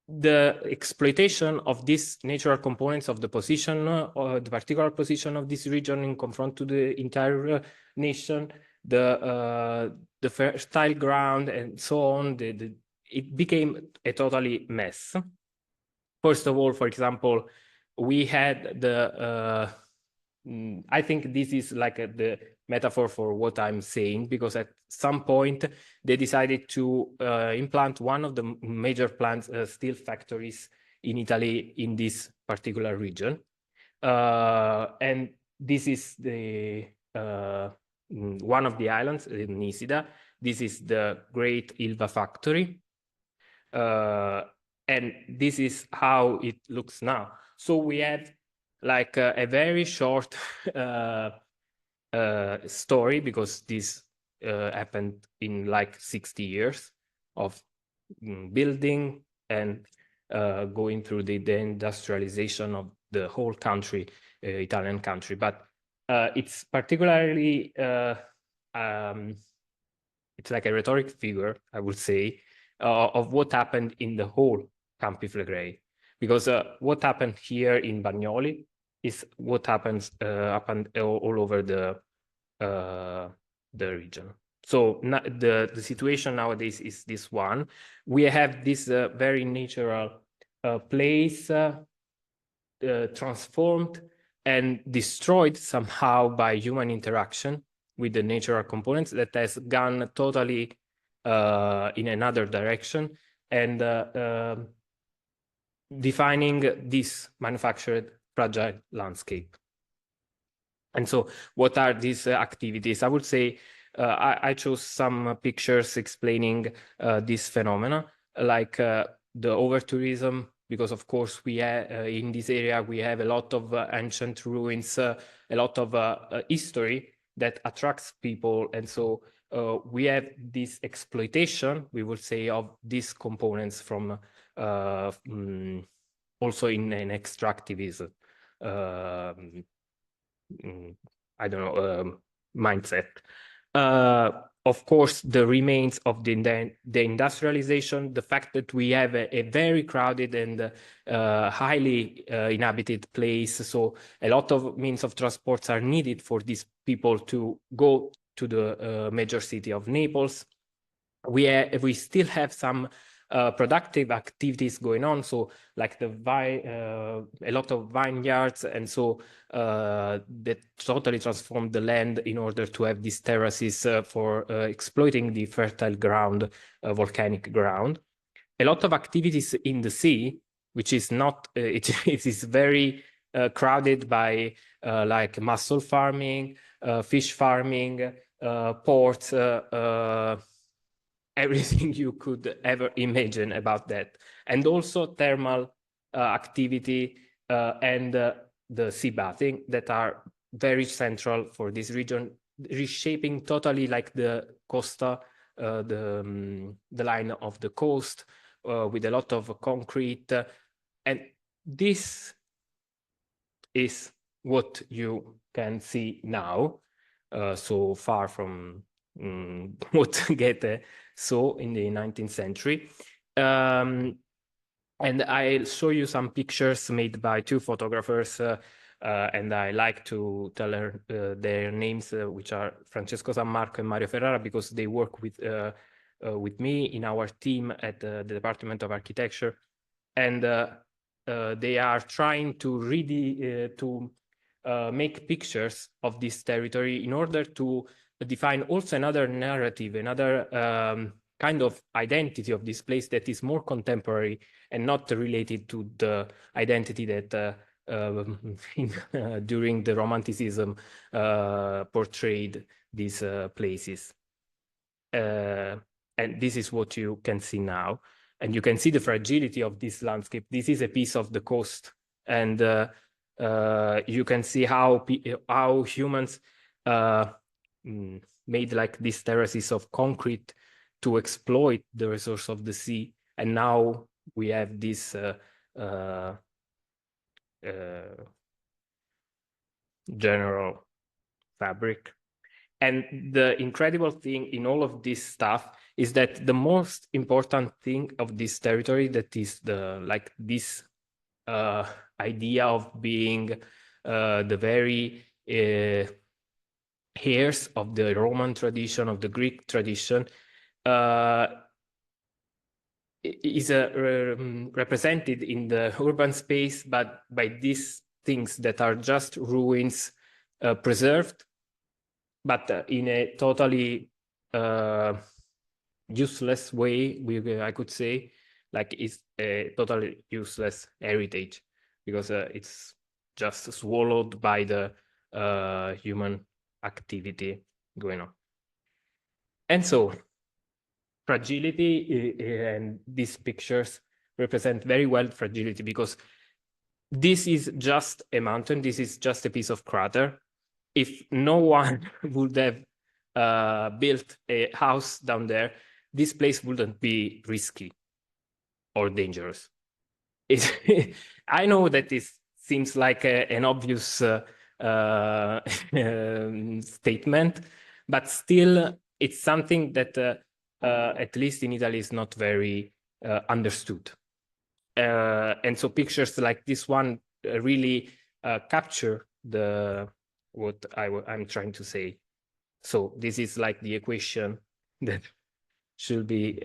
the exploitation of these natural components of the position or the particular position of this region in confront to the entire nation, the fertile ground and so on, it became a totally mess. First of all, for example, we had the I think this is like the metaphor for what I'm saying, because at some point they decided to implant one of the major steel factories in Italy in this particular region. And this is the one of the islands in Nisida. This is the great Ilva factory. And this is how it looks now. So we have like a very short story, because this happened in like 60 years of building and going through the industrialization of the whole country, Italian country. But it's particularly, it's like a rhetoric figure, I would say, of what happened in the whole Campi Flegrei. Because what happened here in Bagnoli is what happens all over the region. So the situation nowadays is this one. We have this very natural place transformed and destroyed somehow by human interaction with the natural components, that has gone totally in another direction, and defining this manufactured fragile landscape. And so what are these activities? I would say I chose some pictures explaining this phenomena, like the over-tourism, because of course we have, in this area we have a lot of ancient ruins, a lot of history that attracts people. And so we have this exploitation, we would say, of these components from also in an extractivism, I don't know, mindset. Of course, the remains of the industrialization, the fact that we have a very crowded and highly inhabited place, so a lot of means of transports are needed for these people to go to the major city of Naples. We still have some productive activities going on, so like a lot of vineyards, and so that totally transformed the land in order to have these terraces for exploiting the fertile ground, volcanic ground. A lot of activities in the sea, which is not, it is very crowded by like mussel farming, fish farming, ports, everything you could ever imagine about that. And also thermal activity and the sea bathing that are very central for this region, reshaping totally like the costa, the line of the coast with a lot of concrete. And this is what you can see now, so far from what Goethe saw in the 19th century. And I'll show you some pictures made by two photographers, and I like to tell their names, which are Francesco Sammarco and Mario Ferrara, because they work with me in our team at the Department of Architecture. And they are trying to make pictures of this territory in order to define also another narrative, another kind of identity of this place that is more contemporary and not related to the identity that during the Romanticism portrayed these places. And this is what you can see now. And you can see the fragility of this landscape. This is a piece of the coast. And you can see how humans made like these terraces of concrete to exploit the resource of the sea. And now we have this general fabric. And the incredible thing in all of this stuff is that the most important thing of this territory, that is this idea of being the very heirs of the Roman tradition, of the Greek tradition, is represented in the urban space, but by these things that are just ruins preserved, but in a totally useless way, I could say, like it's a totally useless heritage, because it's just swallowed by the human activity going on. And so fragility, and these pictures represent very well fragility, because this is just a mountain, this is just a piece of crater. If no one would have built a house down there, this place wouldn't be risky or dangerous. I know that this seems like an obvious statement, but still it's something that at least in Italy is not very understood. And so pictures like this one really capture what I'm trying to say. So this is like the equation that should be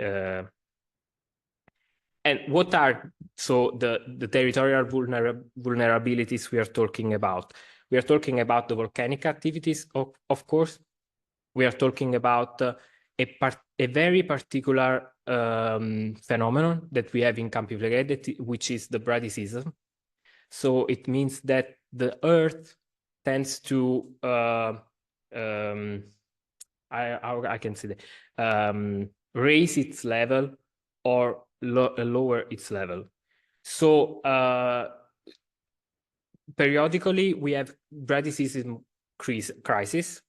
and what are the territorial vulnerabilities we are talking about? We are talking about the volcanic activities, of course. We are talking about a very particular phenomenon that we have in Campi Flegrei, which is the bradycism. So it means that the earth tends to I can say that raise its level or lower its level. So periodically we have bradycism crisis.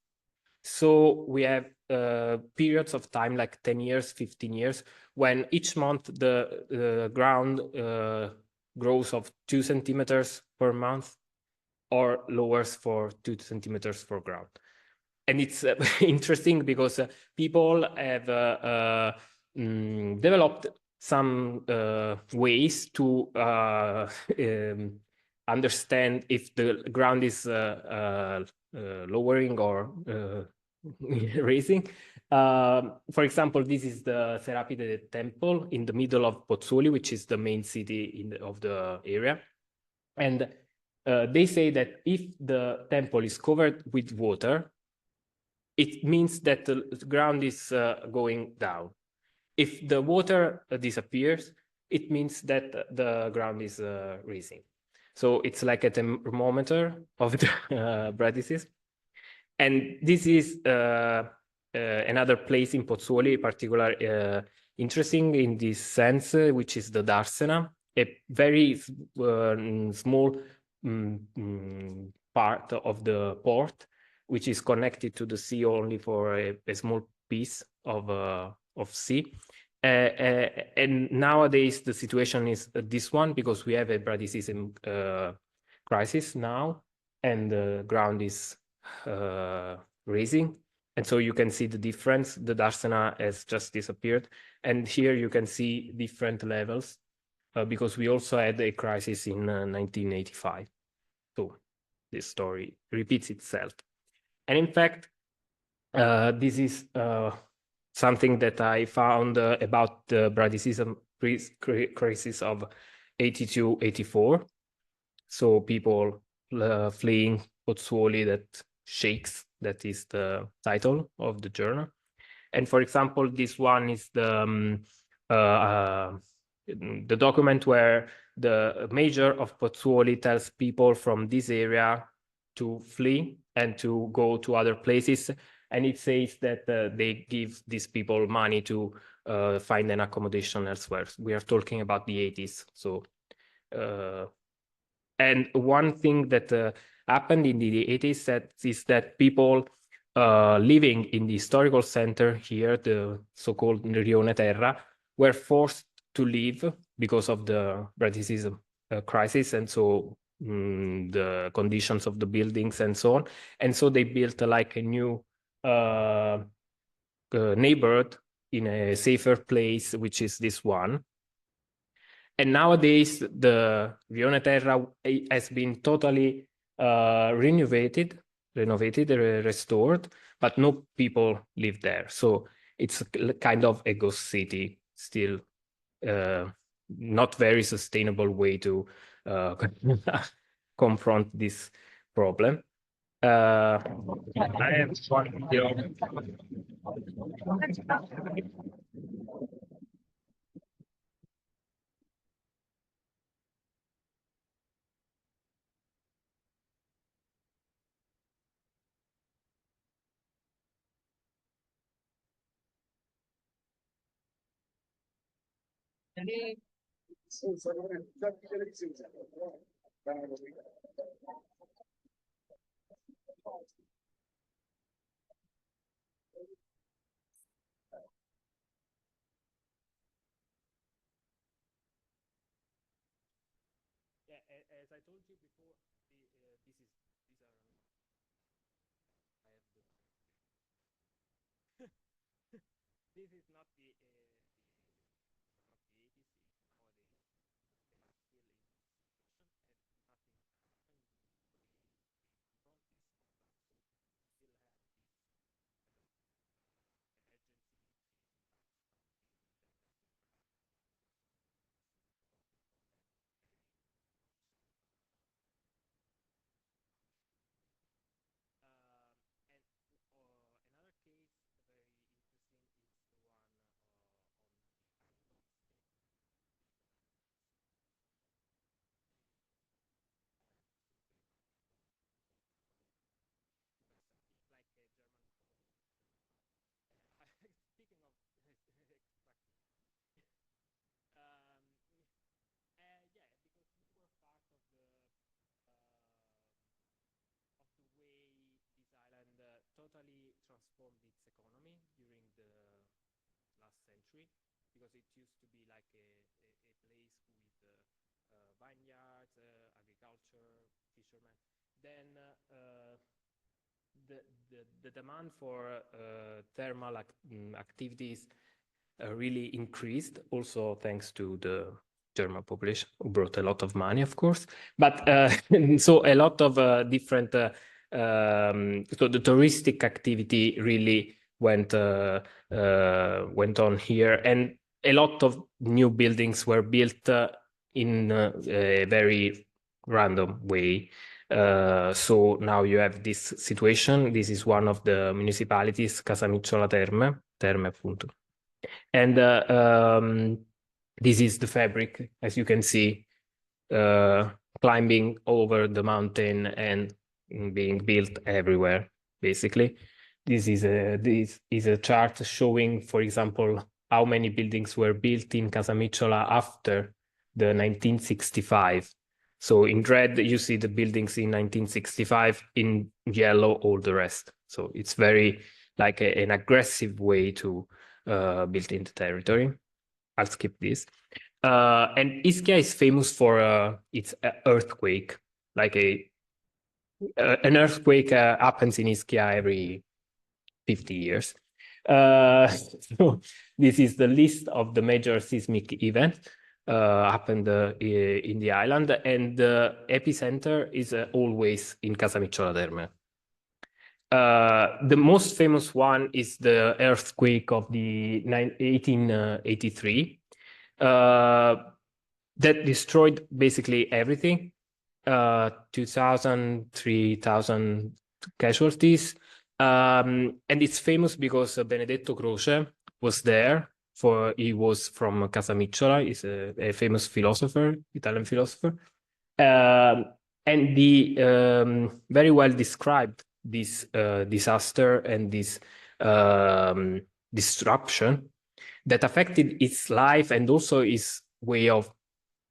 So we have periods of time like 10 years, 15 years, when each month the ground grows of 2 centimeters per month or lowers for 2 centimeters for ground. And it's interesting because people have developed some ways to understand if the ground is lowering or raising. For example, this is the Serapide temple in the middle of Pozzuoli, which is the main city of the area. And they say that if the temple is covered with water, it means that the ground is going down. If the water disappears, it means that the ground is raising. So it's like a thermometer of the bradycism. And this is another place in Pozzuoli, particularly interesting in this sense, which is the Darsena, a very small part of the port, which is connected to the sea only for a small piece of sea. And nowadays the situation is this one, because we have a bradycism crisis now, and the ground is raising. And so you can see the difference. The Darsena has just disappeared. And here you can see different levels because we also had a crisis in 1985. So this story repeats itself. And in fact, this is something that I found about the bradycism crisis of 82-84. So people fleeing Pozzuoli that shakes, that is the title of the journal. And for example, this one is the document where the mayor of Pozzuoli tells people from this area to flee and to go to other places. And it says that they give these people money to find an accommodation elsewhere. We are talking about the 80s. So, and one thing that happened in the 80s is that people living in the historical center here, the so-called Rione Terra, were forced to leave because of the bradycism crisis. And so the conditions of the buildings and so on. And so they built like a new neighborhood in a safer place, which is this one. And nowadays, the Rione Terra has been totally renovated, restored, but no people live there. So it's a kind of a ghost city, still not very sustainable way to confront this problem. I have one here. As I told you before, this is not the totally transformed its economy during the last century, because it used to be like a place with vineyards, agriculture, fishermen. Then the demand for thermal activities really increased, also thanks to the German population, who brought a lot of money, of course. But so a lot of different so the touristic activity really went on here, and a lot of new buildings were built in a very random way. So now you have this situation. This is one of the municipalities, Casamicciola Terme appunto. And this is the fabric, as you can see, climbing over the mountain and being built everywhere, basically. This is a chart showing, for example, how many buildings were built in Casamicciola after the 1965. So in red, you see the buildings in 1965, in yellow, all the rest. So it's very like an aggressive way to build in the territory. I'll skip this. And Ischia is famous for its earthquake, like an earthquake happens in Ischia every 50 years. So this is the list of the major seismic events happened in the island, and the epicenter is always in Casamicciola Terme. The most famous one is the earthquake of the 1883 that destroyed basically everything. 2,000, 3,000 casualties. And it's famous because Benedetto Croce was there. He was from Casamicciola. He's a famous philosopher, Italian philosopher. And he very well described this disaster and this disruption that affected his life and also his way of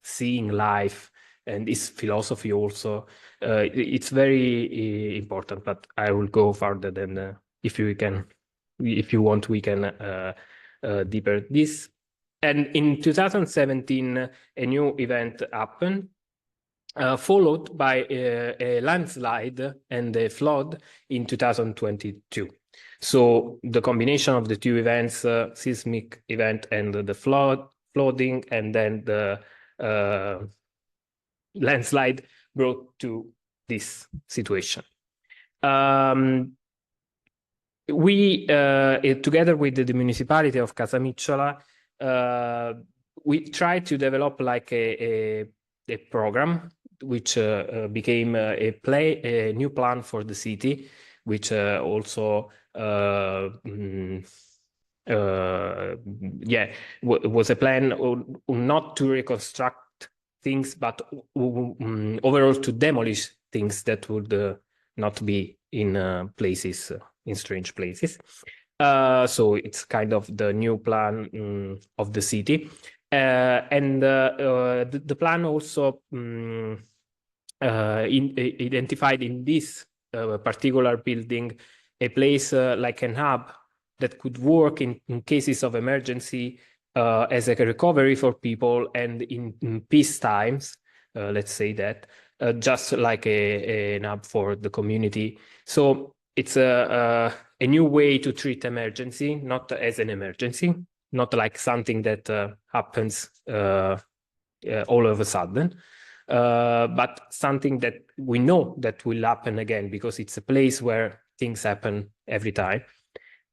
seeing life and his philosophy also. It's very important, but I will go further than if you want, we can deeper this. And in 2017, a new event happened. followed by a landslide and a flood in 2022. So the combination of the two events, seismic event and the flooding, and then the landslide brought to this situation. We, together with the municipality of Casamicciola, we tried to develop like a program which became a new plan for the city, which also was a plan not to reconstruct things, but overall to demolish things that would not be in places, in strange places. So it's kind of the new plan of the city. And the plan also identified in this particular building a place like an hub that could work in cases of emergency as a recovery for people, and in peace times, let's say that, just like an hub for the community. So it's a new way to treat emergency, not as an emergency, not like something that happens all of a sudden, but something that we know that will happen again, because it's a place where things happen every time.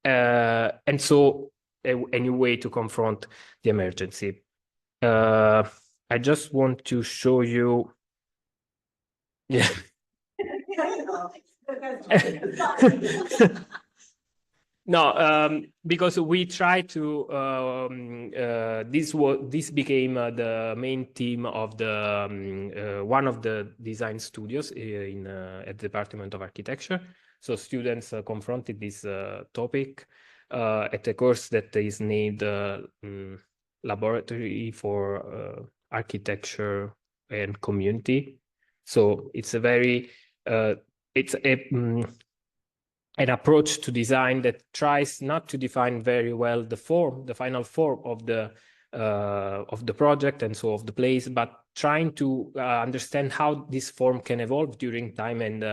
And so a new way to confront the emergency. I just want to show you. Yeah. No, because we try to. This became the main theme of the one of the design studios in at the Department of Architecture. So students confronted this topic at a course that is named Laboratory for Architecture and Community. So it's a very an approach to design that tries not to define very well the form, the final form of the project and so of the place, but trying to understand how this form can evolve during time and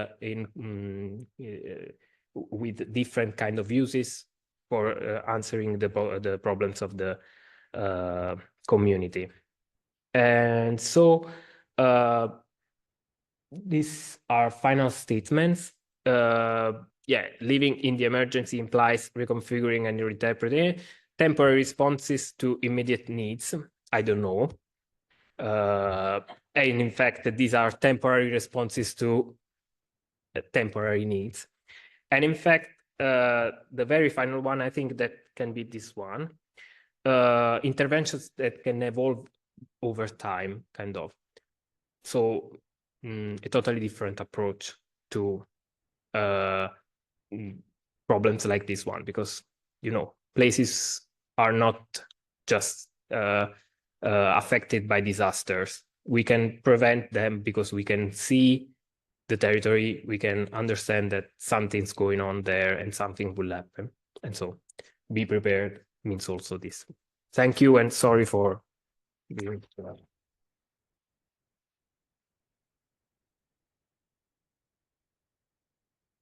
with different kind of uses for answering the problems of the community. And so these are final statements. Living in the emergency implies reconfiguring and reinterpreting temporary responses to immediate needs. I don't know. And in fact, these are temporary responses to temporary needs. And in fact, the very final one, I think that can be this one. Interventions that can evolve over time, kind of. So a totally different approach to problems like this one, because, you know, places are not just affected by disasters. We can prevent them because we can see the territory, we can understand that something's going on there and something will happen. And so be prepared means also this. Thank you, and sorry for being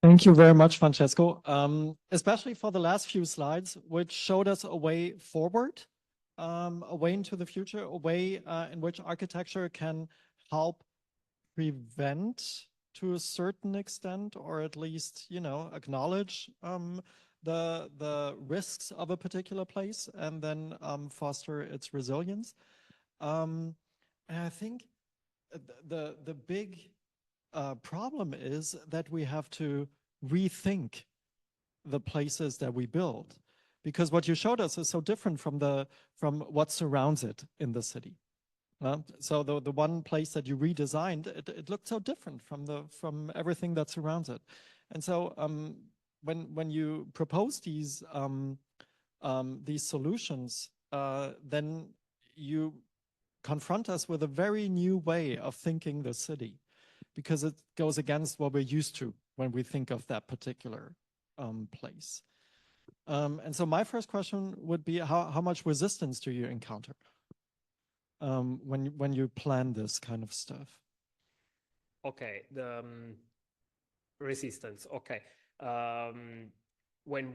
Thank you very much, Francesco, especially for the last few slides, which showed us a way forward, a way into the future, a way in which architecture can help prevent to a certain extent, or at least, you know, acknowledge the risks of a particular place and then foster its resilience. And I think the big problem is that we have to rethink the places that we build, because what you showed us is so different from what surrounds it in the city. So the one place that you redesigned, it looked so different from everything that surrounds it. And so when you propose these solutions, then you confront us with a very new way of thinking the city, because it goes against what we're used to when we think of that particular place. And so my first question would be, how much resistance do you encounter when you plan this kind of stuff? Okay, the resistance. Okay, when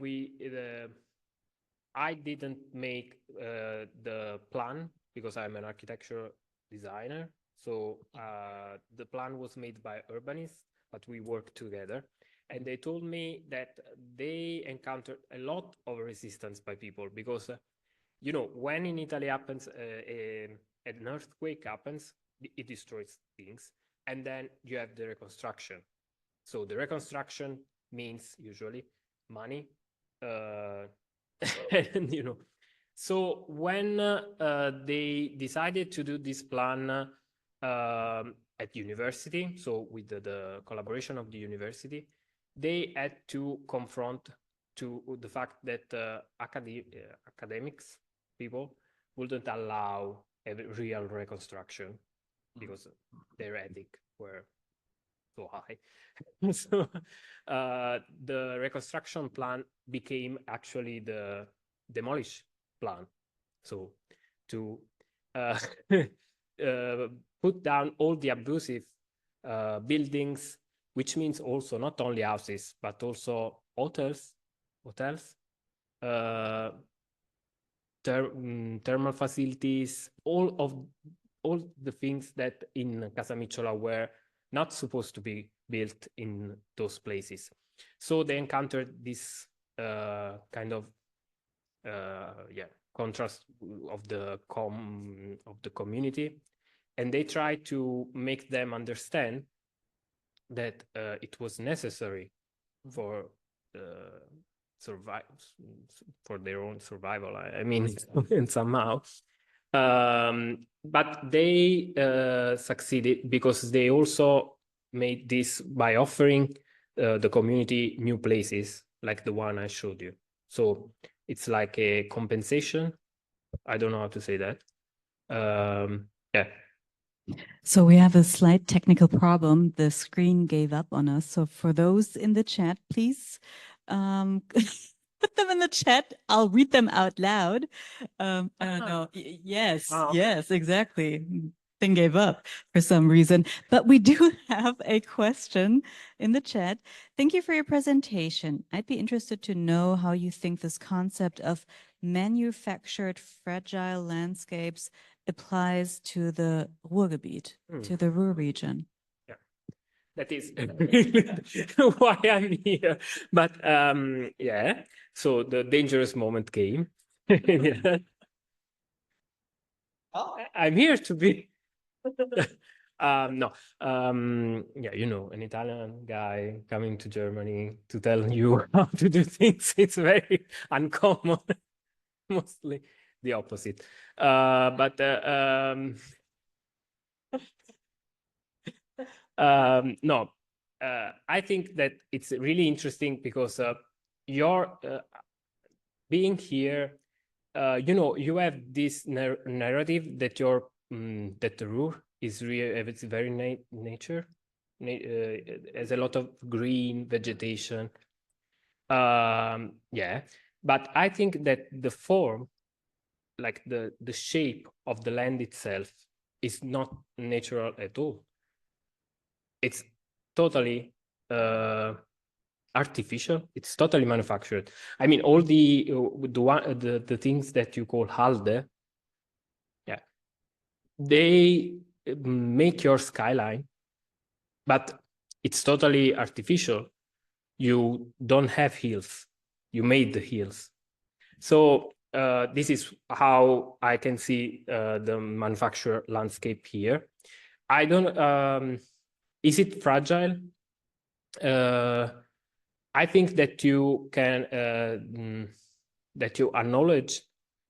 I didn't make the plan because I'm an architecture designer. So the plan was made by Urbanists, but we worked together. And they told me that they encountered a lot of resistance by people because, you know, when in Italy happens, an earthquake happens, it destroys things. And then you have the reconstruction. So the reconstruction means usually money, and you know. So when they decided to do this plan at university, so with the collaboration of the university, they had to confront to the fact that academics, people, wouldn't allow a real reconstruction because their ethic were so high. So the reconstruction plan became actually the demolish plan. So to put down all the abusive buildings, which means also not only houses, but also hotels, thermal facilities, all the things that in Casamicciola were not supposed to be built in those places. So they encountered this kind of contrast of the community, and they tried to make them understand that it was necessary for for their own survival. I mean, and somehow. But they succeeded because they also made this by offering the community new places like the one I showed you. So it's like a compensation. I don't know how to say that. Yeah. So we have a slight technical problem. The screen gave up on us. So for those in the chat, please put them in the chat. I'll read them out loud. I don't know. Yes, yes, exactly. Thing gave up for some reason. But we do have a question in the chat. Thank you for your presentation. I'd be interested to know how you think this concept of manufactured fragile landscapes applies to the Ruhrgebiet, to the Ruhr region. Yeah, that is why I'm here. But yeah, so the dangerous moment came. Yeah. I'm here to be. No, yeah, you know, an Italian guy coming to Germany to tell you how to do things, it's very uncommon. Mostly the opposite. But no, I think that it's really interesting because you're being here, you know, you have this narrative that that the Ruhr is really, it's very nature, has a lot of green vegetation. Yeah, but I think that the form, like the shape of the land itself, is not natural at all. It's totally artificial. It's totally manufactured. I mean, all the things that you call halde, yeah, they make your skyline, but it's totally artificial. You don't have hills. You made the hills. So this is how I can see the manufactured landscape here. I don't. Is it fragile? I think that you can that you acknowledge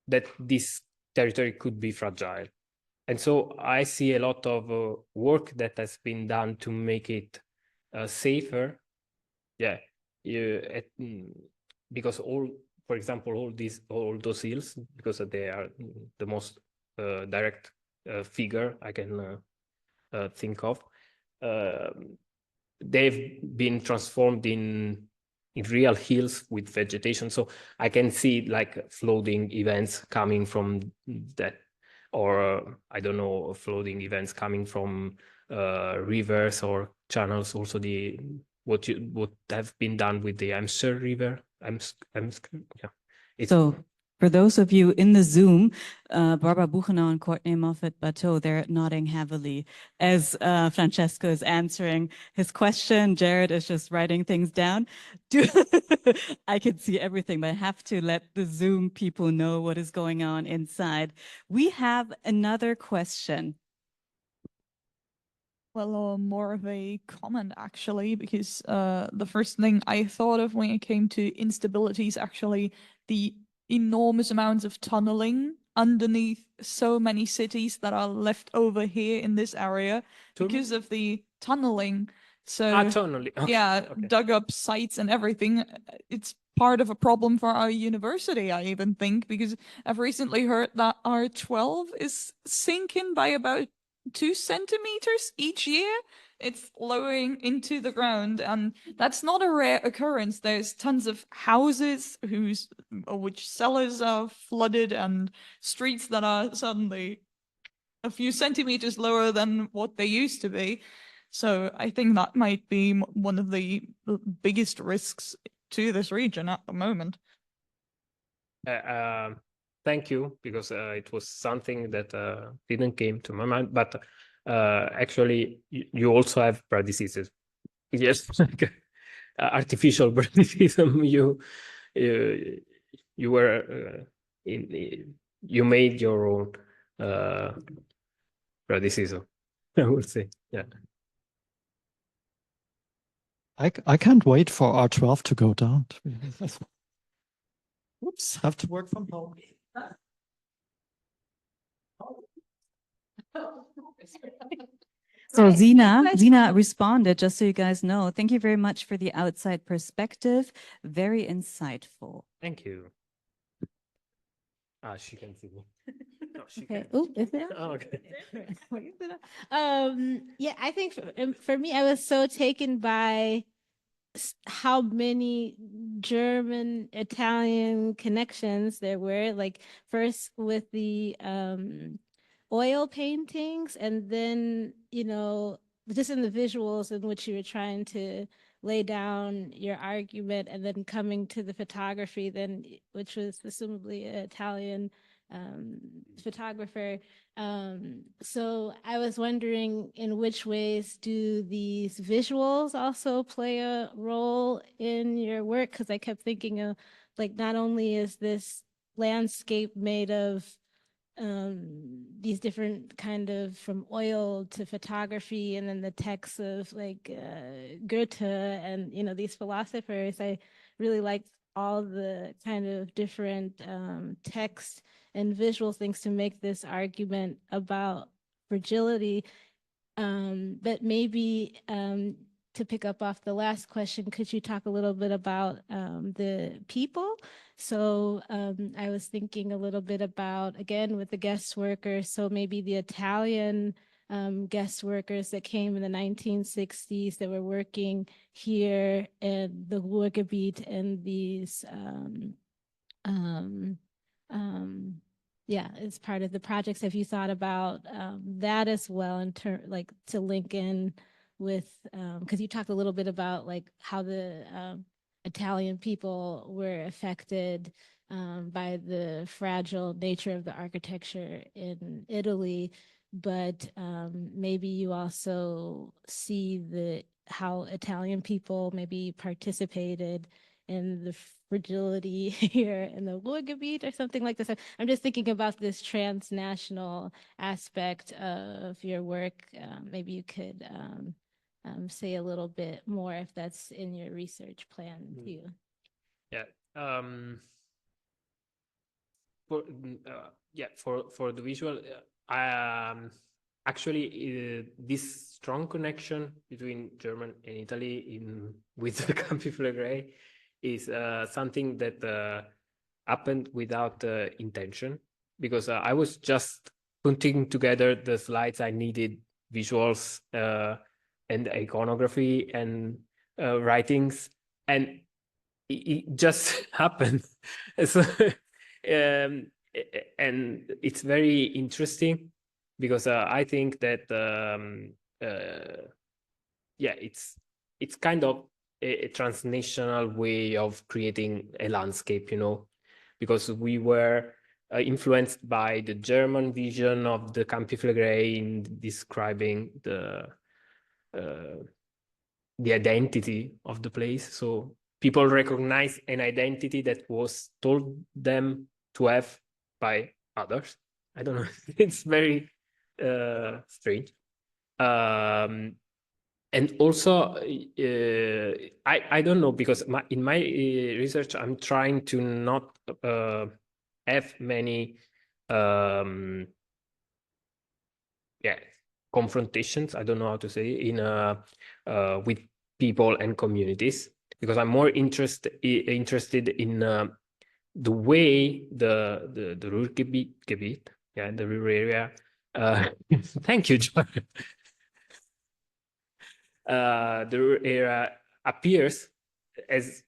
that this territory could be fragile, and so I see a lot of work that has been done to make it safer. Yeah, because for example, all those hills, because they are the most direct figure I can think of. They've been transformed in real hills with vegetation, so I can see like flooding events coming from that, or I don't know, flooding events coming from rivers or channels, also the what have been done with the Amster River. Yeah. So for those of you in the Zoom, Barbara Buchenau and Courtney Moffat-Bateau, they're nodding heavily as Francesco is answering his question. Jared is just writing things down. I can see everything, but I have to let the Zoom people know what is going on inside. We have another question. Well, more of a comment actually, because the first thing I thought of when it came to instability is actually the enormous amounts of tunneling underneath so many cities that are left over here in this area because of the tunneling. So tunneling. Okay. Yeah, Okay. dug up sites and everything. It's part of a problem for our university, I even think, because I've recently heard that R12 is sinking by about 2 centimeters each year. It's lowering into the ground, and that's not a rare occurrence. There's tons of houses which cellars are flooded, and streets that are suddenly a few centimeters lower than what they used to be. So I think that might be one of the biggest risks to this region at the moment. Thank you, because it was something that didn't came to my mind, but actually you also have bird diseases. Yes, like, artificial bird disease. You were you made your own bird disease, I would say. Yeah. I can't wait for R12 to go down. Oops, have to work from home. So Zina responded, just so you guys know. Thank you very much for the outside perspective. Very insightful. Thank you. She can see me. No, she Okay. can't. Oh, is it? Oh, okay. Yeah, I think for me, I was so taken by how many German Italian connections there were, like first with the oil paintings, and then just in the visuals in which you were trying to lay down your argument, and then coming to the photography, then which was presumably an Italian photographer. So I was wondering, in which ways do these visuals also play a role in your work? Because I kept thinking of, like, not only is this landscape made of these different kind of, from oil to photography, and then the texts of like Goethe and these philosophers. I really liked all the kind of different text and visual things to make this argument about fragility. But maybe to pick up off the last question, could you talk a little bit about the people? So I was thinking a little bit about, again, with the guest workers, so maybe the Italian guest workers that came in the 1960s that were working here in the Ruhrgebiet and these yeah, as part of the projects. Have you thought about that as well, in like to link in with, because you talked a little bit about like how the Italian people were affected by the fragile nature of the architecture in Italy, but maybe you also see how Italian people maybe participated in the fragility here in the Ruhrgebiet or something like this. I'm just thinking about this transnational aspect of your work. Maybe you could say a little bit more if that's in your research plan too. Yeah. For the visual, actually, this strong connection between German and Italy with the Campi Flegrei is something that happened without intention, because I was just putting together the slides I needed, visuals and iconography and writings, and it just happened. So, and it's very interesting, because I think that yeah, it's kind of a transnational way of creating a landscape, you know, because we were influenced by the German vision of the Campi Flegrei in describing the identity of the place. So people recognize an identity that was told them to have by others. I don't know. It's very strange. And also, I don't know, because in my research, I'm trying to not have many confrontations, I don't know how to say, in with people and communities, because I'm more interested in the way the Ruhrgebiet, yeah, the rural area. Thank you, John. The rural area appears as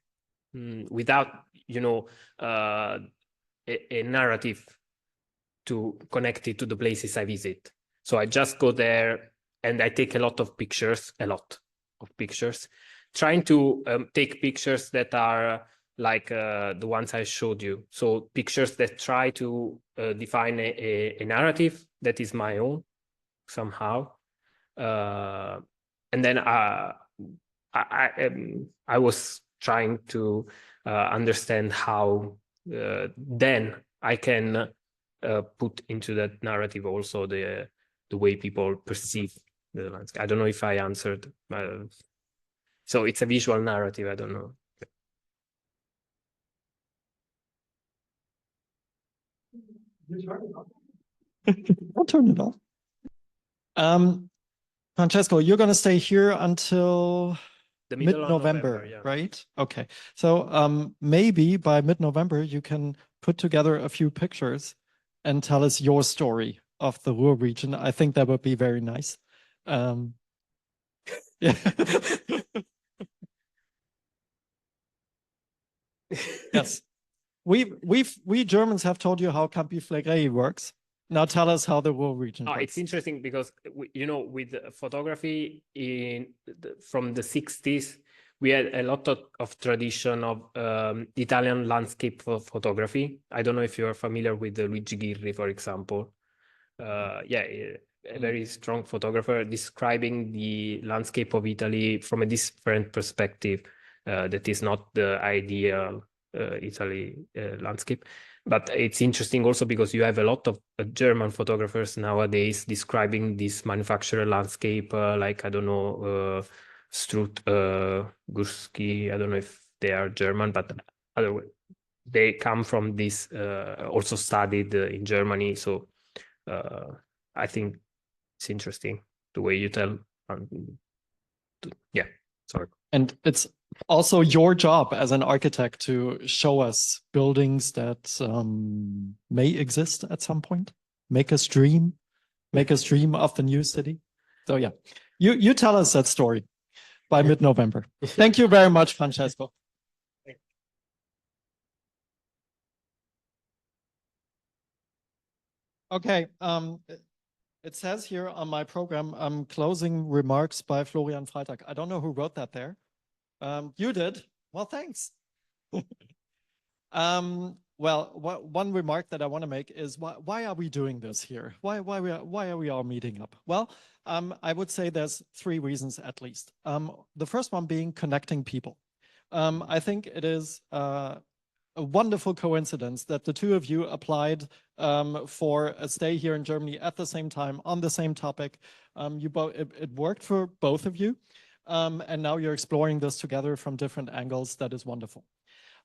without, you know, a narrative to connect it to the places I visit. So I just go there and I take a lot of pictures, trying to take pictures that are like the ones I showed you. So pictures that try to define a narrative that is my own somehow. And then I was trying to understand how then I can put into that narrative also the way people perceive the landscape. I don't know if I answered. So it's a visual narrative. I don't know. I'll turn it off. Francesco, you're going to stay here until mid-November, yeah. right? Okay. So maybe by mid-November, you can put together a few pictures and tell us your story of the Ruhr region. I think that would be very nice. Yeah. Yes. We Germans have told you how Campi Flegrei works. Now tell us how the Ruhr region works. It's interesting because, you know, with photography from the 60s, we had a lot of tradition of Italian landscape photography. I don't know if you're familiar with Luigi Ghirri, for example. A very strong photographer describing the landscape of Italy from a different perspective that is not the ideal Italy landscape. But it's interesting also because you have a lot of German photographers nowadays describing this manufactured landscape, like, I don't know, Struth, Gurski, I don't know if they are German, but otherwise they come from this, also studied in Germany. So I think it's interesting the way you tell. Yeah, sorry. And it's also your job as an architect to show us buildings that may exist at some point, make us dream of the new city. So yeah, you tell us that story by mid-November. Thank you very much, Francesco. Okay, it says here on my program, closing remarks by Florian Freitag. I don't know who wrote that there. You did. Well, thanks. Well, one remark that I want to make is why are we doing this here? Why are we all meeting up? Well, I would say there's three reasons at least. The first one being connecting people. I think it is a wonderful coincidence that the two of you applied for a stay here in Germany at the same time on the same topic. It worked for both of you. And now you're exploring this together from different angles. That is wonderful.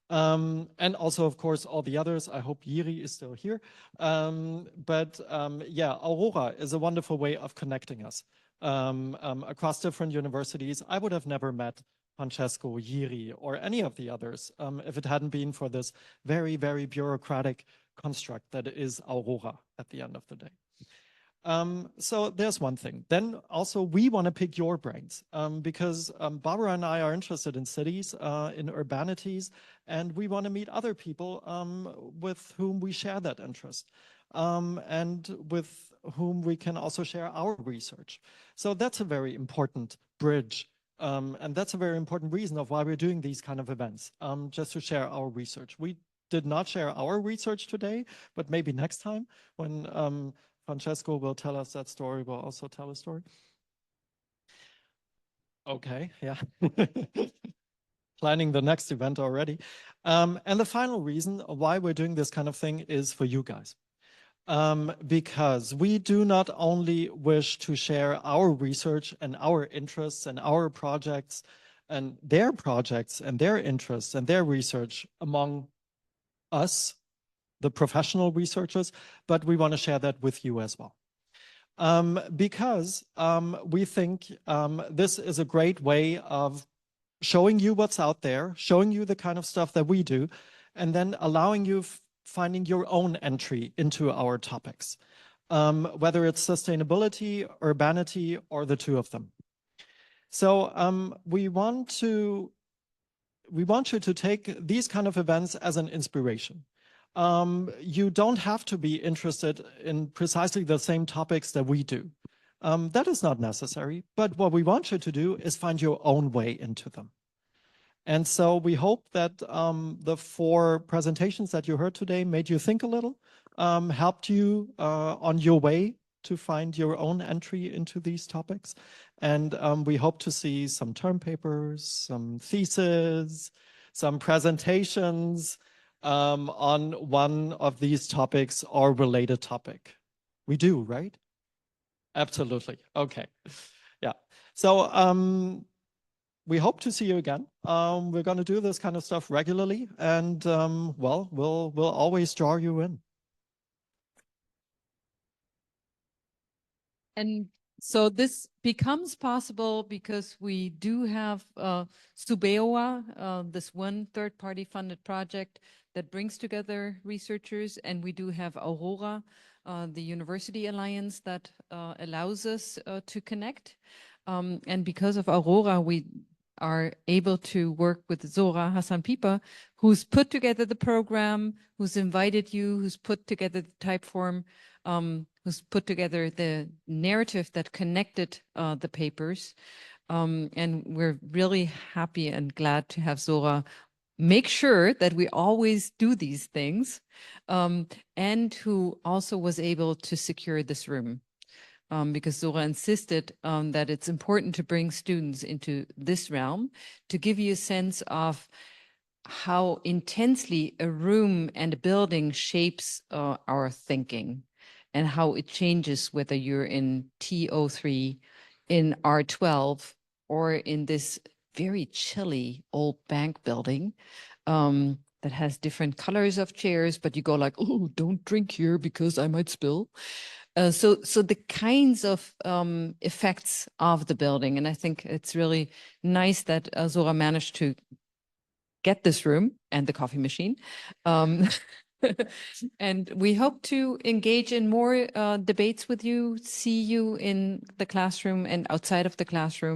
And also, of course, all the others. I hope Jiri is still here. Yeah, Aurora is a wonderful way of connecting us across different universities. I would have never met Francesco, Jiri, or any of the others if it hadn't been for this very, very bureaucratic construct that is Aurora at the end of the day. So there's one thing. Then also we want to pick your brains because Barbara and I are interested in cities, in urbanities, and we want to meet other people with whom we share that interest. and with whom we can also share our research. So that's a very important bridge. And that's a very important reason of why we're doing these kind of events, just to share our research. We did not share our research today, but maybe next time when Francesco will tell us that story, we'll also tell a story. Okay, yeah. Planning the next event already. And the final reason why we're doing this kind of thing is for you guys. Because we do not only wish to share our research and our interests and our projects and their interests and their research among us, the professional researchers, but we want to share that with you as well. Because we think this is a great way of showing you what's out there, showing you the kind of stuff that we do, and then allowing you finding your own entry into our topics, whether it's sustainability, urbanity, or the two of them. So we want you to take these kind of events as an inspiration. You don't have to be interested in precisely the same topics that we do. That is not necessary, but what we want you to do is find your own way into them. And so we hope that the 4 presentations that you heard today made you think a little, helped you on your way to find your own entry into these topics. And we hope to see some term papers, some theses, some presentations on one of these topics or related topic. We do, right? Absolutely. Okay. Yeah. So we hope to see you again. We're going to do this kind of stuff regularly, and well, we'll always draw you in. And so this becomes possible because we do have Subeoa, this one third-party funded project that brings together researchers, and we do have Aurora, the University Alliance that allows us to connect. And because of Aurora, we are able to work with Zora Hassan-Pipa, who's put together the program, who's invited you, who's put together the type form, who's put together the narrative that connected the papers. And we're really happy and glad to have Zora make sure that we always do these things, and who also was able to secure this room. Because Zora insisted that it's important to bring students into this realm to give you a sense of how intensely a room and a building shapes our thinking, and how it changes whether you're in T03, in R12, or in this very chilly old bank building that has different colors of chairs, but you go like, oh, don't drink here because I might spill. So the kinds of effects of the building, and I think it's really nice that Zora managed to get this room and the coffee machine. And we hope to engage in more debates with you, see you in the classroom and outside of the classroom.